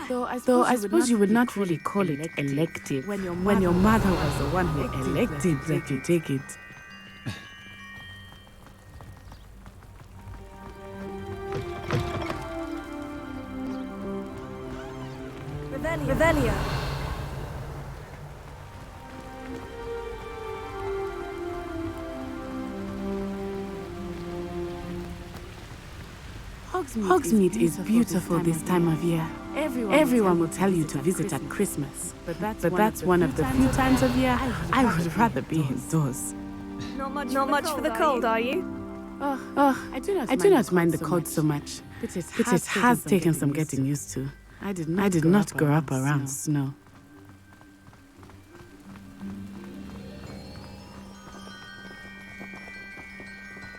Though I suppose you would not really call it elective when your mother was the one who elected that you take it. Revelio. Hogsmeade is beautiful this time of year. Everyone will tell you to visit at Christmas. But that's one of the few times of year I would rather be indoors. Not much for the cold, are you? I do not mind the cold so much. But it has taken some getting used to. I did not grow up around snow.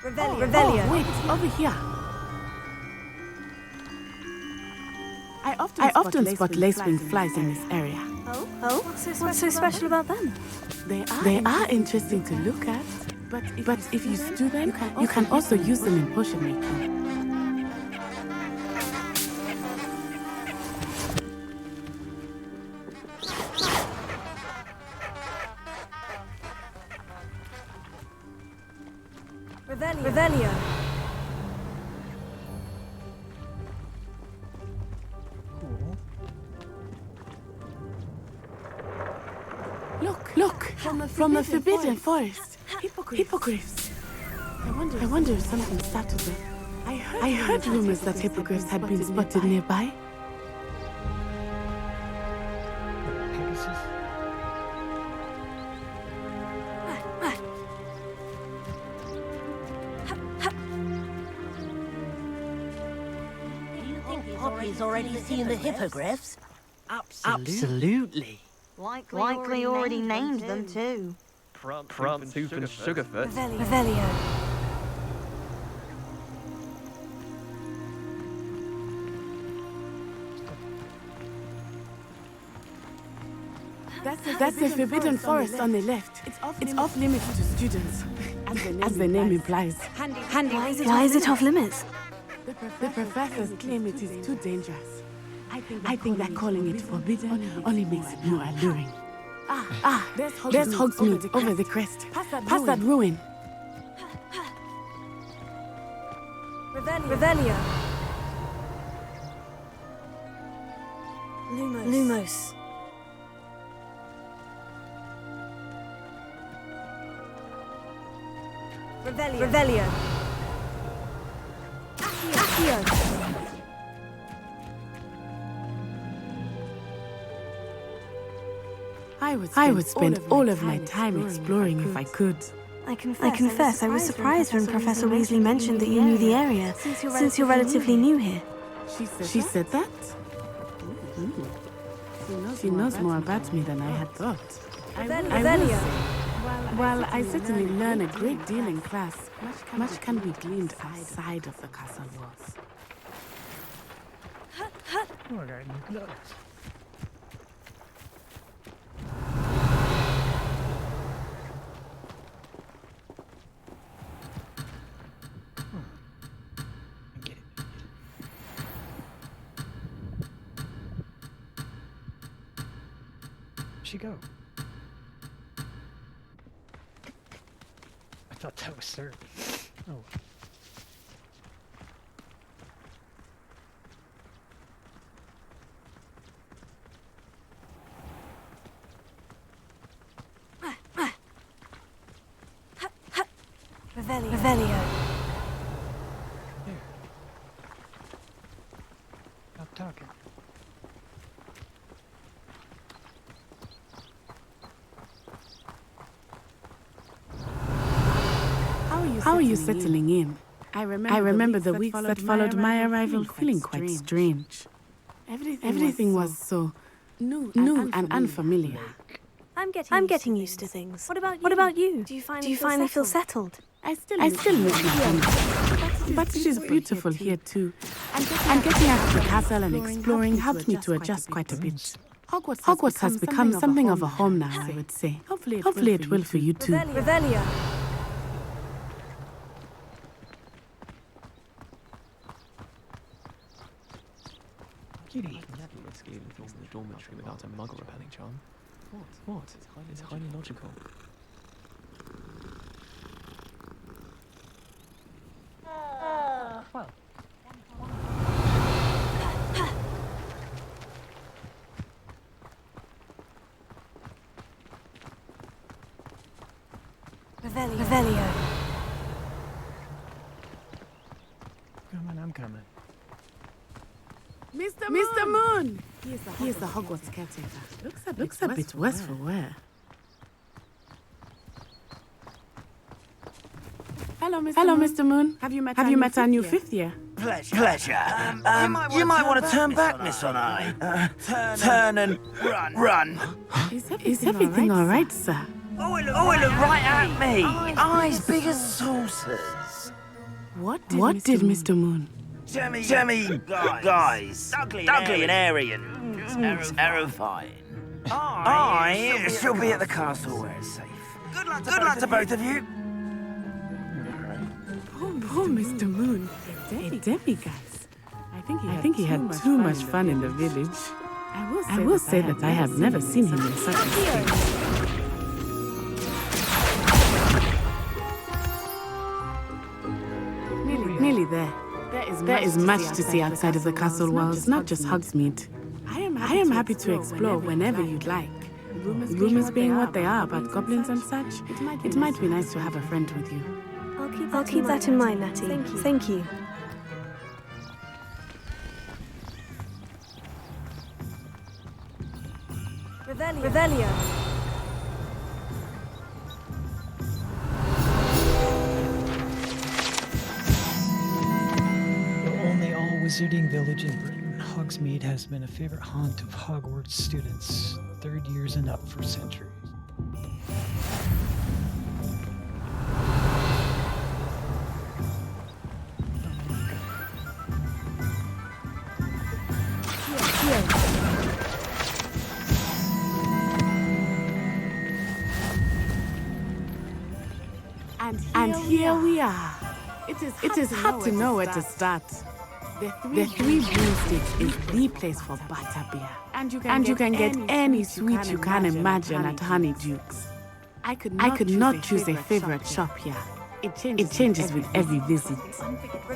Revelio. Oh, wait, over here. I often spot lacewing flies in this area. Oh? What's so special about them? They are interesting to look at. But if you stew them, you can also use them in potion making. Revelio. Look! From the Forbidden Forest. Hippogriffs. I wonder if something startled them. I heard rumors that hippogriffs had been spotted nearby. Poppy's already seen the hippogriffs? Absolutely. Likely already named them too. Prance, Hoof, and Sugarfoot. Revelio. That's the Forbidden Forest on the left. It's off limits to students, as the name implies. Why is it off limits? The professors claim it is too dangerous. I think that calling it forbidden only makes it more alluring. There's Hogsmeade over the crest. Past that ruin. Revelio. Lumos. Revelio. Accio. I would spend all of my time exploring if I could. I confess I was surprised when Professor Weasley mentioned that you knew the area, since you're relatively new here. She said that? She knows more about me than I had thought. I will say, while I certainly learn a great deal in class, much can be gleaned outside of the castle walls. She go? I thought that was Sir. Oh. Revelio. Here. Stop talking. How are you settling in? I remember the weeks that followed my arrival feeling quite strange. Everything was so new and unfamiliar. I'm getting used to things. What about you? Do you finally feel settled? I still miss my family. But it is beautiful here too. And getting out of the castle and exploring helped me to adjust quite a bit. Hogwarts has become something of a home now, I would say. Hopefully it will for you too. Revelio. Kitty. Never risk leaving things in the dormitory without a muggle repelling charm. What? It's highly logical. Well. Revelio. Come on, I'm coming. Mr. Moon! He is the Hogwarts caretaker. Looks a bit worse for wear. Hello, Mr. Moon. Have you met our new fifth year? Pleasure. You might want to turn back, Miss Onai. Turn and run. Is everything all right, sir? Oh, it looked right at me. Eyes big as saucers. What did Mr. Moon? Jemmy, guys. Ugly and airy and terrifying. She'll be at the castle where it's safe. Good luck to both of you. Poor Mr. Moon, a demiguise. I think he had too much fun in the village. I will say that I have never seen him in such a state. Nearly there. There is much to see outside of the castle walls, not just Hogsmeade. I am happy to explore whenever you'd like. Rumors being what they are about goblins and such, it might be nice to have a friend with you. I'll keep that in mind, Natty. Thank you. Revelio. Though only all wizarding village in Britain, Hogsmeade has been a favorite haunt of Hogwarts students, third years and up for centuries. And here we are. It is hard to know where to start. The Three Broomsticks is the place for butterbeer. And you can get any sweet you can imagine at Honeyduke's. I could not choose a favorite shop here. It changes with every visit.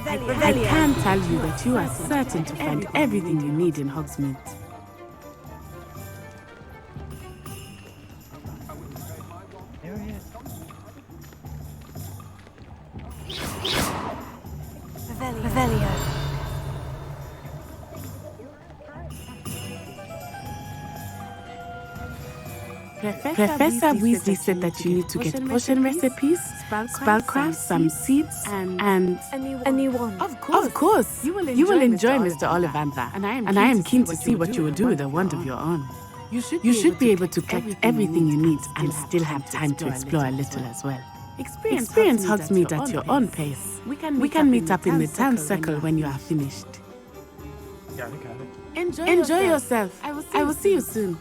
I can tell you that you are certain to find everything you need in Hogsmeade. Revelio. Professor Weasley said that you need to get potion recipes, spellcraft, some seeds, and A new one. Of course, you will enjoy Mr. Ollivander, and I am keen to see what you will do with a wand of your own. You should be able to collect everything you need and still have time to explore a little as well. Experience Hogsmeade at your own pace. We can meet up in the town circle when you are finished. Got it. Enjoy yourself. I will see you soon.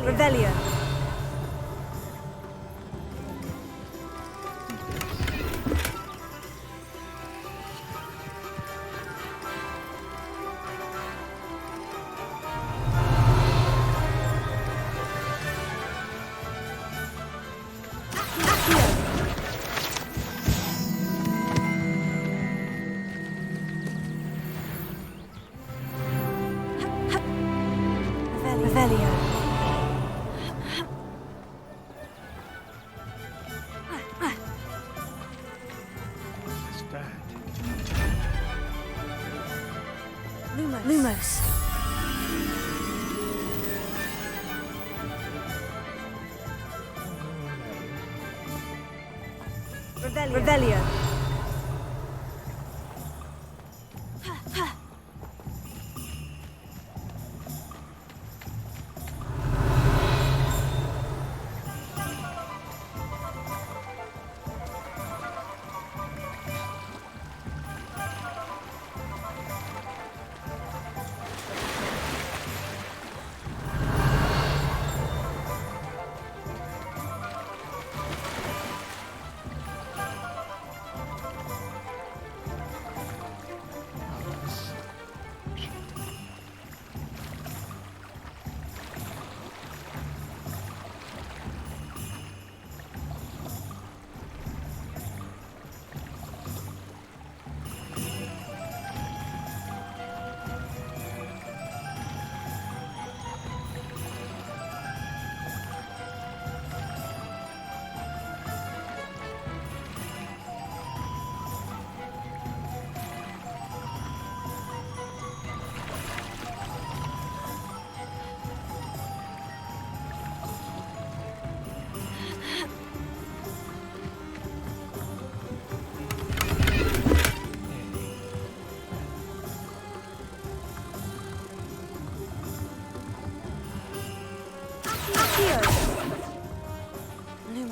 Revelio. Revelio. Lumos. Revelio.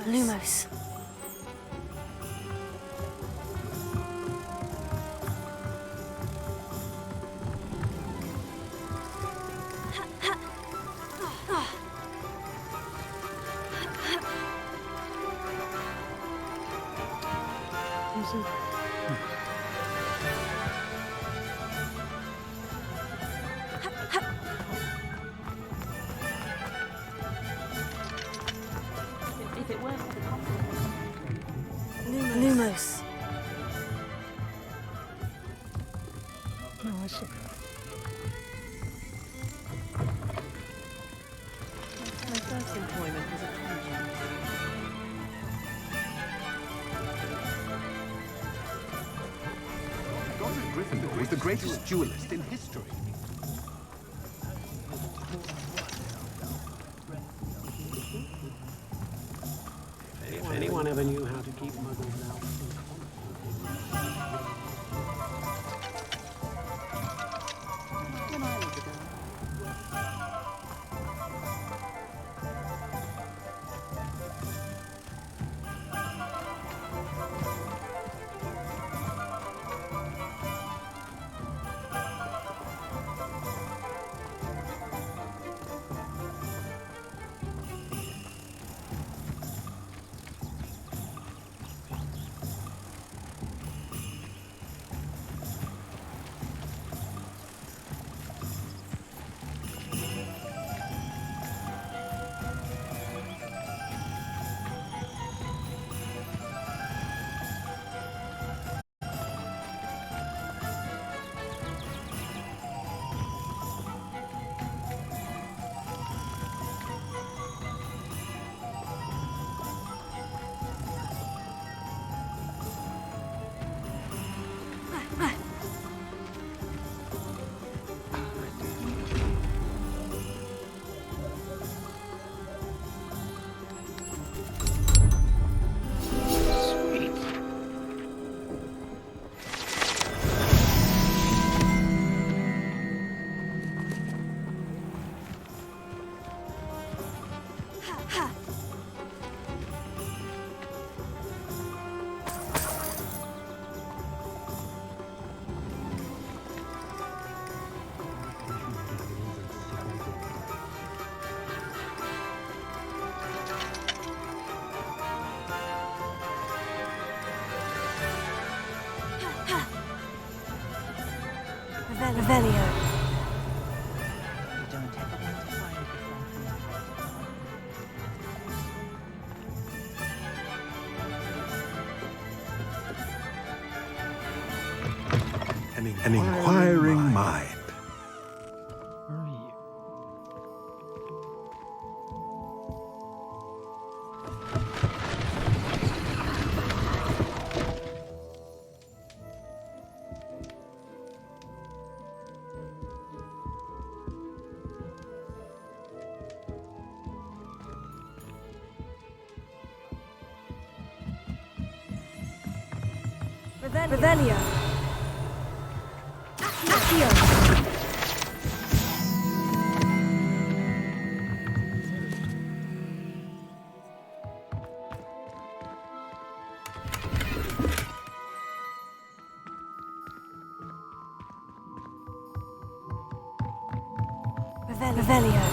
Lumos. If it weren't for the Lumos. No, I see. My first employment was at college. Godric Gryffindor was the greatest duelist in history. If anyone ever knew how to keep muggles out. Revelio. An inquiring mind. Where are you? Revelio. Accio. Revelio.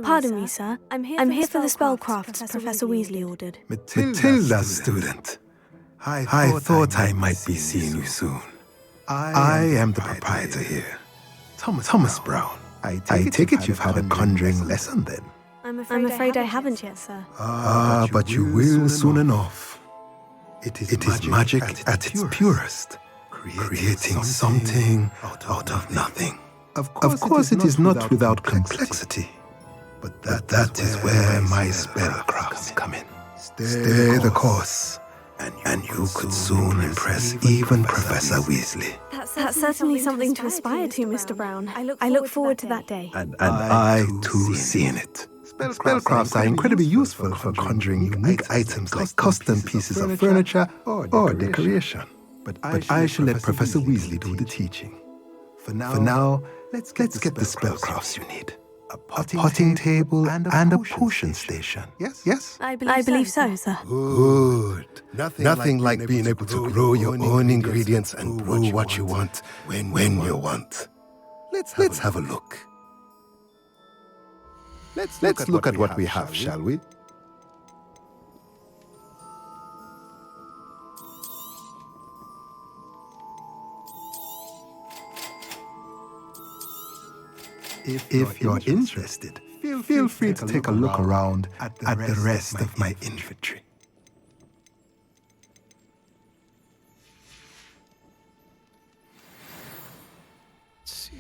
Pardon me, sir. I'm here for the spellcrafts Professor Weasley ordered. Matilda's student. I thought I might be seeing you soon. I am the proprietor here, Thomas Brown. I take it you've had a conjuring lesson then? I'm afraid I haven't yet, sir. But you will soon enough. It is magic at its purest, creating something out of nothing. Of course, it is not without complexity. But that is where my spellcrafts come in. Stay the course, and you could soon impress even Professor Weasley. That's certainly something to aspire to, Mr. Brown. I look forward to that day. And I too seen it. Spellcrafts are incredibly useful for conjuring unique items like custom pieces of furniture or decoration. But I shall let Professor Weasley do the teaching. For now, let's get the spellcrafts you need. A potting table and a potion station. Yes? I believe so, sir. Good. Nothing like being able to grow your own ingredients and brew what you want when you want. Let's have a look. Let's look at what we have, shall we? If you're interested, feel free to take a look around at the rest of my inventory. Let's see.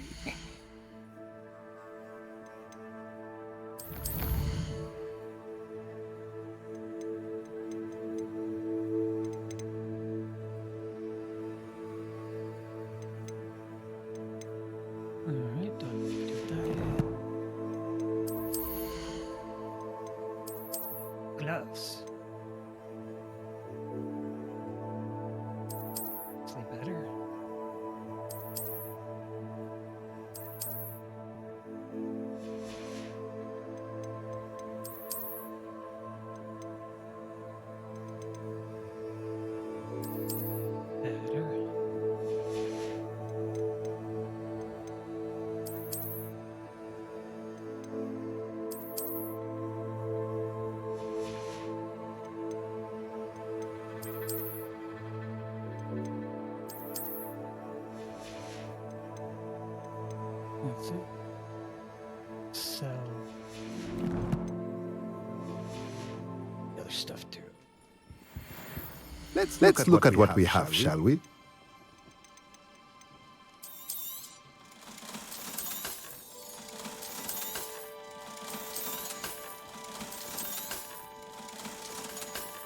Alright, don't do that. Gloves. Is it better? Better. That's it. Sell the other stuff too. Let's look at what we have, shall we?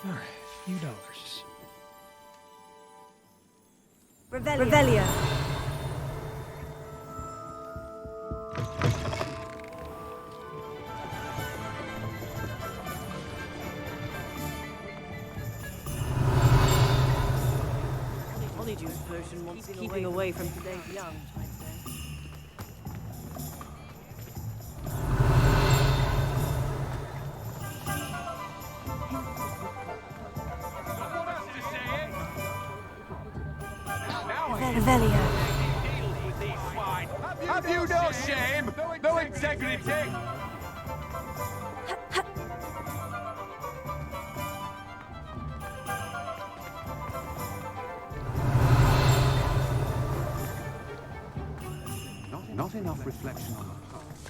All right, a few dollars. Revelio. Honeydew potion wants keeping away from today's young. Revelio. Have you no shame? No integrity? Not enough reflection on the past.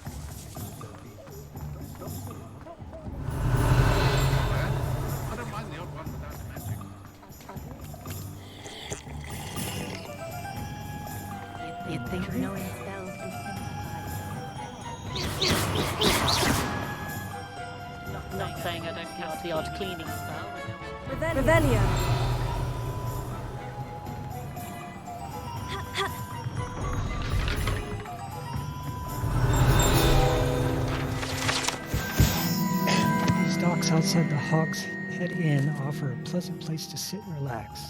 I don't mind the odd one without the magic. You'd think knowing spells would sympathize. Not saying I don't cast the odd cleaning spell. Revelio. These docks outside the Hog's Head Inn offer a pleasant place to sit and relax.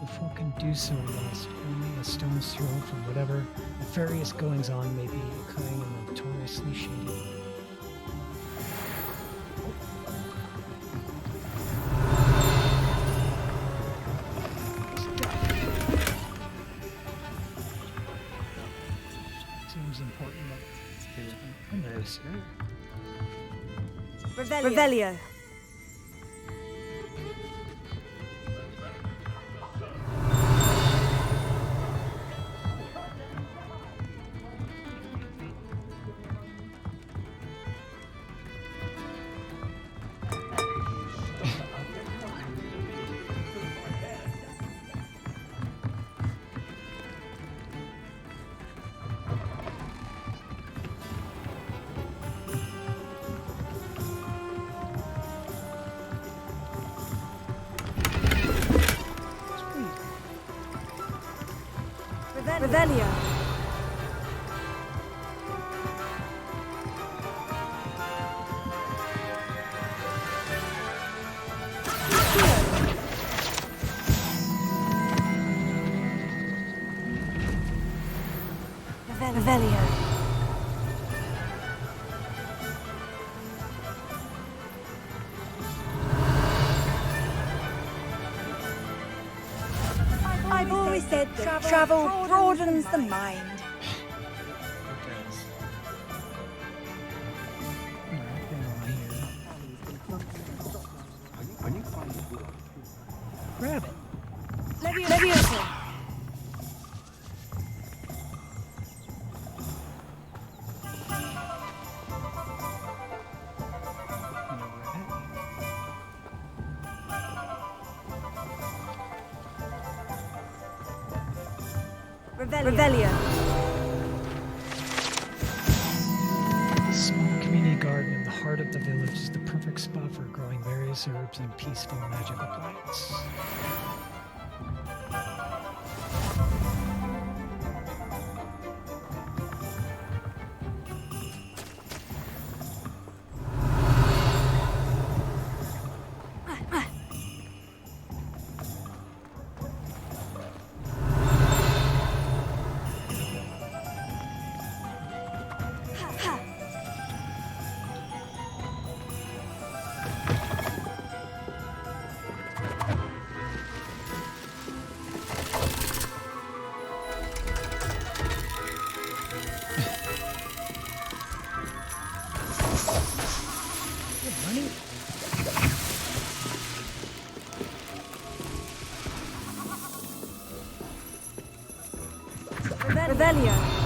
The folk can do so whilst only a stone's throw from whatever nefarious goings-on may be occurring in the notoriously shady. Seems important that I notice here. Revelio. Revelio. Revelio. I've always said that travel broadens the mind. Grab it. Leviosa. Revelio. The small community garden in the heart of the village is the perfect spot for growing various herbs and peaceful magical plants. Revelio.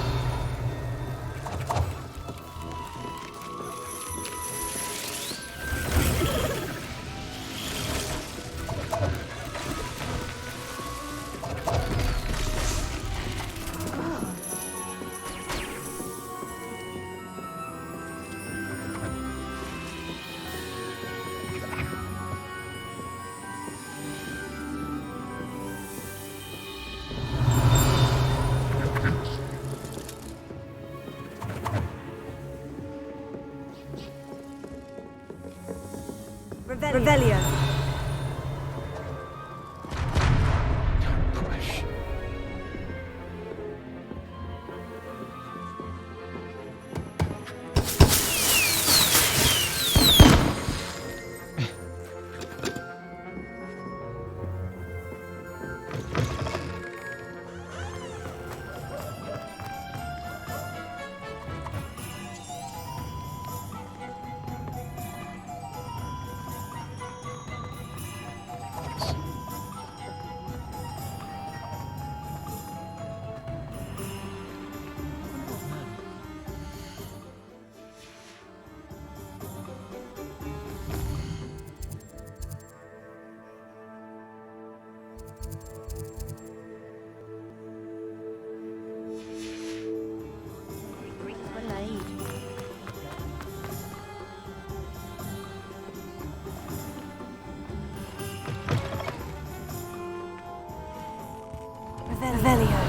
Revelio. Push. Revelio.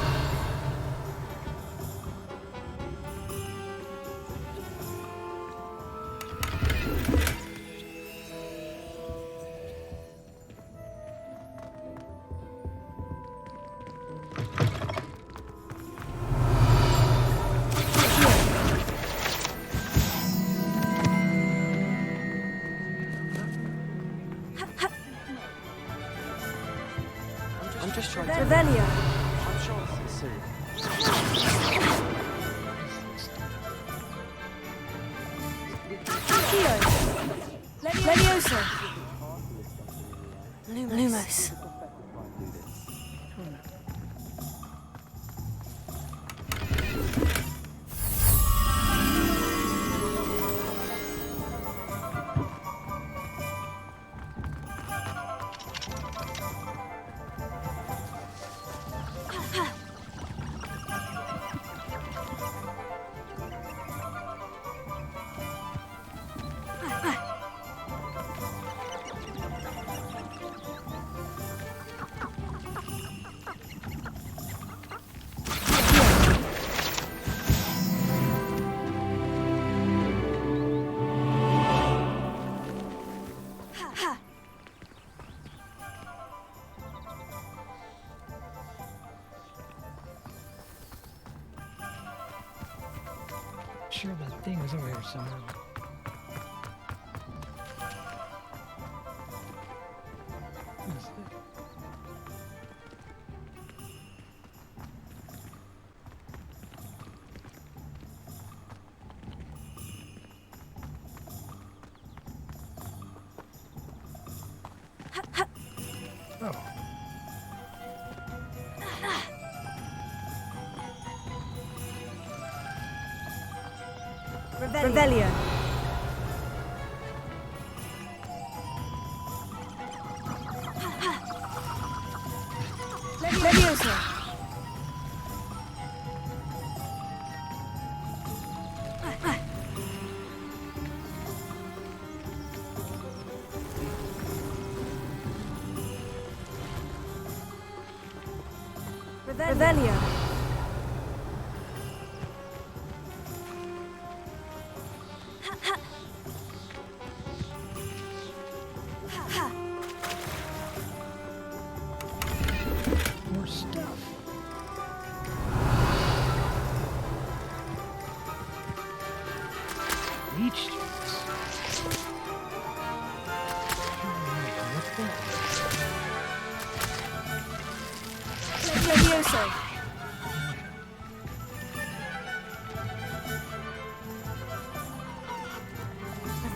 I'm just trying to... Revelio. I'm sure this is soon. Leviosa. Lumos. thing was over here somewhere. What is this? Oh. Revelio. Leviosa. Revelio. More stuff. Leech juice. What's that? Leviosa.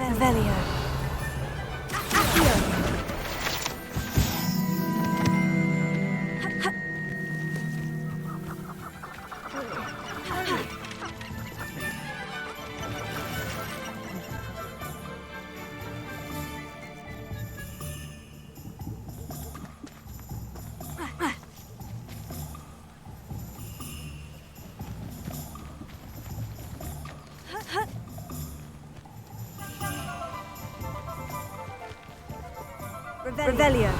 Revelio. Accio. Revelio.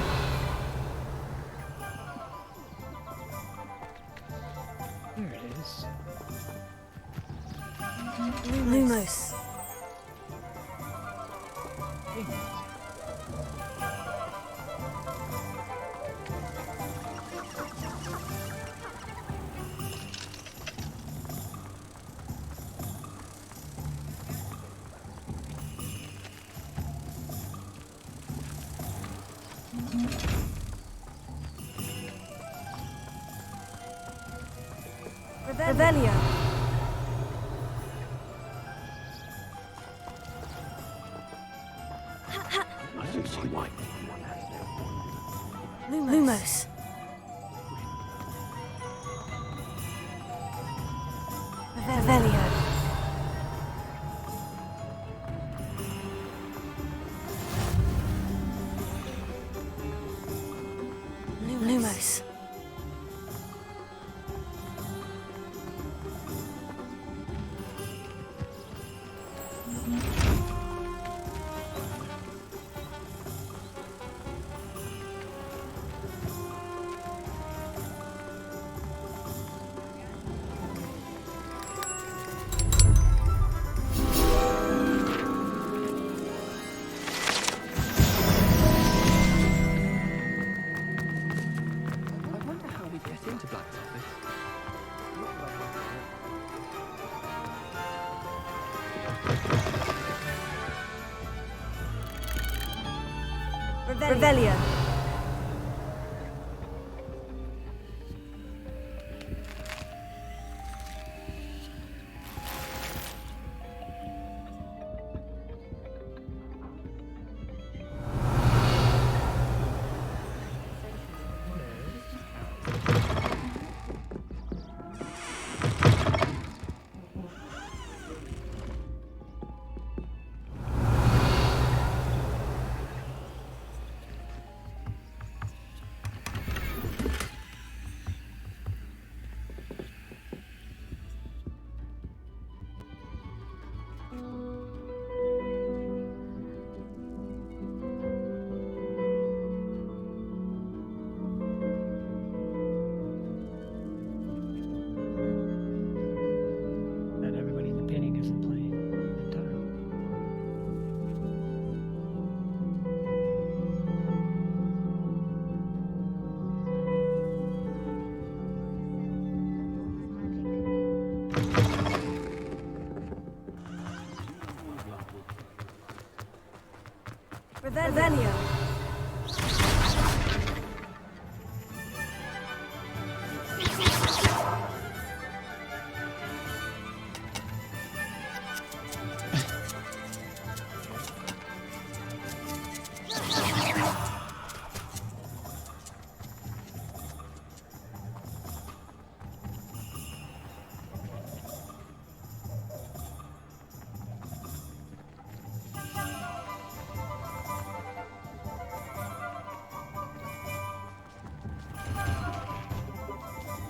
There it is. Lumos. Revelio. I don't see why. Lumos. Revelio. Lumos. I wonder how we get into Black's office. Revelio. Revelio.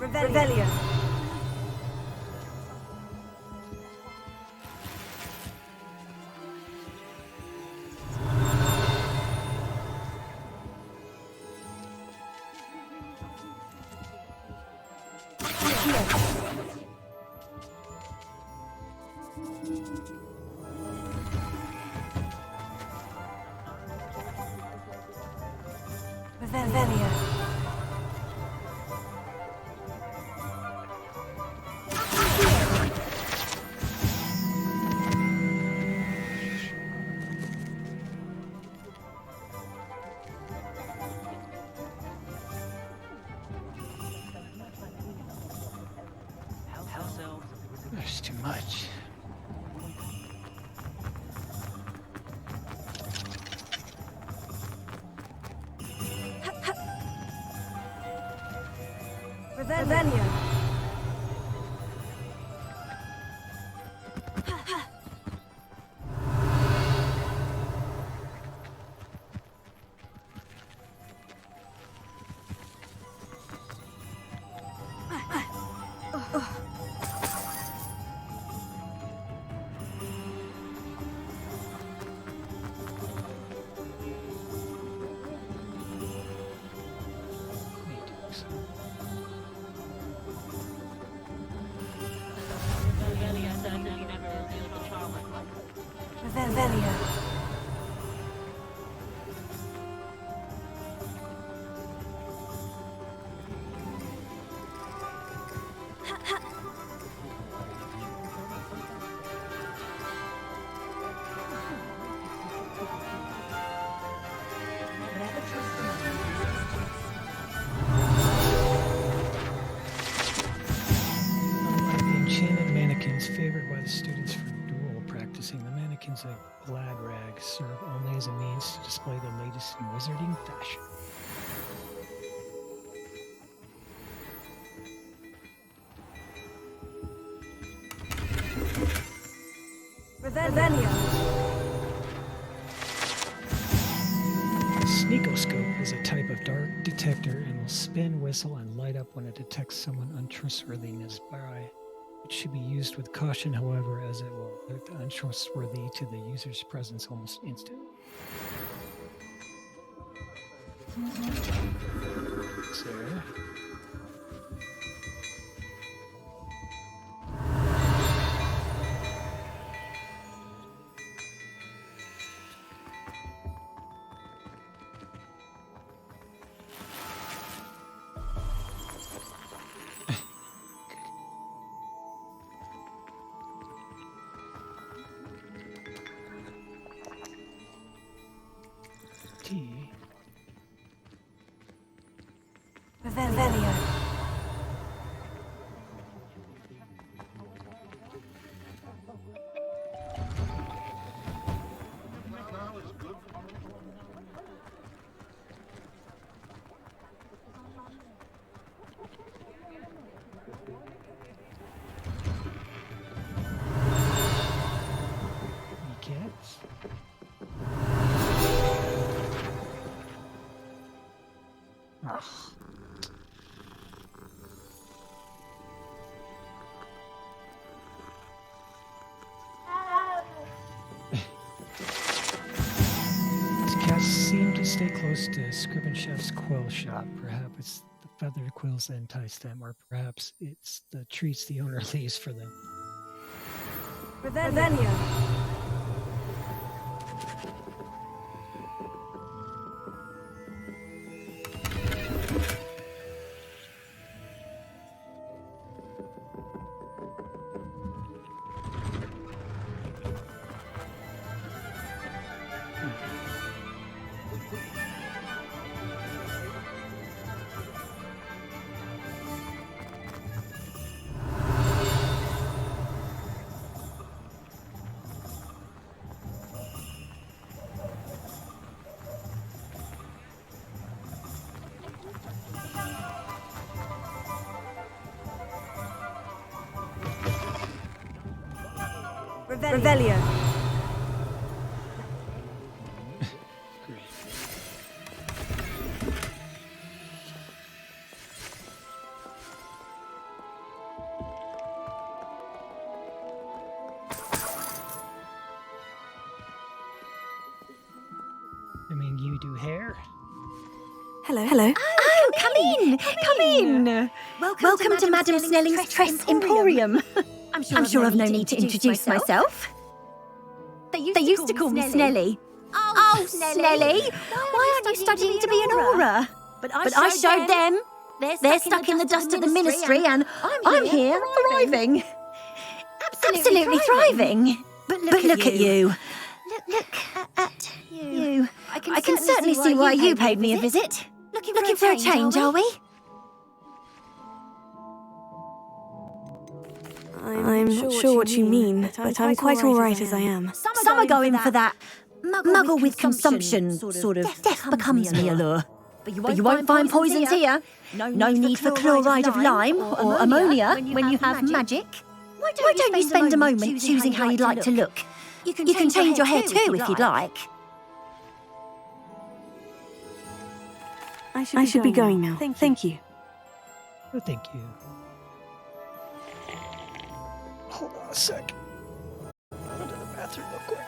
Revelio. Revelio. There's too much. Revelio. Revelio. Unlike the enchanted mannequins favored by the students for duel practicing, the mannequins of glad rags serve only as a means to display the latest in wizarding fashion. Revelio. The sneakoscope is a type of dark detector and will spin, whistle, and light up when it detects someone untrustworthy nearby. It should be used with caution, however, as it will alert the untrustworthy to the user's presence almost instantly. There. Revelio. Cats. These cats seem to stay close to Scribbin Chef's quill shop. Perhaps it's the feathered quills that entice them, or perhaps it's the treats the owner leaves for them. Revelio. Revelio. I mean, you do hair? Hello. Hello. Oh, come in. Welcome to Madame Snelling's Tress Emporium. I'm sure I've no need to introduce myself. They used to call me Snelly. Oh, Snelly! Why aren't you studying to be an aura? But I showed them. They're stuck in the dust at the ministry, and I'm here thriving. Absolutely thriving. But look at you. Look at you. I can certainly see why you paid me a visit. Looking for a change, are we? I'm not sure what you mean, but I'm quite all right as I am. Some are going for that muggle with consumption sort of death becomes me allure. But you won't find poisons here. No need for chloride of lime or ammonia when you have magic. Why don't you spend a moment choosing how you'd like to look? You can change your hair too if you'd like. I should be going now. Thank you. Oh, thank you. Hold on a sec. Go to the bathroom real quick.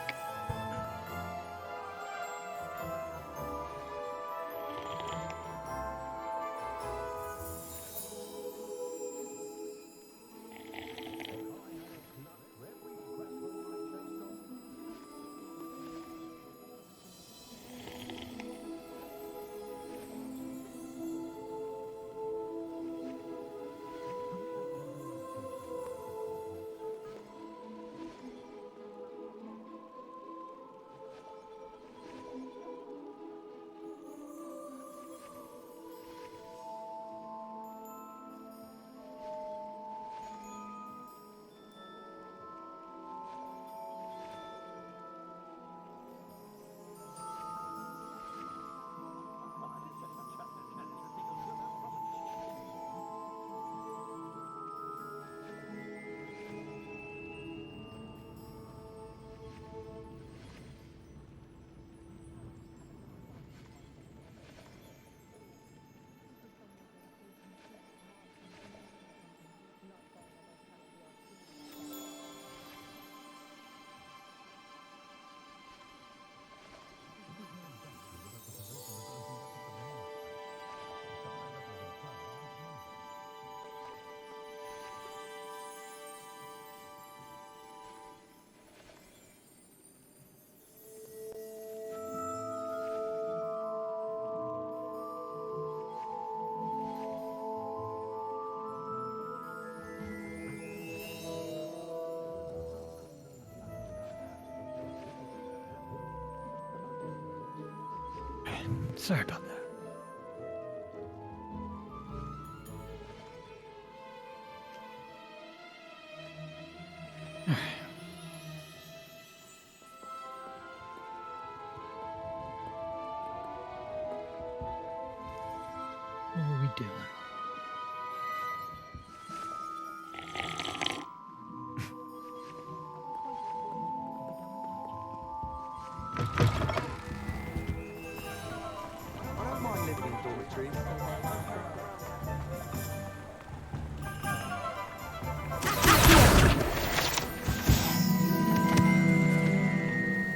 Sorry about that. What were we doing?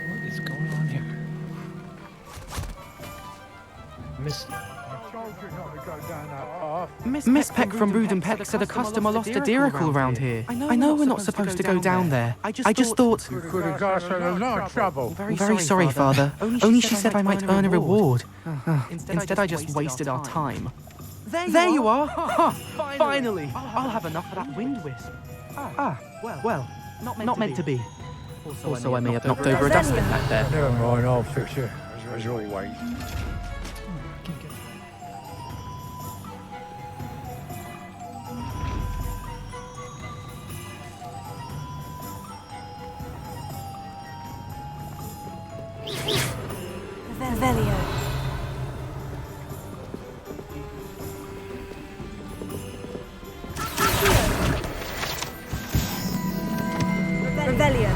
What is going on here? Miss Peck from Brood and Peck said a customer lost a deeracle around here. I know we're not supposed to go down there. I just thought... You could have got her in a lot of trouble. Very sorry, Father. Only she said I might earn a reward. Instead, I just wasted our time. There you are! Finally! I'll have enough of that wind wisp. Well, not meant to be. Also, I may have knocked over a dustbin back there. Never mind, I'll fix it. was really white. Oh, I can't get Revelio. Revelio.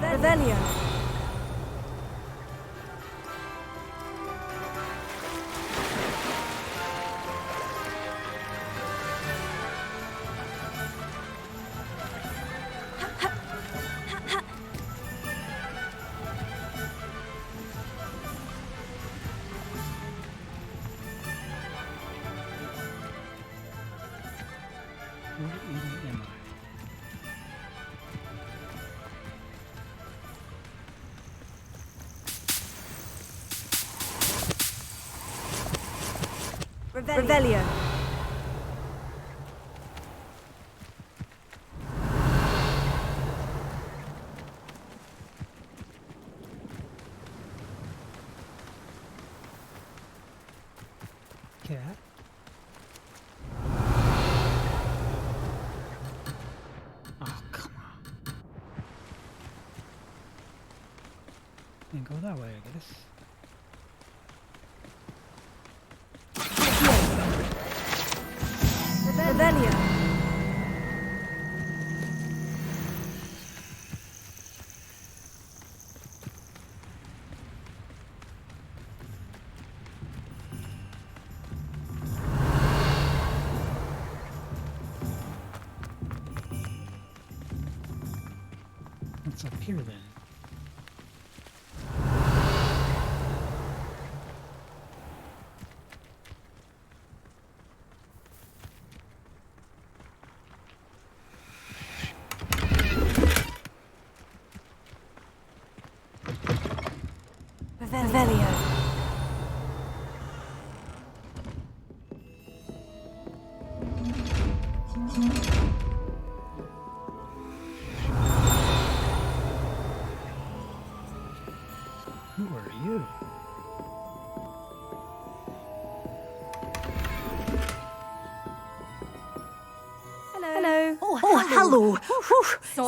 Revelio. Where even am I? Revelio. Cat? Oh, come on. And go that way, I guess. Revelio. What's up here then? Revelio. Who are you? Hello. Oh, hello. Whew.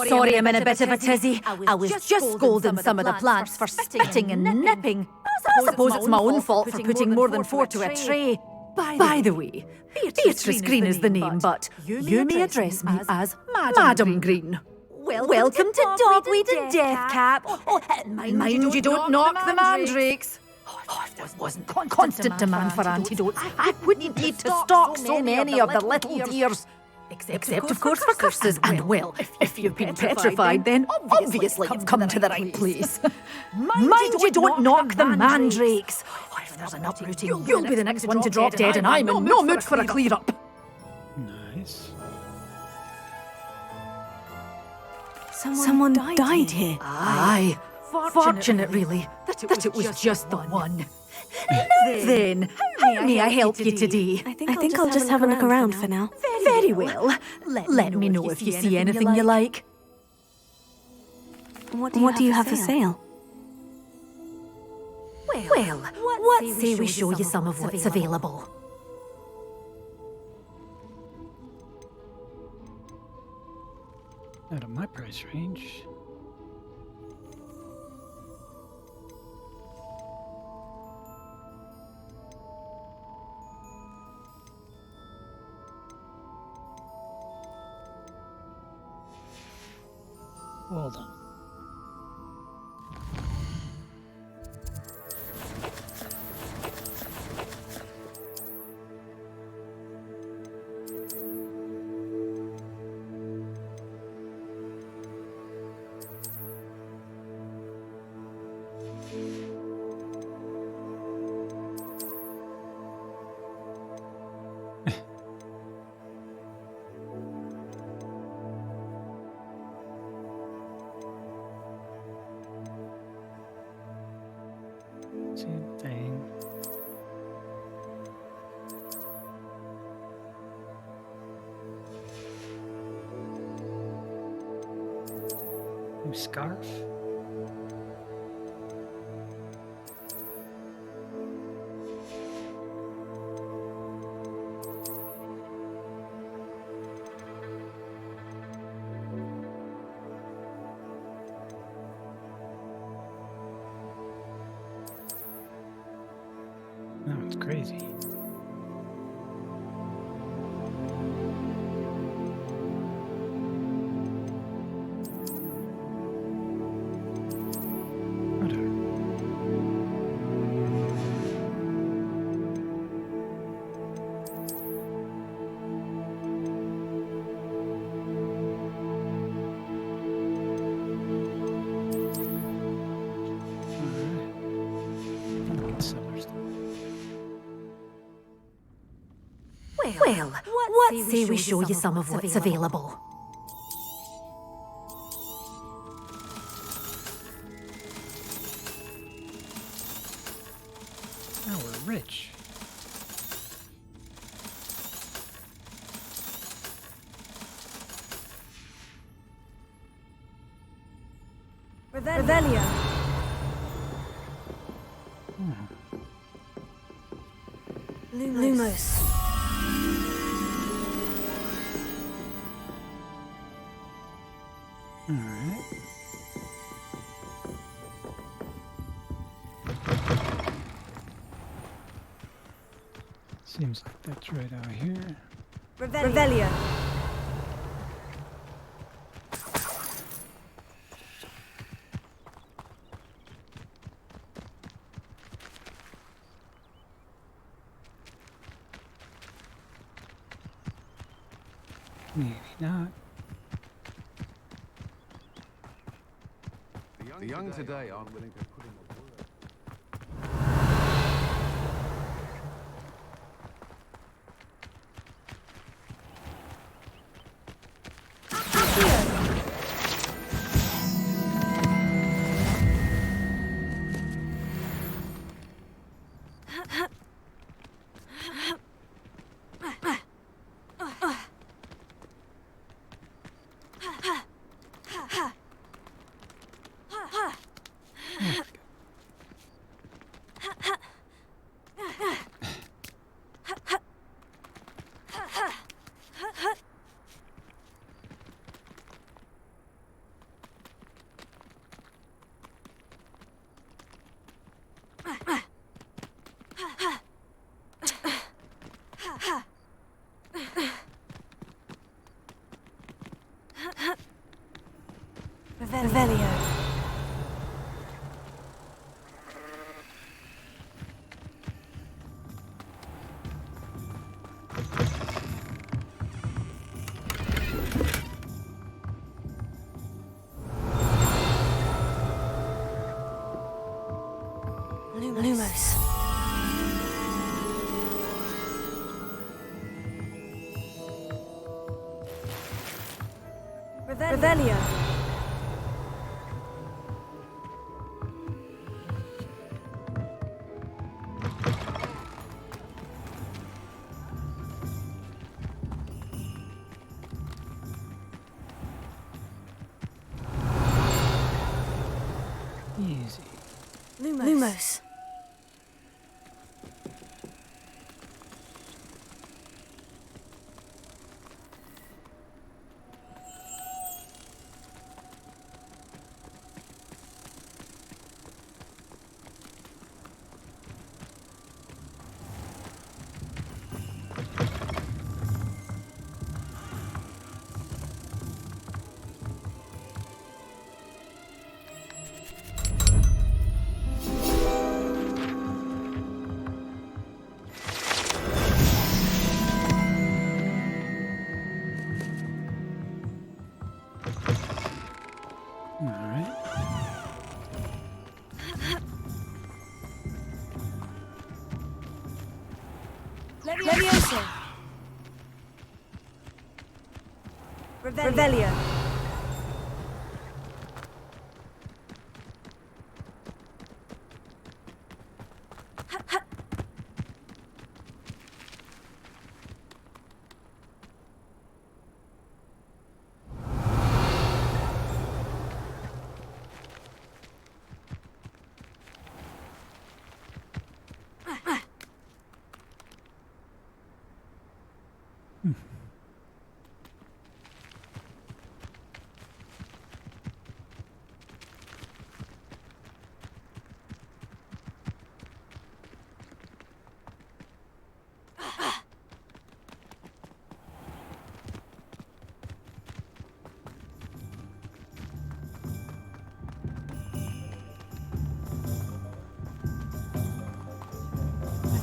Sorry, I'm in a bit of a tizzy. I was just scolding some of the plants for spitting and nipping. I suppose it's my own fault for putting more than 4 to a tray. By the way, Beatrice Green is the name, but you may address me as Madam Green. Welcome to Dogweed and Deathcap. Oh, mind you don't knock the mandrakes. Oh, if there wasn't constant demand for antidotes, I wouldn't need to stock so many of the little dears. Except, of course, for curses. And, well, if you've been petrified, then obviously you've come to the right place. Mind you don't knock the mandrakes. Oh, if there's an uprooting, you'll be the next one to drop dead, and I'm in no mood for a clear-up. Nice. Someone died here. Aye. Fortunate, really, that it was just the one. Then, how may I help you today? I think I'll just have a look around for now. Very well. Let me know if you see anything you like. What do you have for sale? Well, what say we show you some of what's available? Out of my price range. Well done. New scarf. Now it's crazy. Well, let's say we show you some of what's available. Now we're rich. Revelio. Lumos. All right. Seems like that's right out here. Revelio. Maybe not. The young today aren't willing to put in the work. Revelio. Lumos. Revelio. Easy. Lumos. All right. Levioso. Revelio.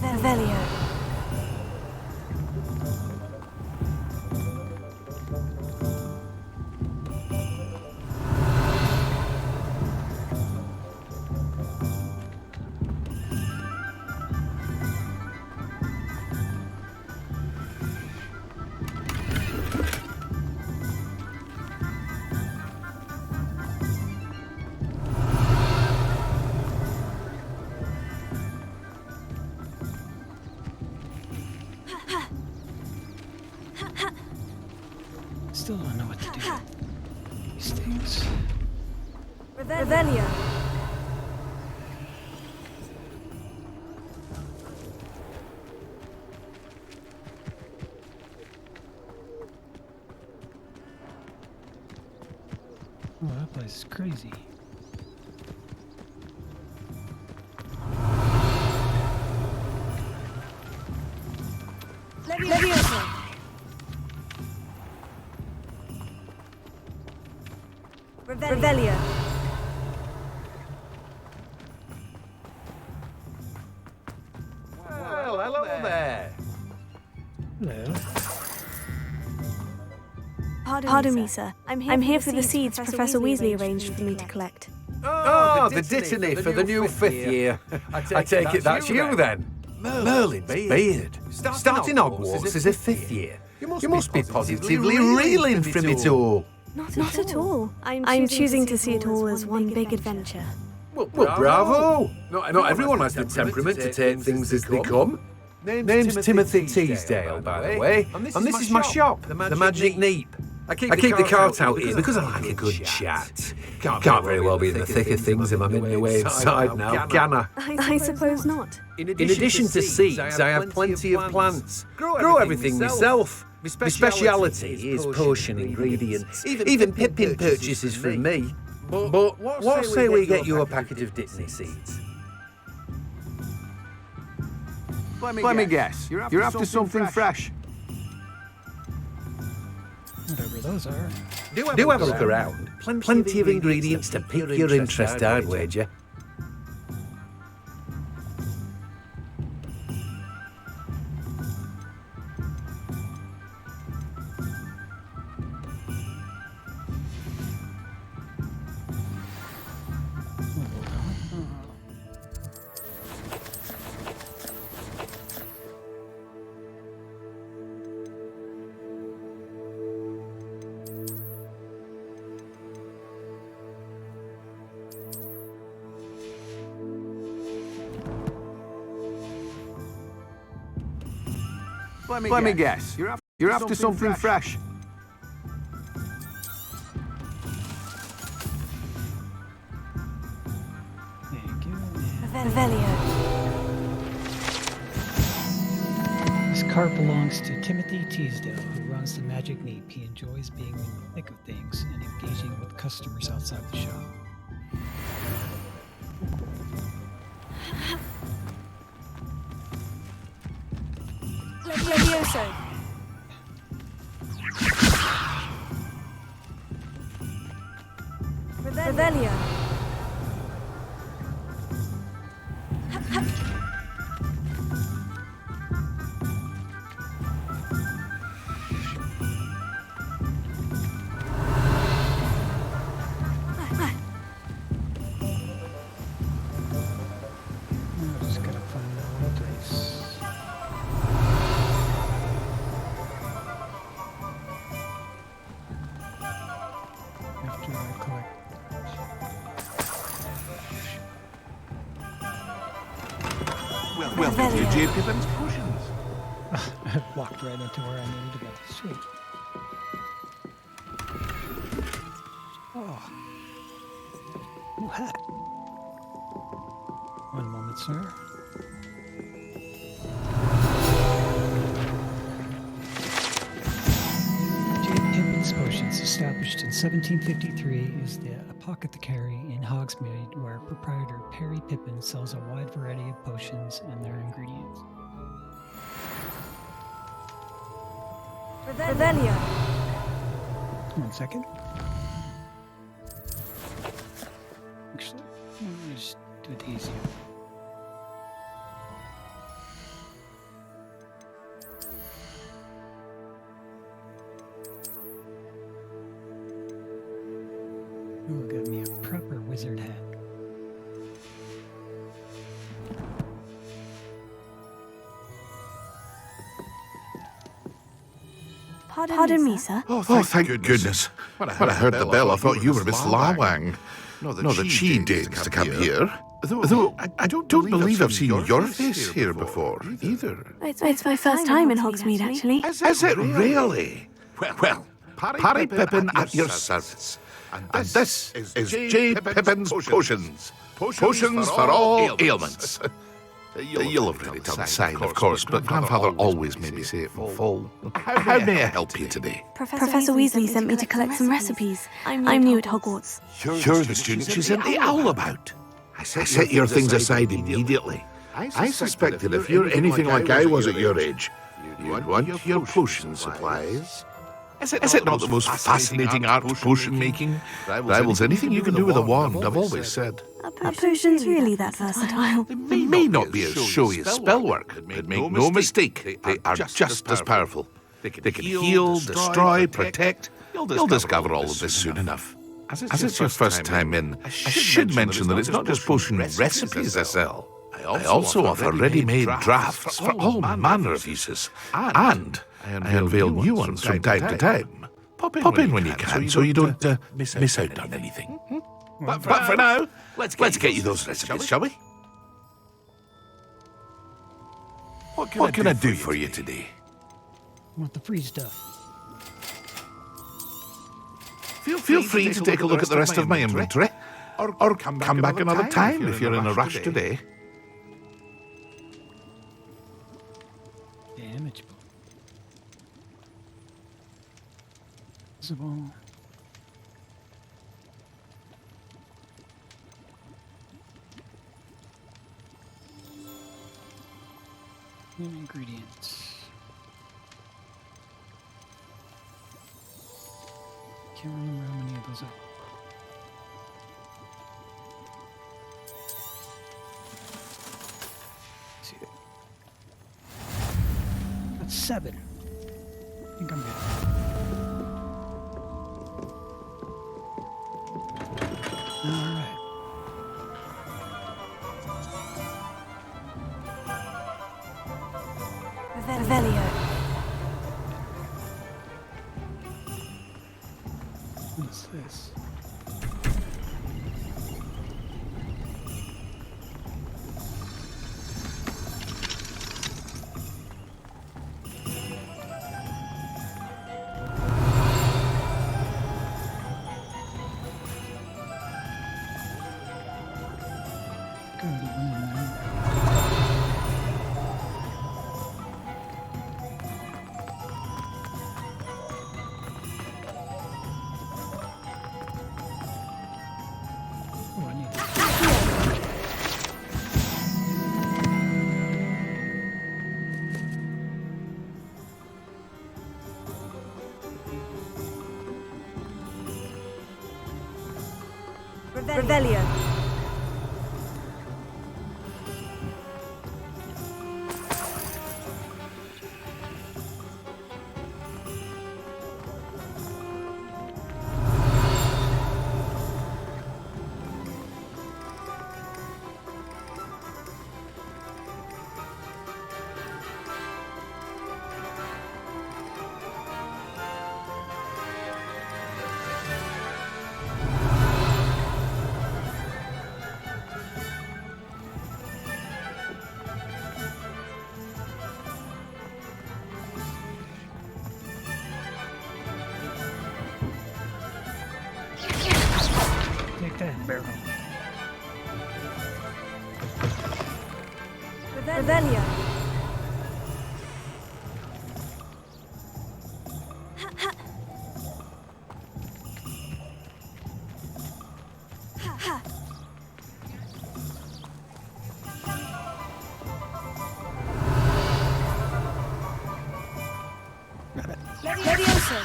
Revelio. Still don't know what to do with these things. Revelio. Oh, that place is crazy. Leviosa. Revelio. Well, hello there. Hello. Pardon me, sir. I'm here for the seeds Professor Weasley arranged for me to collect. Oh, the dittany for the new fifth year. I take it that's you then. Merlin's beard. Starting Hogwarts as a fifth year. You must be positively reeling from it all. Not at all. I'm choosing to see it all as one big adventure. Well, bravo! Not everyone has the temperament to take things as they come. Name's Timothy Teasdale, by the way, and this is my shop, the Magic Neep. I keep the cart out here because I like a good chat. Can't very well be in the thick of things if I'm in the way inside now, can I? I suppose not. In addition to seeds, I have plenty of plants. Grow everything myself. My speciality is potion ingredients. Even Pippin purchases from me. But what say we get you a packet of Dittany seeds? Let me guess. You're after something fresh. Whatever those are. Do have a look around. Plenty of ingredients to pique your interest, I'd wager. Let me guess. You're after something fresh. Thank you. Revelio. This cart belongs to Timothy Teasdale, who runs the Magic Neep. He enjoys being in the thick of things and engaging with customers outside the shop. Levioso. Revelio. I'm just gonna find that one place. After I collect. Welcome to J. Pippin's Potions. I walked right into where I needed to go. Sweet. Oh. New hat. One moment, sir. established in 1753, is the Apothecary in Hogsmeade, where proprietor Perry Pippin sells a wide variety of potions and their ingredients. Revelio. 1 second. Actually, let me just do it easier. Ooh, got me a proper wizard hat. Pardon me, sir. Oh, thank goodness. When I heard the bell, I thought you were Miss Lawang. No, that she deigns to come here. Though I don't believe I've seen your face here before, either. It's my first time in Hogsmeade, actually. Is it really? Well, Parry Pippin at your service. And this is J. Pippin's Potions. Potions for all ailments. You'll have read it on the sign, of course, but Grandfather always made me say it in full. How may I help you today? Professor Weasley sent me to collect some recipes. I'm new at Hogwarts. You're the student she sent the owl about. I set your things aside immediately. I suspected if you're anything like I was at your age, you'd want your potion supplies. Is it not the most fascinating art potion making? Rivals anything you can do with a wand, I've always said. Are potions really that versatile? They may not be as showy as spellwork, but make no mistake, they are just as powerful. They can heal, destroy, protect. You'll discover all of this soon enough. As it's your first time in, I should mention that it's not just potion recipes I sell. I also offer ready-made drafts for all manner of uses. And I unveil new ones from time to time. Pop in when you can, so you don't miss out on anything. But for now, let's get you those recipes, shall we? What can I do for you today? I want the free stuff. Feel free to take a look at the rest of my inventory, or come back another time if you're in a rush today. Damage book. Visible. Ingredients. Can't remember how many of those are. Let's see. That's 7. I think I'm good. All right. Revelio. What's this? Gotta be one in there. Oh, I need that. Revelio. Take that, barrel. Revelio. Leviosa.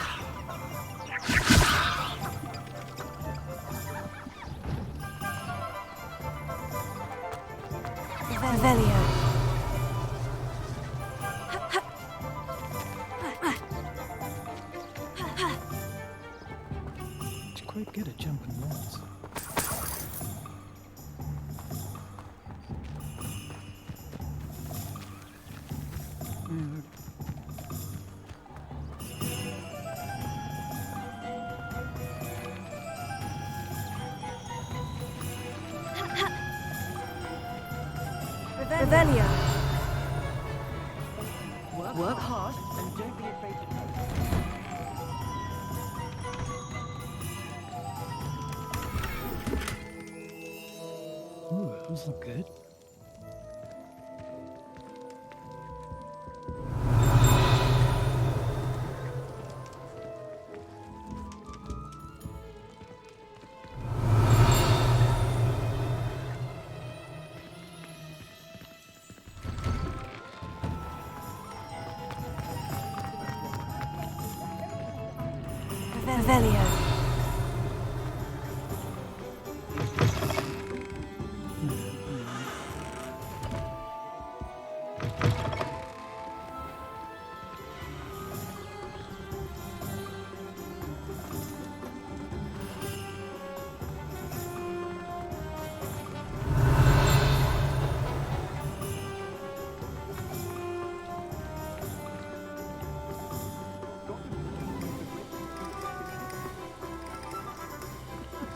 Velio. It's quite good at jumping walls. Revelio. Work hard and don't be afraid to take. Ooh, those look good. Revelio.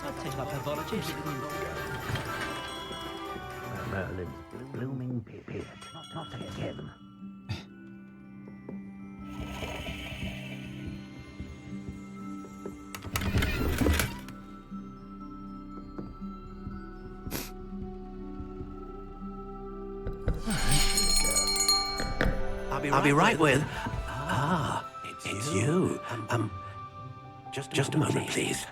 I'd take up herbologist. Merlin's blooming beard. Not him. I'll be right with. It's you. Just a moment, please.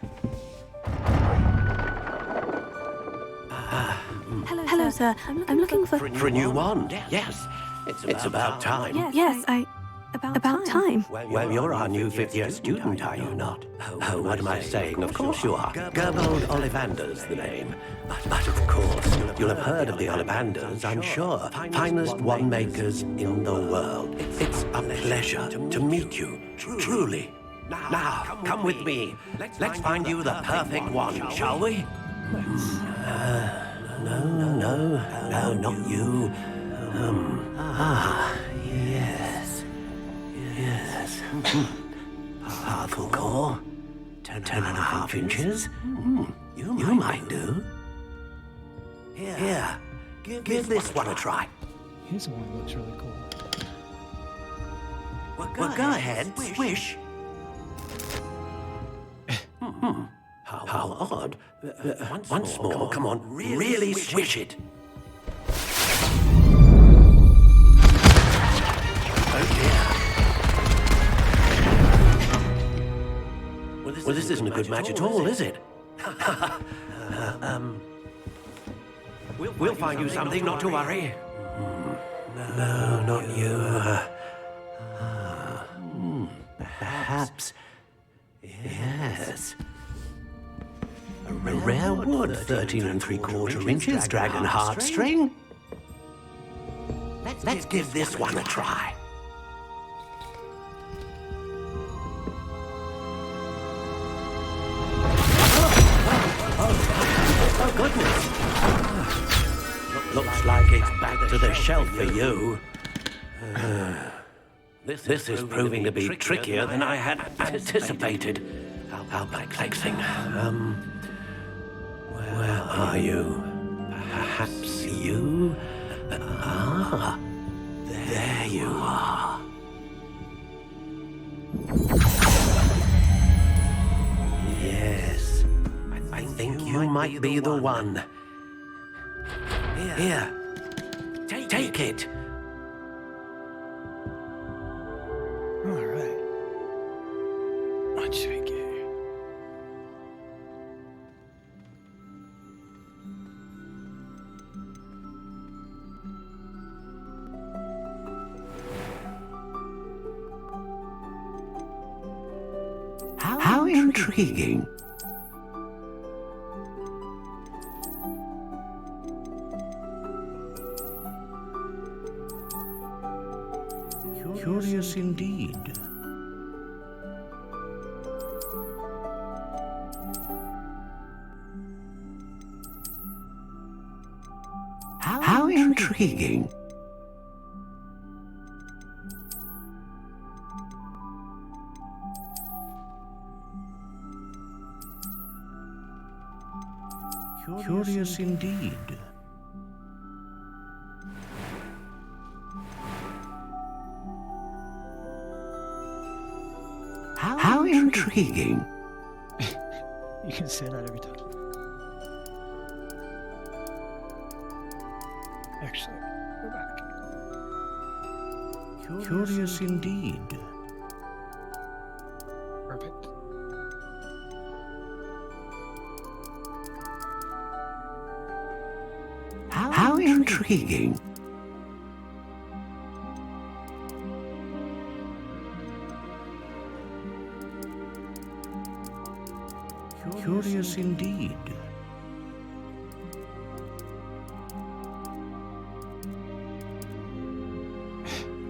Hello, sir. I'm looking for For a new wand? Yes. It's about time. Yes, about time. Well, you're our new fifth-year student, are you not? Oh, what am I saying? Of course you are. Gerbold Ollivander's the name. But of course, you'll have heard of the Ollivanders, I'm sure. Finest wand makers in the world. It's a pleasure to meet you, truly. Now, come with me. Let's find you the perfect wand, shall we? No, not you. Yes. Powerful core. 10.5 inches. You might do. Here, give this one a try. His one looks really cool. Well, go ahead, swish. How odd. Once more, come on, really swish it. Oh dear. Well, this isn't a good match at all, is it? We'll find you something, not to worry. No, not you. Perhaps. Yes. A rare wood, 13 3/4 inches, dragon heartstring. Let's give this one a try. Oh, goodness. Looks like it's back to the shelf for you. This is proving to be trickier than I had anticipated. How perplexing. Where are you? Perhaps you? There you are. Yes, I think you might be the one. Here, take it. All right. What should we get? intriguing. Curious indeed. How intriguing. Curious indeed. How intriguing. You can say that every time. Actually, go back. Curious indeed. Perfect. How intriguing. Curious indeed.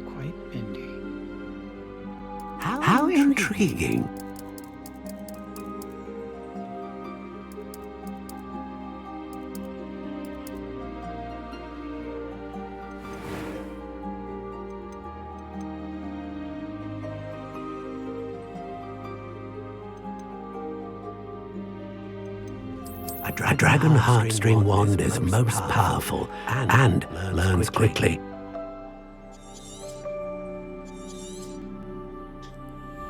Quite indie. How intriguing. A dragon heartstring wand is most powerful and learns quickly.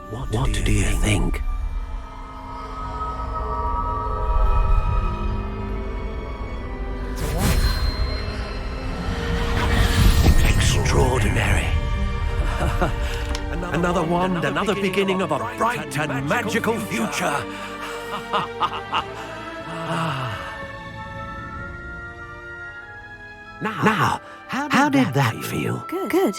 What do you think? Extraordinary. Another wand, another beginning of a bright and magical future. Now, how did that feel? Good.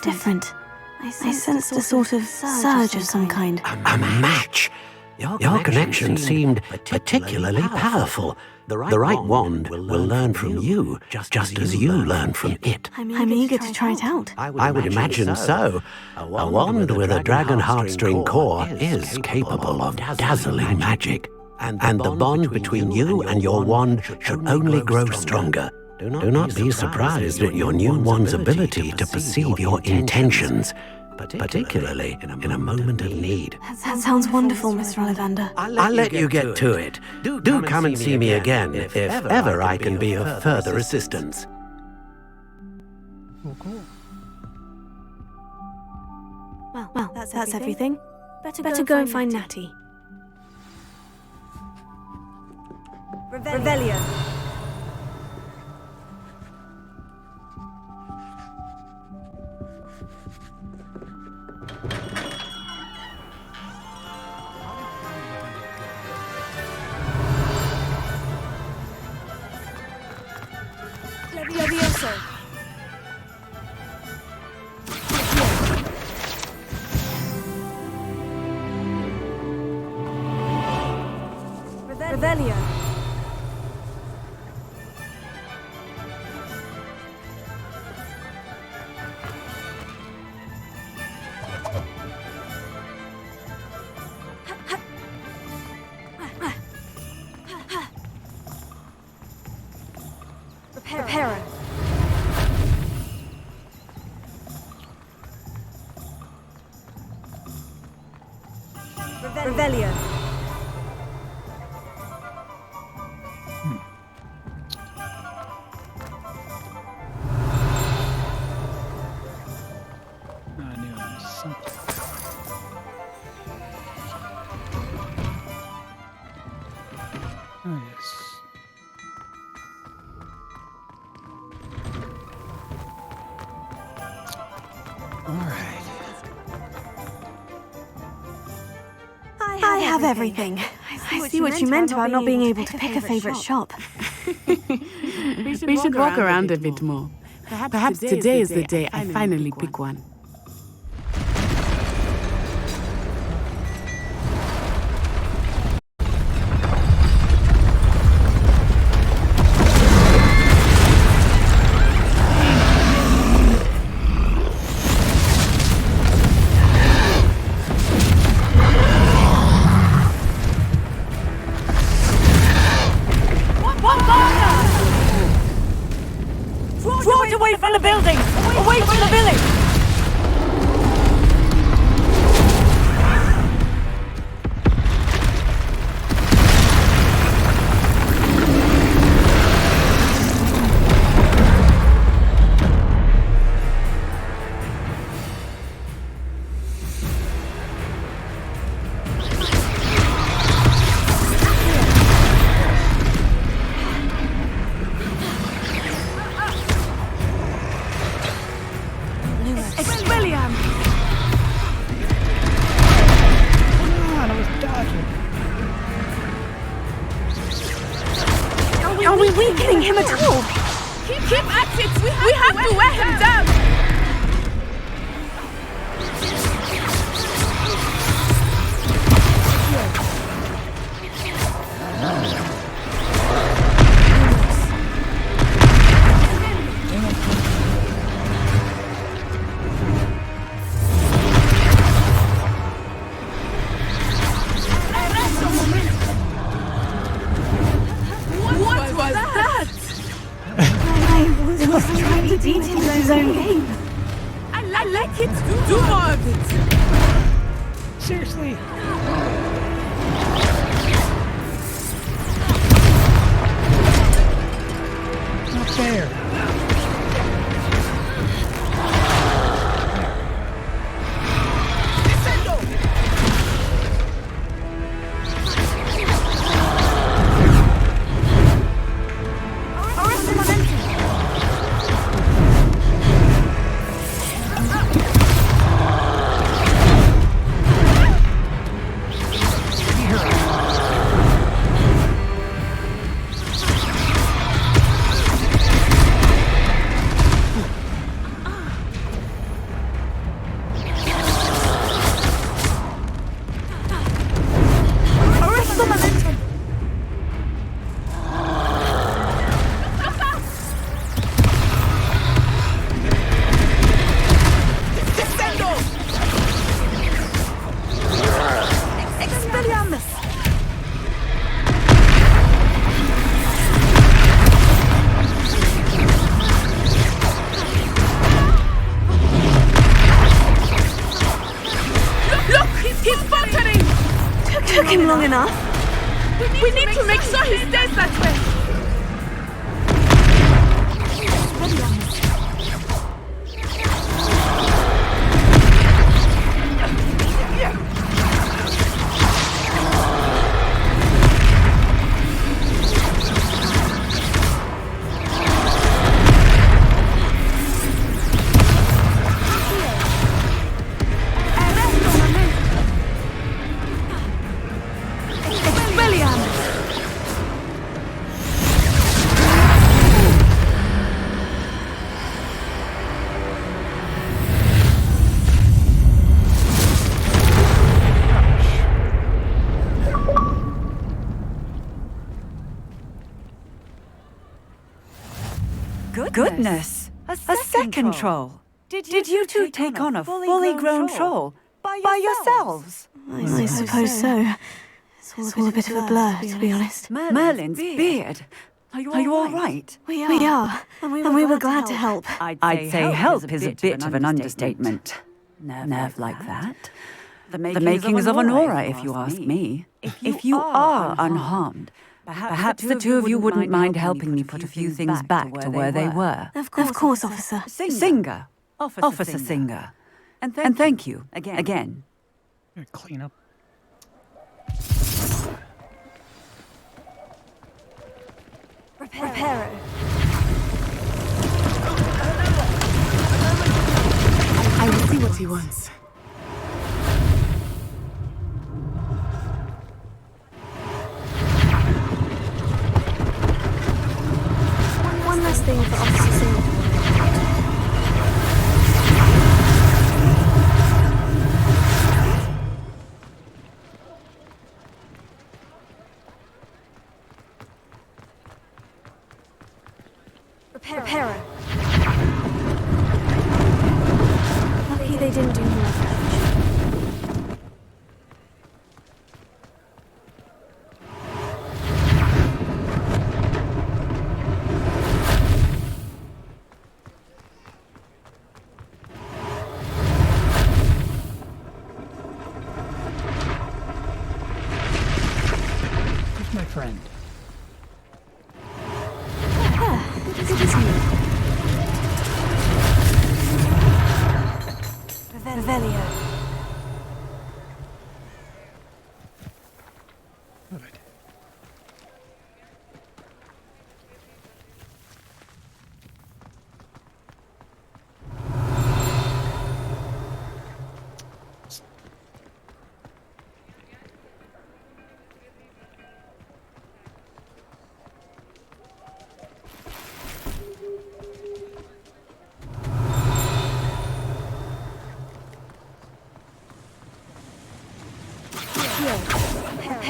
Different. I sensed a sort of surge of some kind. A match. Your connection seemed particularly powerful. The right wand will learn from you, just as you learn from it. I'm eager to try it out. I would imagine so. A wand with a dragon heartstring core is capable of dazzling magic. And the bond between you and your wand should only grow stronger. Do not be surprised at your new wand's ability to perceive your intentions, particularly in a moment of need. That sounds wonderful, Mr. Ollivander. I'll let you get to it. Do come and see me again if ever I can be of further assistance. Oh, cool. Well, that's everything. Better go and find Natty. Revelio. Levioso. Revelio. Reparo. Revelio. I knew it was something. Oh, yes. All right. I have everything. I see what you meant about not being able to pick a favorite shop. We should walk around a bit more. Perhaps today is the day I finally pick one. seeing him at all. Keep at it! We have to wear him down! What was that? I was trying to beat him in his own game. I like it. Do more of it. Seriously. Not fair. Took him long enough. We need to make sure he stays that way. Goodness! A second troll! Did you two take on a fully grown troll? By yourselves? I suppose so. It's all a bit of a blur, to be honest. Merlin's beard! Are you all right? We are. And we were glad to help. I'd say help is a bit of an understatement. Nerve like that. The makings of an aura, if you ask me. If you are unharmed, perhaps the two of you wouldn't mind helping me put a few things back to where they were. Of course, officer. Singer. Officer Singer. And thank you again. Clean up. Reparo. I will see what he wants. One last thing for Officer Singer. Reparo. Lucky they didn't do more.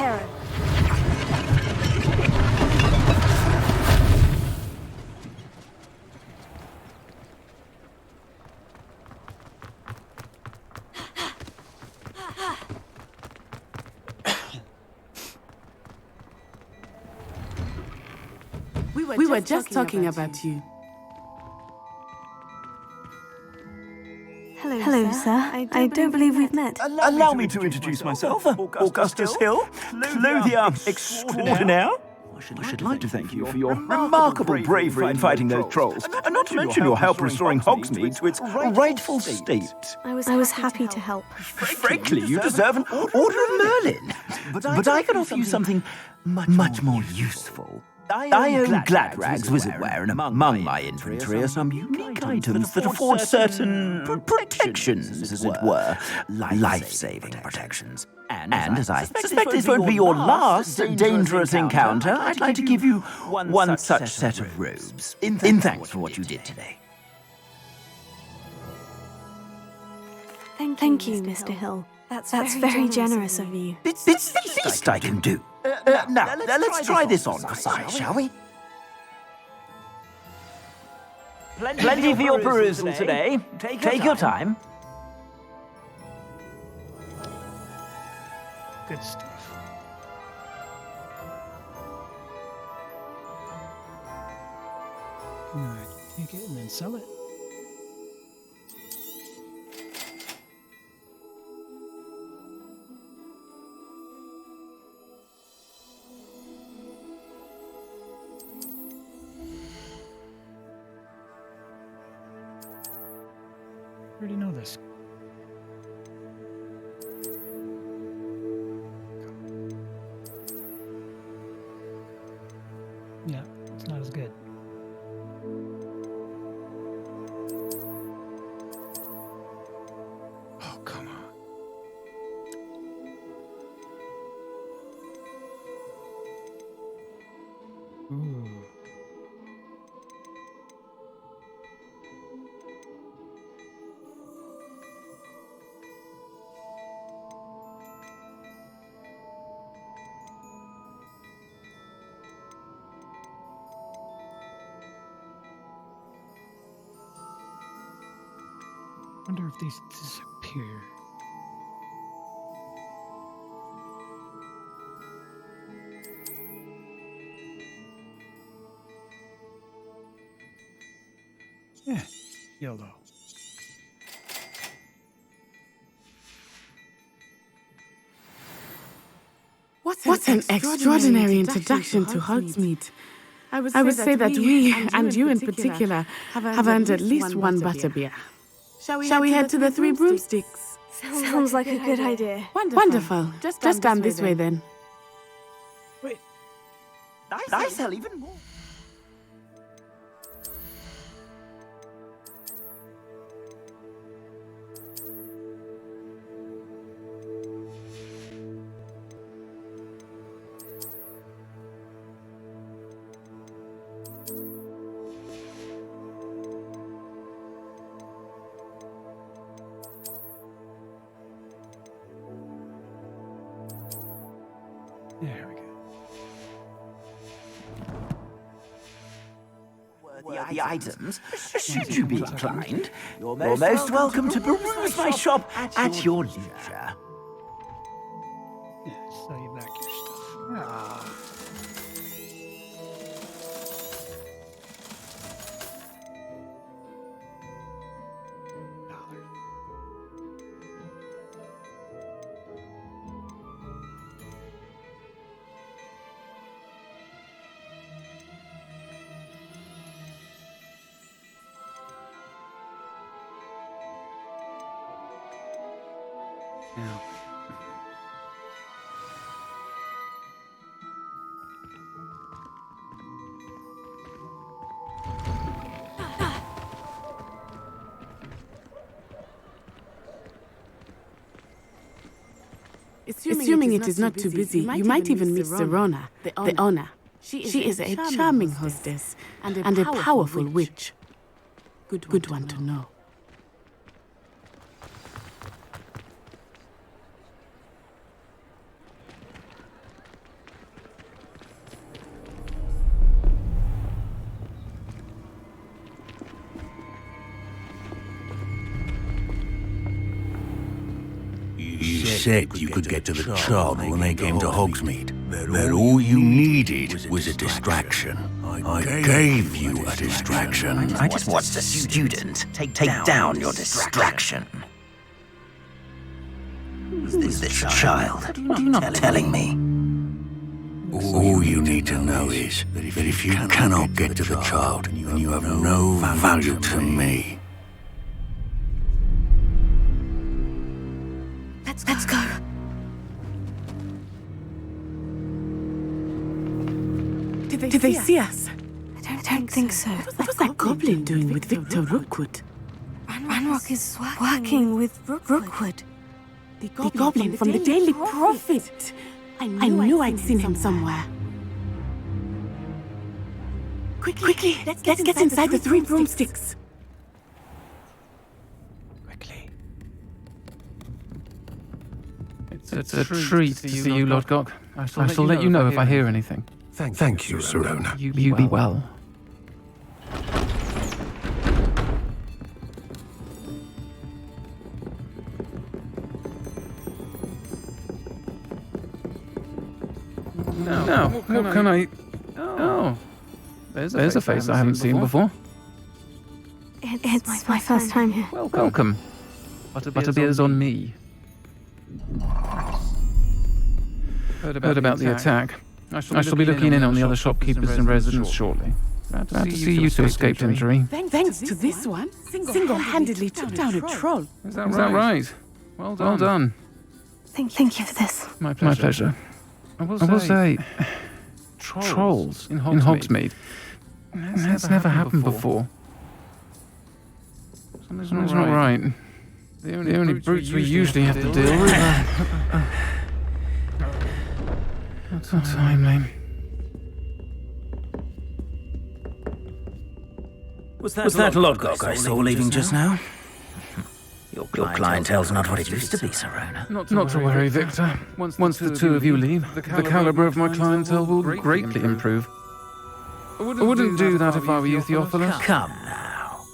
Pero. We were just talking about you. Hello, sir. I don't believe we've met. Allow me to introduce myself. Augustus Hill, clothier extraordinaire. I should like to thank you for your remarkable bravery in fighting those trolls, and not to mention your help restoring Hogsmeade to its rightful state. I was happy to help. Frankly, you deserve an Order of Merlin. But I could offer you something much more useful. I own Gladrag's wizardware, and among my inventory are some unique items that afford certain protections, as it were. Life-saving protections. And as I suspect this won't be your last dangerous encounter, I'd like to give you one such set of robes, in thanks for what you did today. Thank you, Mr. Hill. That's very generous of you. It's the least I can do. Now, let's try this on for size, shall we? Plenty for your perusal today. Take your time. Good stuff. Alright, take it and then sell it. I already know this. Yeah, it's not as good. Oh, come on. Ooh. Wonder if these disappear. Yeah, YOLO. What an extraordinary introduction to Hogsmeade. I would say that we, and you in particular, have earned at least one butterbeer. Shall we head to the Three Broomsticks? Sounds like a good idea. Wonderful. Just down this way then. Wait. I sell even more. There we go. The items, should you be inclined, you're most welcome to peruse my shop at your leisure. Yeah, sell you back your stuff. Ah. Now. Assuming it is not too busy, you might even meet Serona, the owner. She is a charming hostess and a powerful witch. Good one to know. said you could get to the child when they came to Hogsmeade. That all you needed was a distraction. I gave you a distraction. I just watched a student take down your distraction. Who's this child? What are you not telling me? All you need to know is that if you cannot get to the child, then you have no value to me. Let's go. Did they see us? I don't think so. What was that goblin doing with Victor Rookwood? Ranrock is working with Rookwood. The goblin from the Daily Prophet. I knew I'd seen him somewhere. Quickly, let's get inside the 3 broomsticks. It's a treat to see you, Lodgok. I shall let you know if I hear anything. Thank you, Serona. You be well. Now, what can I... Oh, there's a face I haven't seen before. It's my first time here. Welcome. Butterbeer's on me. Heard about the attack. I shall be looking in on the other shopkeepers and residents shortly. Glad to see you two escaped injury. Thanks to this one, single-handedly took down a troll. Is that right? Well done. Thank you for this. My pleasure. I will say, trolls in Hogsmeade. That's never happened before. Something's not right. The only brutes we usually have to deal with are... Not timely. Was that Lodgok I saw leaving just now? Your clientele's not what it used to be, Serona. Not to worry, Victor. Once the two of you leave, the caliber of my clientele will greatly improve. I wouldn't do that if I were you, Theophilus. Come now.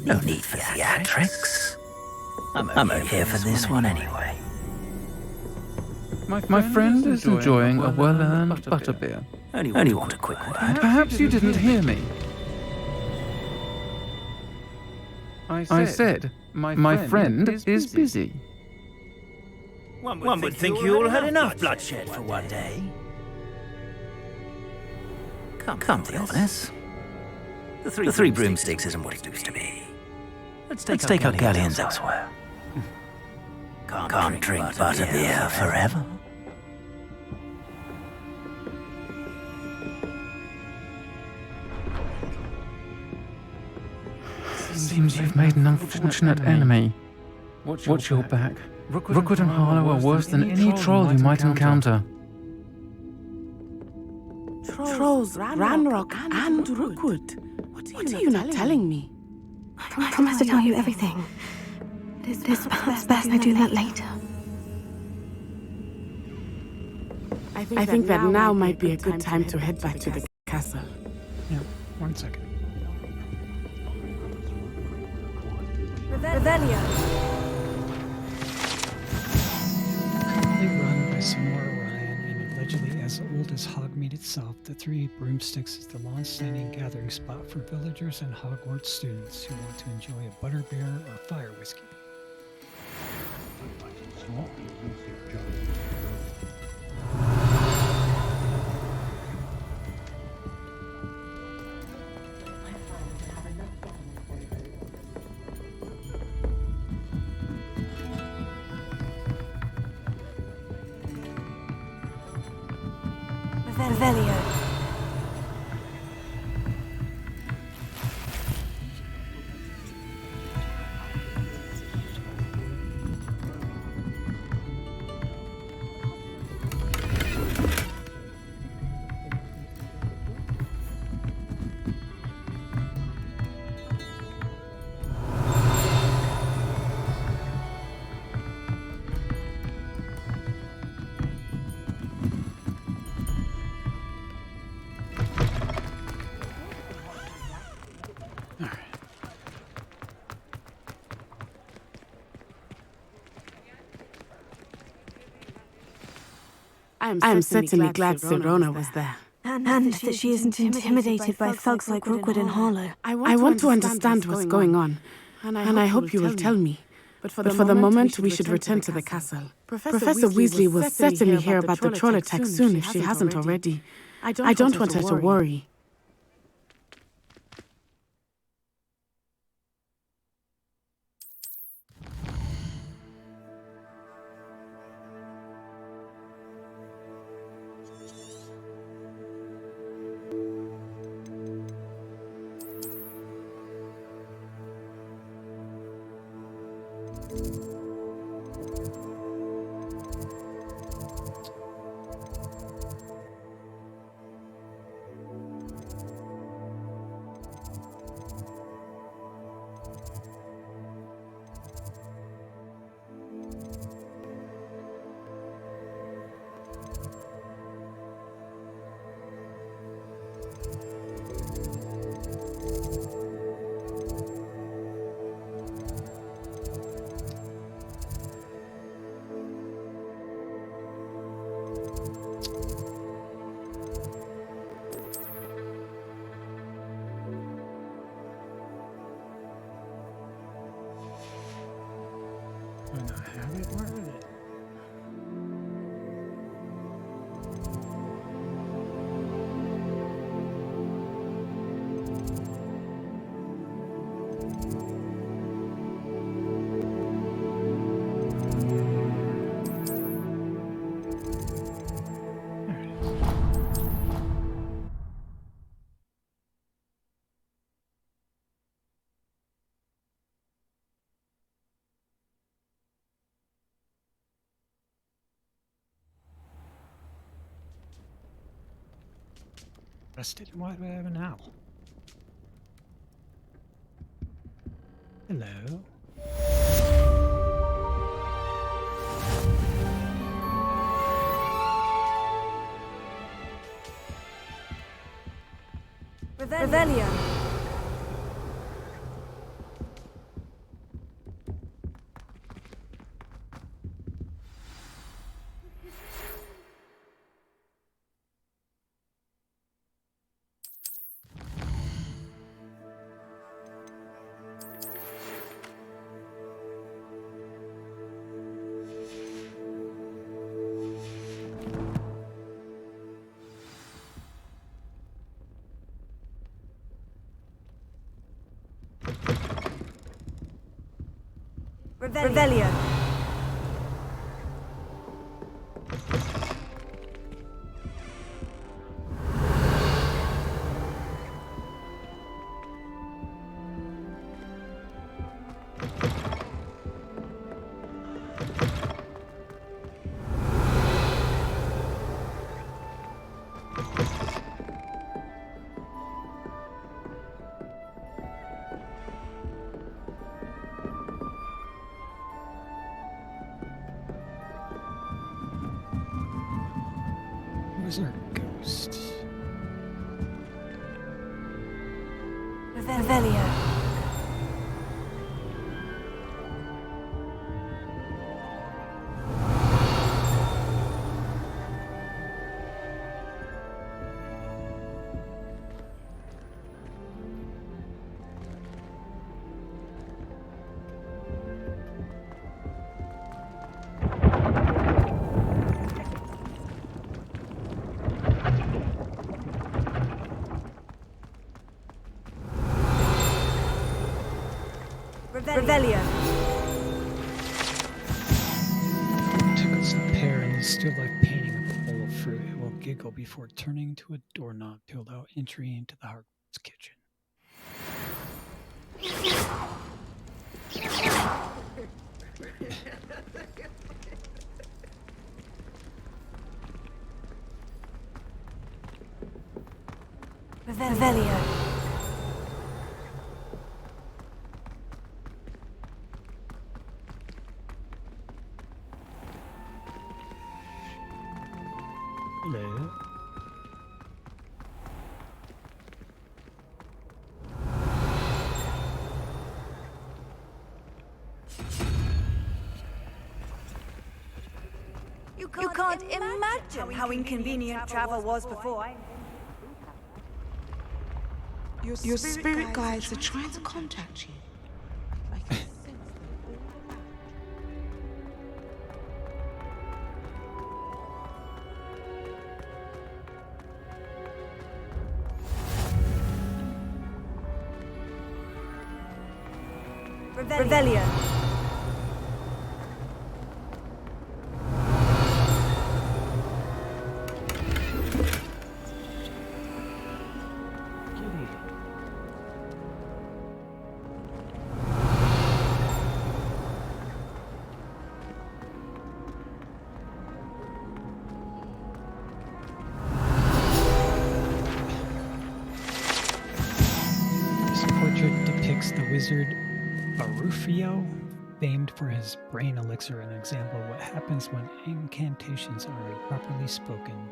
No need for theatrics. I'm only here for this one anyway. My friend is enjoying a well-earned butterbeer. Only want a quick word. Perhaps you didn't hear me. I said, my friend is busy. One would think you all had enough bloodshed for one day. Come, Theophilus. The three broomsticks isn't what it used to be. Let's take our galleons elsewhere. Can't drink butterbeer forever. Seems you've made an unfortunate enemy. Watch your back. Rookwood and Harlow are worse than any troll you might encounter. Trolls, Ranrock, and Rookwood. What are you not telling me? I promise to tell you everything. It's perhaps best I do that later. I think that now might be a good time to head back to the castle. Yeah, 1 second. Revelio. They run by Samora Ryan and allegedly as old as Hogsmeade itself, the 3 broomsticks is the long-standing gathering spot for villagers and Hogwarts students who want to enjoy a butterbeer or fire whiskey. Revelio. I am certainly glad Sirona was there. And that she isn't intimidated by thugs like Rookwood and Harlow. I want to understand what's going on, and I hope you will tell me. But for the moment, we should return to the castle. Professor Weasley will certainly hear about the troll attack soon if she hasn't already. I don't want her to worry. Do I not have it? Where is it? Rested. Why do I have an owl? Hello. Revelio. Revelio. Where's our ghost? Revelio. Revelio. Tickles the pear and is still like painting a bowl of fruit. It will giggle before turning to a doorknob to allow entry into the Hogwarts kitchen. Revelio. Hello. You can't imagine how inconvenient travel was before. Your spirit guides are trying to contact you. Revelio. This portrait depicts the wizard Arufio, famed for his brain elixir, an example of what happens when incantations are improperly spoken.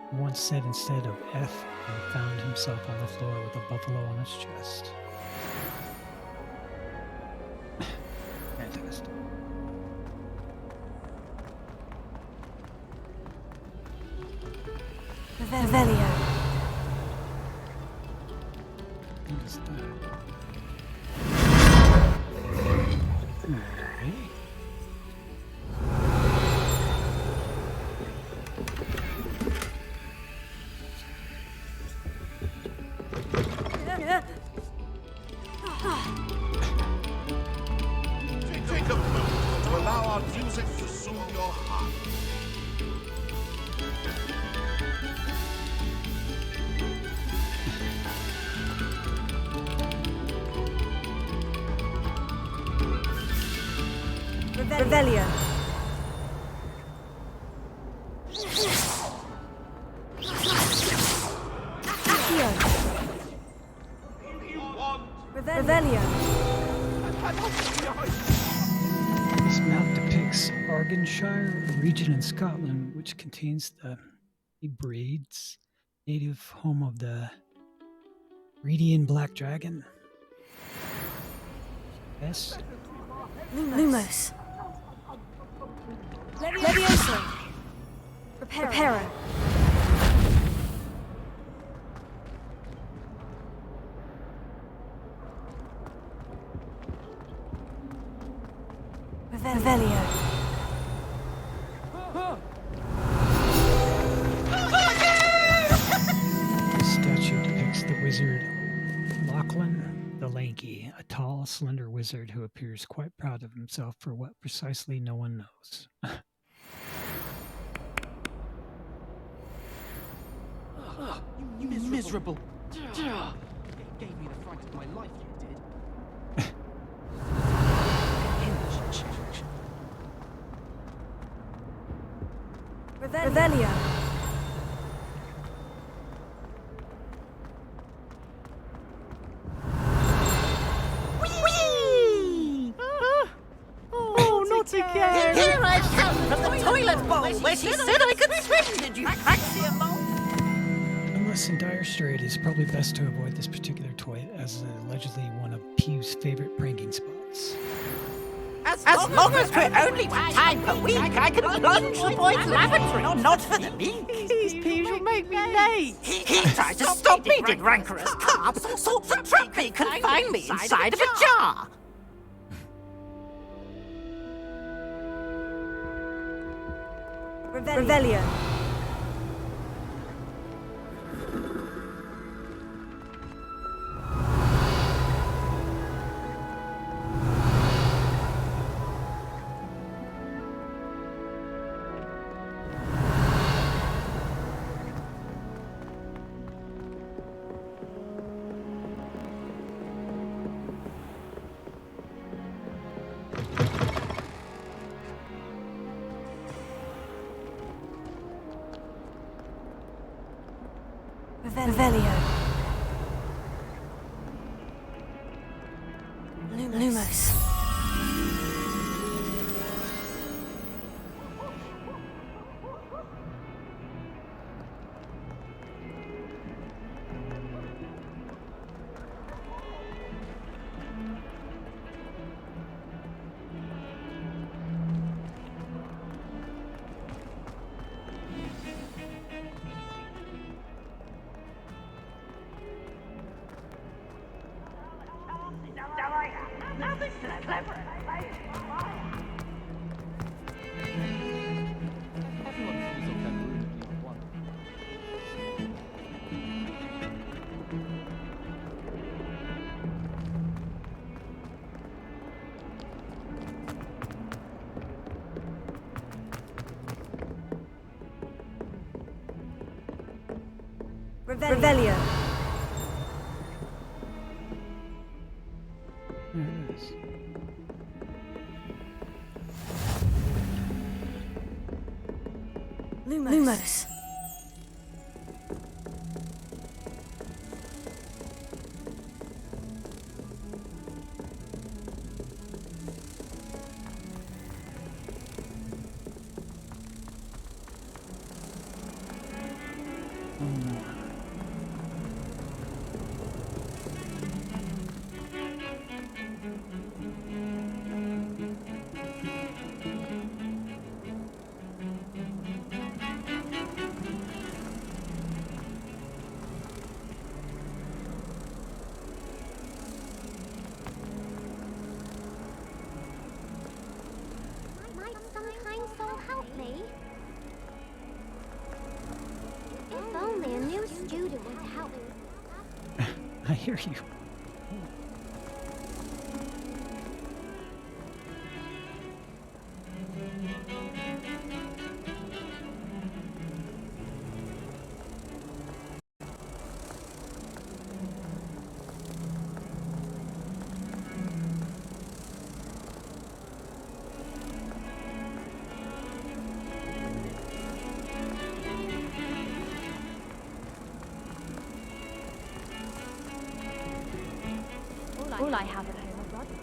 He once said instead of F and found himself on the floor with a buffalo on his chest. Fantastic. Revelio. What is that? Take a moment to allow our music to soothe your heart. Revelio. Revelio. This map depicts Argyllshire, a region in Scotland which contains the breeds, native home of the Redian black dragon. Yes. Lumos. Levioso. Reparo. Revelio. This statue depicts the wizard Lachlan the Lanky, a tall, slender wizard who appears quite proud of himself for what precisely no one knows. You miserable. It gave me the fright of my life, you did. Revelio. Oh, not again! Here I've come from the toilet bowl where she said I could swim. Did you fancy a bowl? Unless in dire strait, it is probably best to avoid this particular toy as allegedly one of Pew's favorite pranking spots. As long as we're only one time per week, I can plunge the boy's lavatory, not for the leak. Please, Peeves, you'll make me late. He tried to stop me, did rancorous carp, sought to trap me, confine me inside of a jar. Revelio. Revelio. Lumos. Revelio. There it is. Lumos. Might some kind soul help me? If only a new student would help me. I hear you. All I have at home are brothers.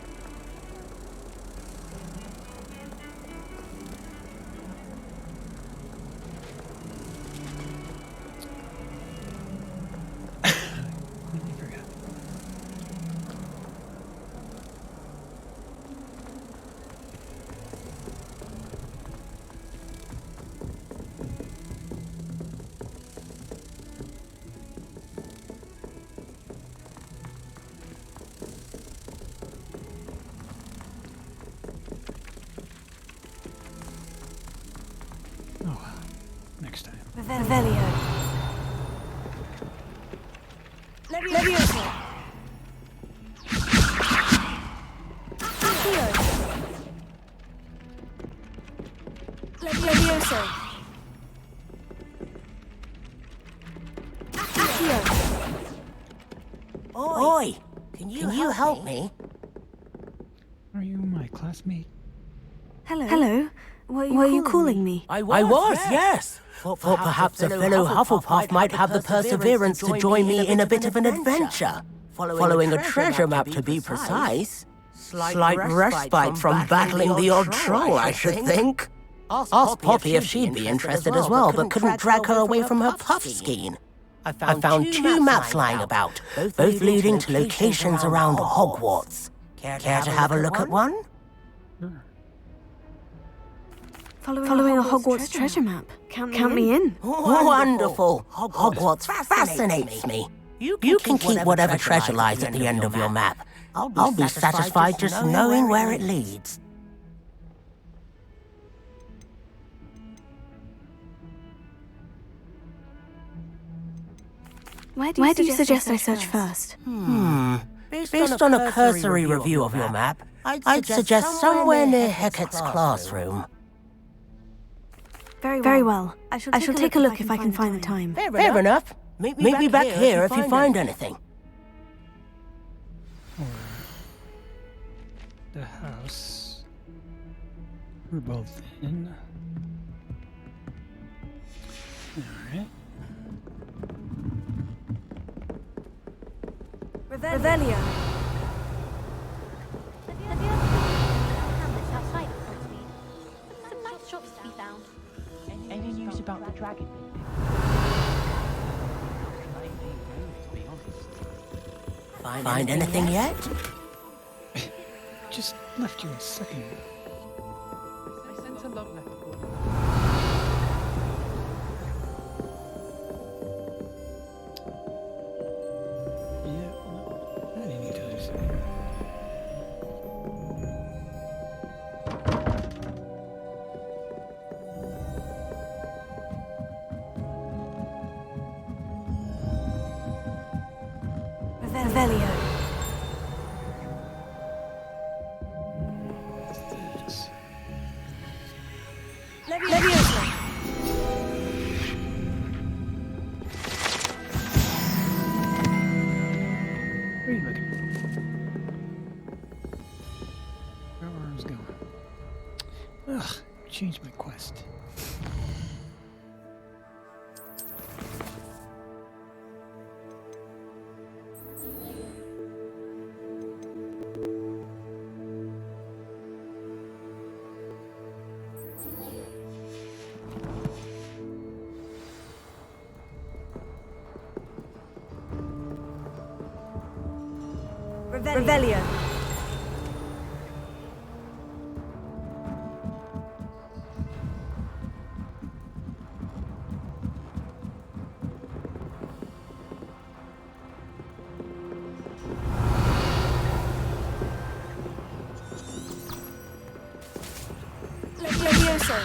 Next time. Revelio. Levioso. Levioso. Oi! Can you help me? Are you my classmate? Hello. Were you calling me? I was, yes. Thought perhaps a fellow Hufflepuff might have the perseverance to join me in a bit of an adventure. Following a treasure map, to be precise. Slight respite from battling the odd troll, I should think. Asked Poppy if she'd be interested as well, but couldn't drag her away from her puff skein. I found two maps lying about, both leading to locations around Hogwarts. Care to have a look at one? Following a Hogwarts treasure map. Count me in. Wonderful. Hogwarts fascinates me. You can keep whatever treasure lies at the end of your map. I'll be satisfied just knowing where it leads. Where do you suggest I search first? Based on a cursory review of your map, I'd suggest somewhere near Hecat's classroom. Very well. I shall take a look if I can find the time. Fair enough. Meet me back here if you find anything. Or the house we're both in. Alright. Revelio. Some nice shops to be found. Any news about the dragon? Find anything yet? Just left you a second. I sent a love letter. Yeah, well, I didn't need to understand. Revelio. Levioso. change my quest. Revelio. Levioso.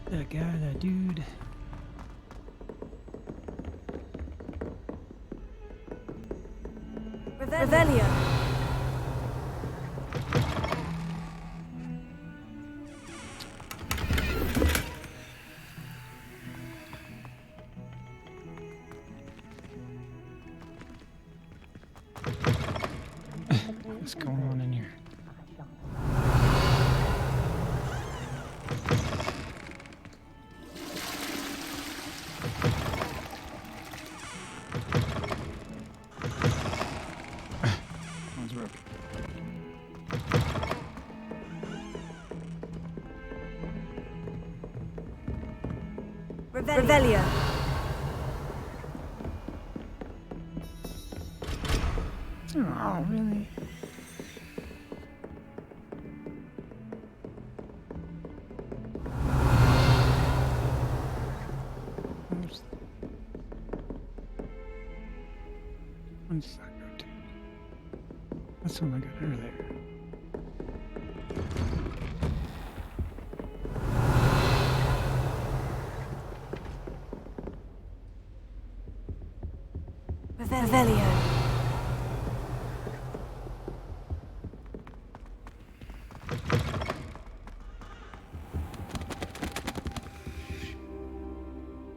That guy, that dude. Revelio. What's going on in here? One's broken. Revelio. Oh, really? What's that go to? That's the one I got earlier. Revelio.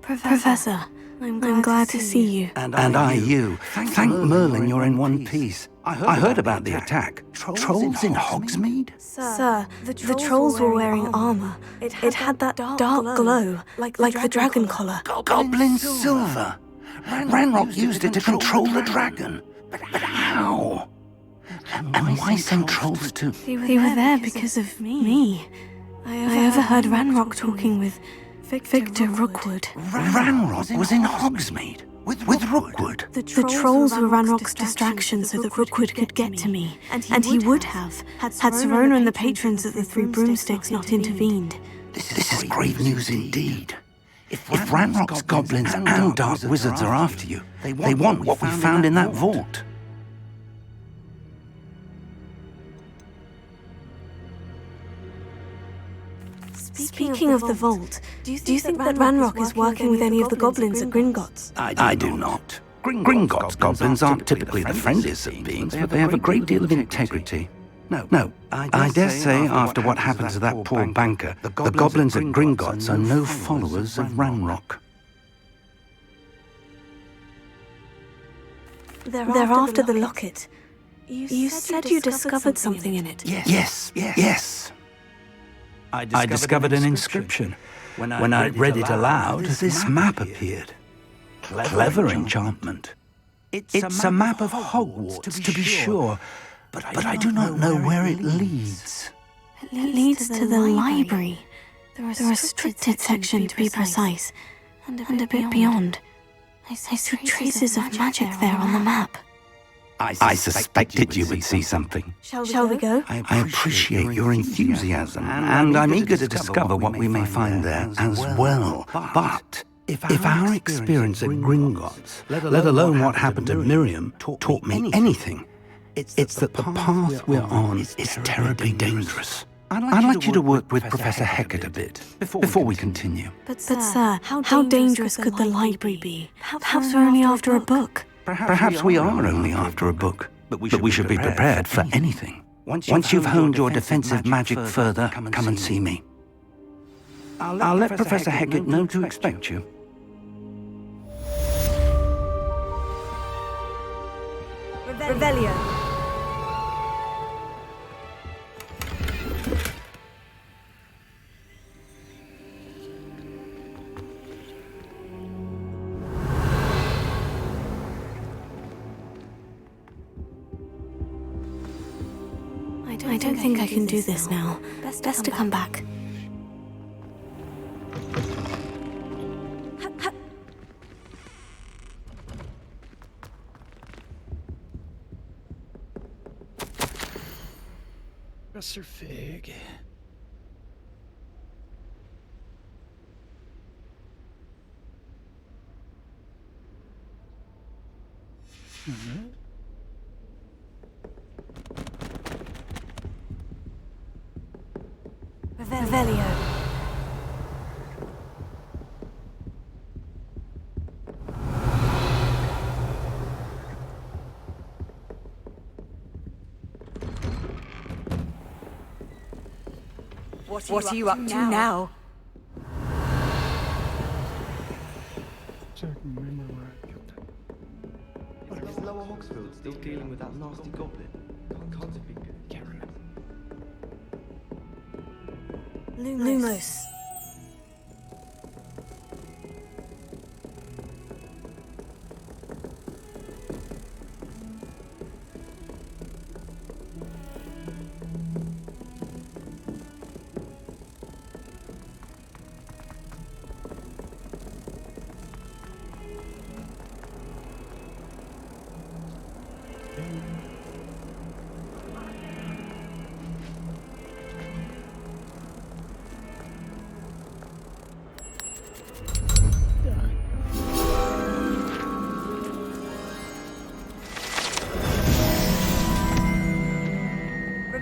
Professor, I'm glad to see you. And I you. Thank Merlin you're in one piece. I heard about the attack. Trolls in Hogsmeade? Sir, the trolls were wearing armor. It had that dark glow, like the dragon collar. Goblin silver. Ranrock used it to control the dragon. But how? And why send trolls to... They were there because of me. I overheard Ranrock talking with Victor Rookwood. Ranrock was in Hogsmeade with Rookwood. The trolls were Ranrock's distraction so that Rookwood could get to me. And he would have, had Serona and the patrons of the Three Broomsticks not intervened. This is grave news indeed. If Ranrock's goblins and dark wizards are after you, they want what we found in that vault. Speaking of the vault, do you think that Ranrock is working with any of the goblins at Gringotts? I do not. Gringotts goblins aren't typically the friendliest of beings, but they have a great deal of integrity. No, I dare say after what happened to that poor banker, the goblins at Gringotts are no followers of Ranrock. They're after the locket. You said you discovered something in it. Yes. I discovered an inscription. When I read it aloud, this map appeared. Clever enchantment. It's a map of Hogwarts, to be sure, but I do not know where it leads. It leads to the library. The restricted section, to be precise, and a bit beyond. I see traces of magic there on the map. I suspected you would see something. Shall we go? I appreciate your enthusiasm, and I'm eager to discover what we may find there as well. But if our experience at Gringotts, let alone what happened to Miriam, taught me anything, it's that the path we're on is terribly dangerous. I'd like you to work with Professor Hecat a bit before we continue. But sir, how dangerous could the library be? Perhaps we're only after a book. Perhaps we are only after a book, but we should be prepared for anything. Once you've honed your defensive magic further, come and see me. I'll let Professor Hecat know to expect you. Revelio. I don't think I can do this now. Best to come back. Professor Fig. Revelio. What are you up to now? So I can remember where I kept it. Is Lower Hogsfield still dealing with that nasty goblin? Can't have been good. Can't remember. Lumos.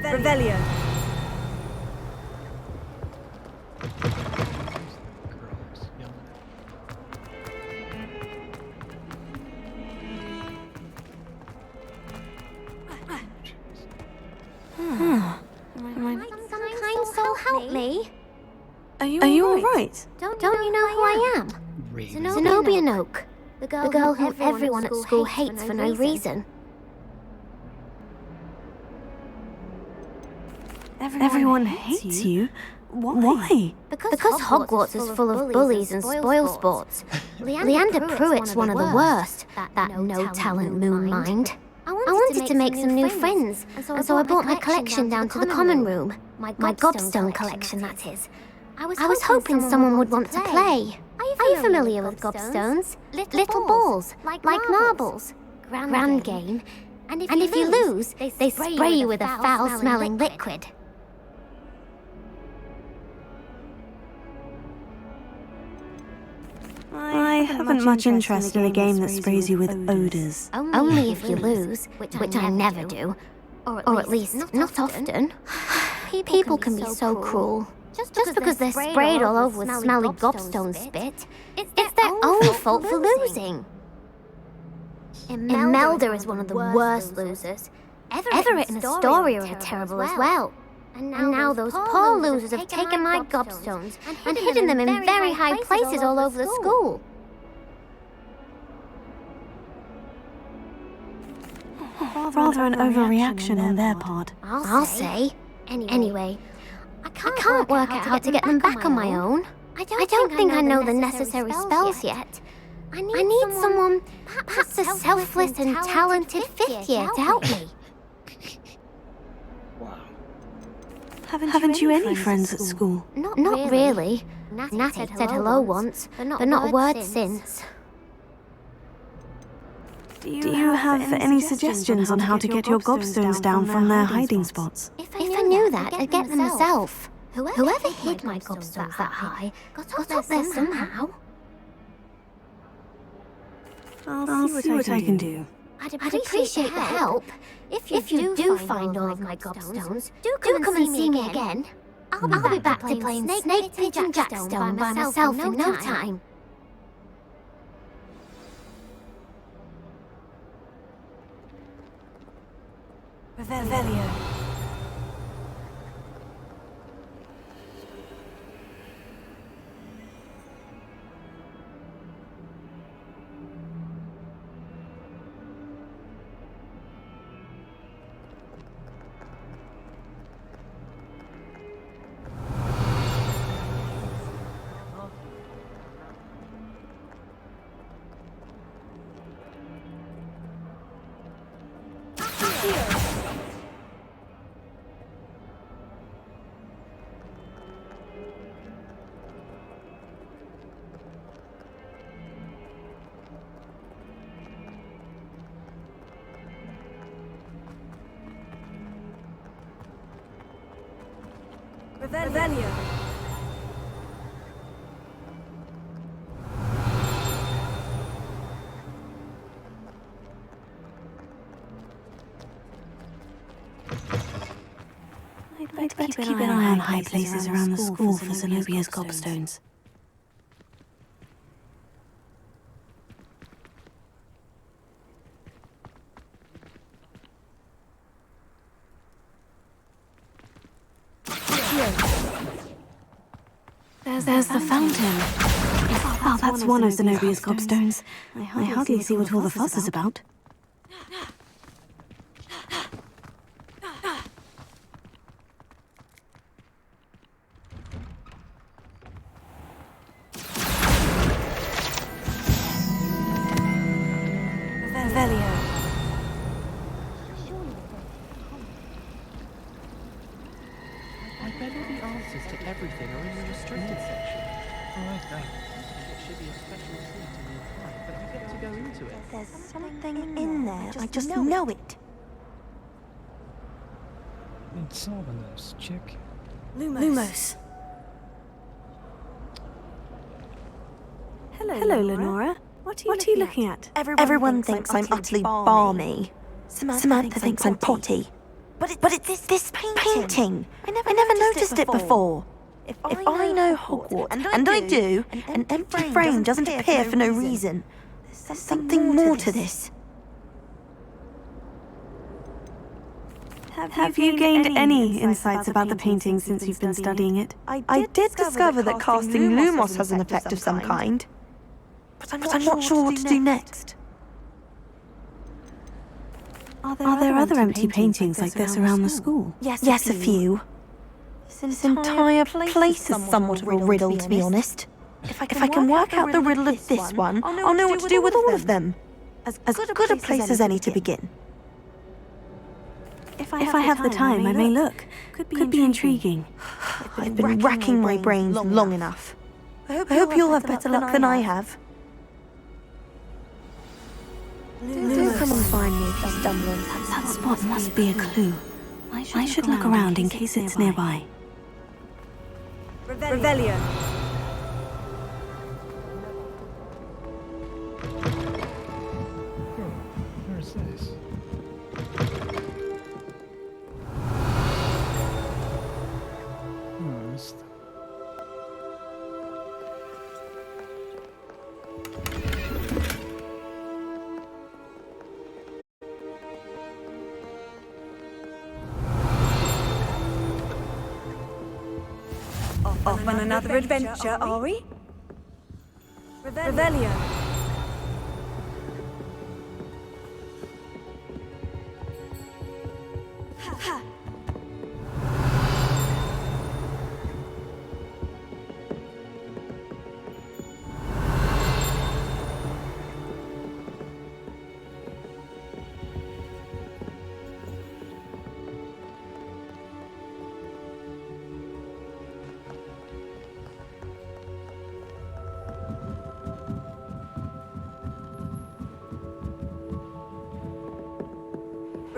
Revelio. Some kind soul help me. Are you all right? Don't you know who I am? Zenobia Oak. The girl who everyone at school hates for no reason. Everyone hates you? Why? Because Hogwarts is full of bullies and spoilsports. Leander Pruitt's one of the worst, that no-talent moon mind. I wanted to make some new friends, and so I brought my collection down to the common room. My gobstone collection, that is. I was hoping someone would want to play. Are you familiar with gobstones? Little balls, like marbles. Grand game. And if you lose, they spray you with a foul-smelling liquid. I haven't much interest in a game that sprays you with odors. Only if you lose, which I never do. Or at least not often. People can be so cruel. Just because they're sprayed all over with smelly gobstone spit, it's their own fault for losing. Imelda is one of the worst losers. Everett and Astoria are terrible as well. And now those poor losers have taken my gobstones and hidden them in very high places all over the school. Rather an overreaction on their part. I'll say. Anyway, I can't work out how to get them back on my own. I don't think I know the necessary spells yet. I need someone, perhaps a selfless and talented fifth year to help me. Haven't you any friends at school? Not really. Natty said hello once, but not a word since. Do you have any suggestions on how to get your gobstones down from their hiding spots? If I knew that, I'd get them myself. Whoever hid my gobstones that high got up there somehow. I'll see what I can do. I'd appreciate the help. If you do find all of my gobstones, do come and see me again. I'll be back to playing Snake Pigeon Jackstone by myself in no time. Revelio. Revelio. I'd better keep an eye on high places around the school for Zenobia's gobstones. There's the fountain. Oh, that's one of Zenobia's gobstones. I hardly see what all the fuss is about. Revelio. I bet all the answers to everything are in the restricted section. I like that. It should be a special treat in year 5, but you get to go into it. There's something in there. I just know it. And solving those, chick. Lumos. Hello, Lenora. What are you looking at? Everyone thinks I'm utterly balmy. Samantha thinks I'm potty. But it's this painting. I never noticed it before. If I know Hogwarts, and I do, an empty frame doesn't appear for no reason. There's something more to this. Have you gained any insights about the painting since you've been studying it? I did discover that casting Lumos has an effect of some kind. But I'm not sure what to do next. Are there other empty paintings like this around the school? Yes, a few. This entire place is somewhat of a riddle, to be honest. If I can work out the riddle of this one, I'll know what to do with all of them. As good a place as any to begin. If I have the time, I may look. Could be intriguing. I've been racking my brains long enough. I hope you'll have better luck than I have. Do come and find me if you stumble on something. That spot must be a clue. I should look around in case it's nearby. Revelio. Where's this? Oh, this. Off on another adventure, are we? Revelio.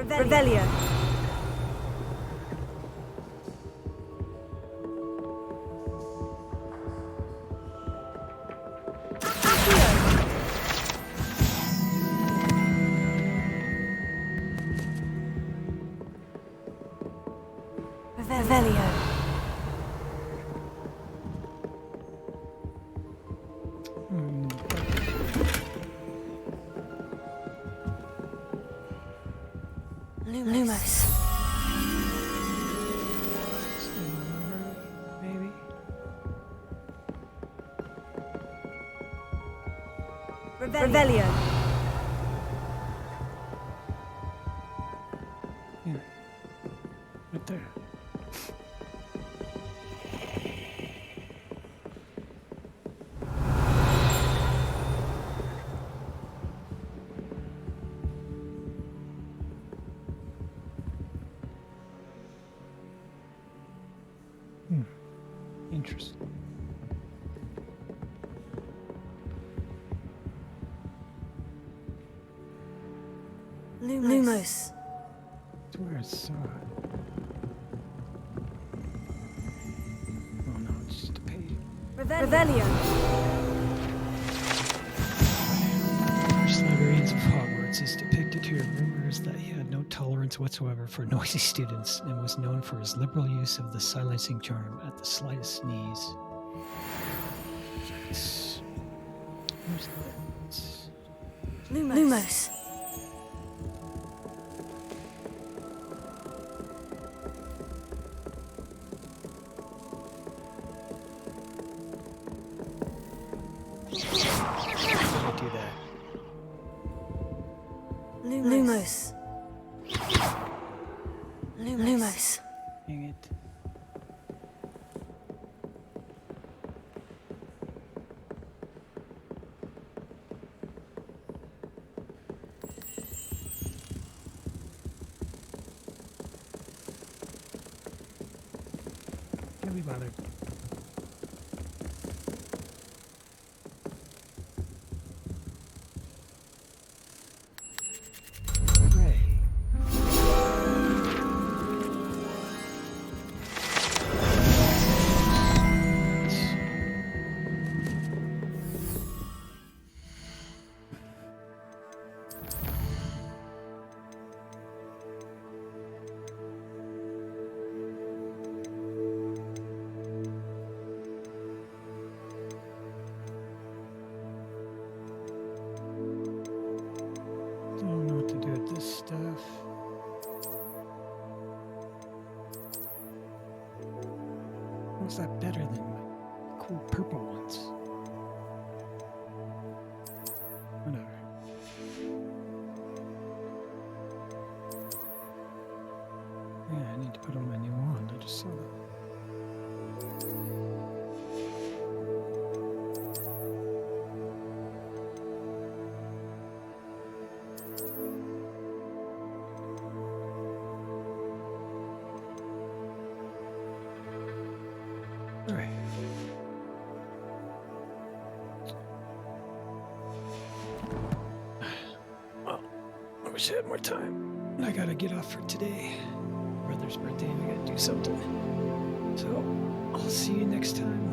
Revelio. Revelio. Lumos. Maybe. Revelio. Yeah. Right there. Interesting. Lumos. That's where I saw it. Revelio. First librarians of Hogwarts is depicted here. Rumors that he had no tolerance whatsoever for noisy students and was known for his liberal use of the silencing charm at the slightest sneeze. Where's the Lumos. do that? Lumos. Lumos. Dang it. Can't be bothered. Stuff. How's that better than my cool purple ones? Whatever. Yeah, I need to put on my new wand. I just saw that. Alright. Well, I wish I had more time. I gotta get off for today. Brother's birthday and I gotta do something. So, I'll see you next time.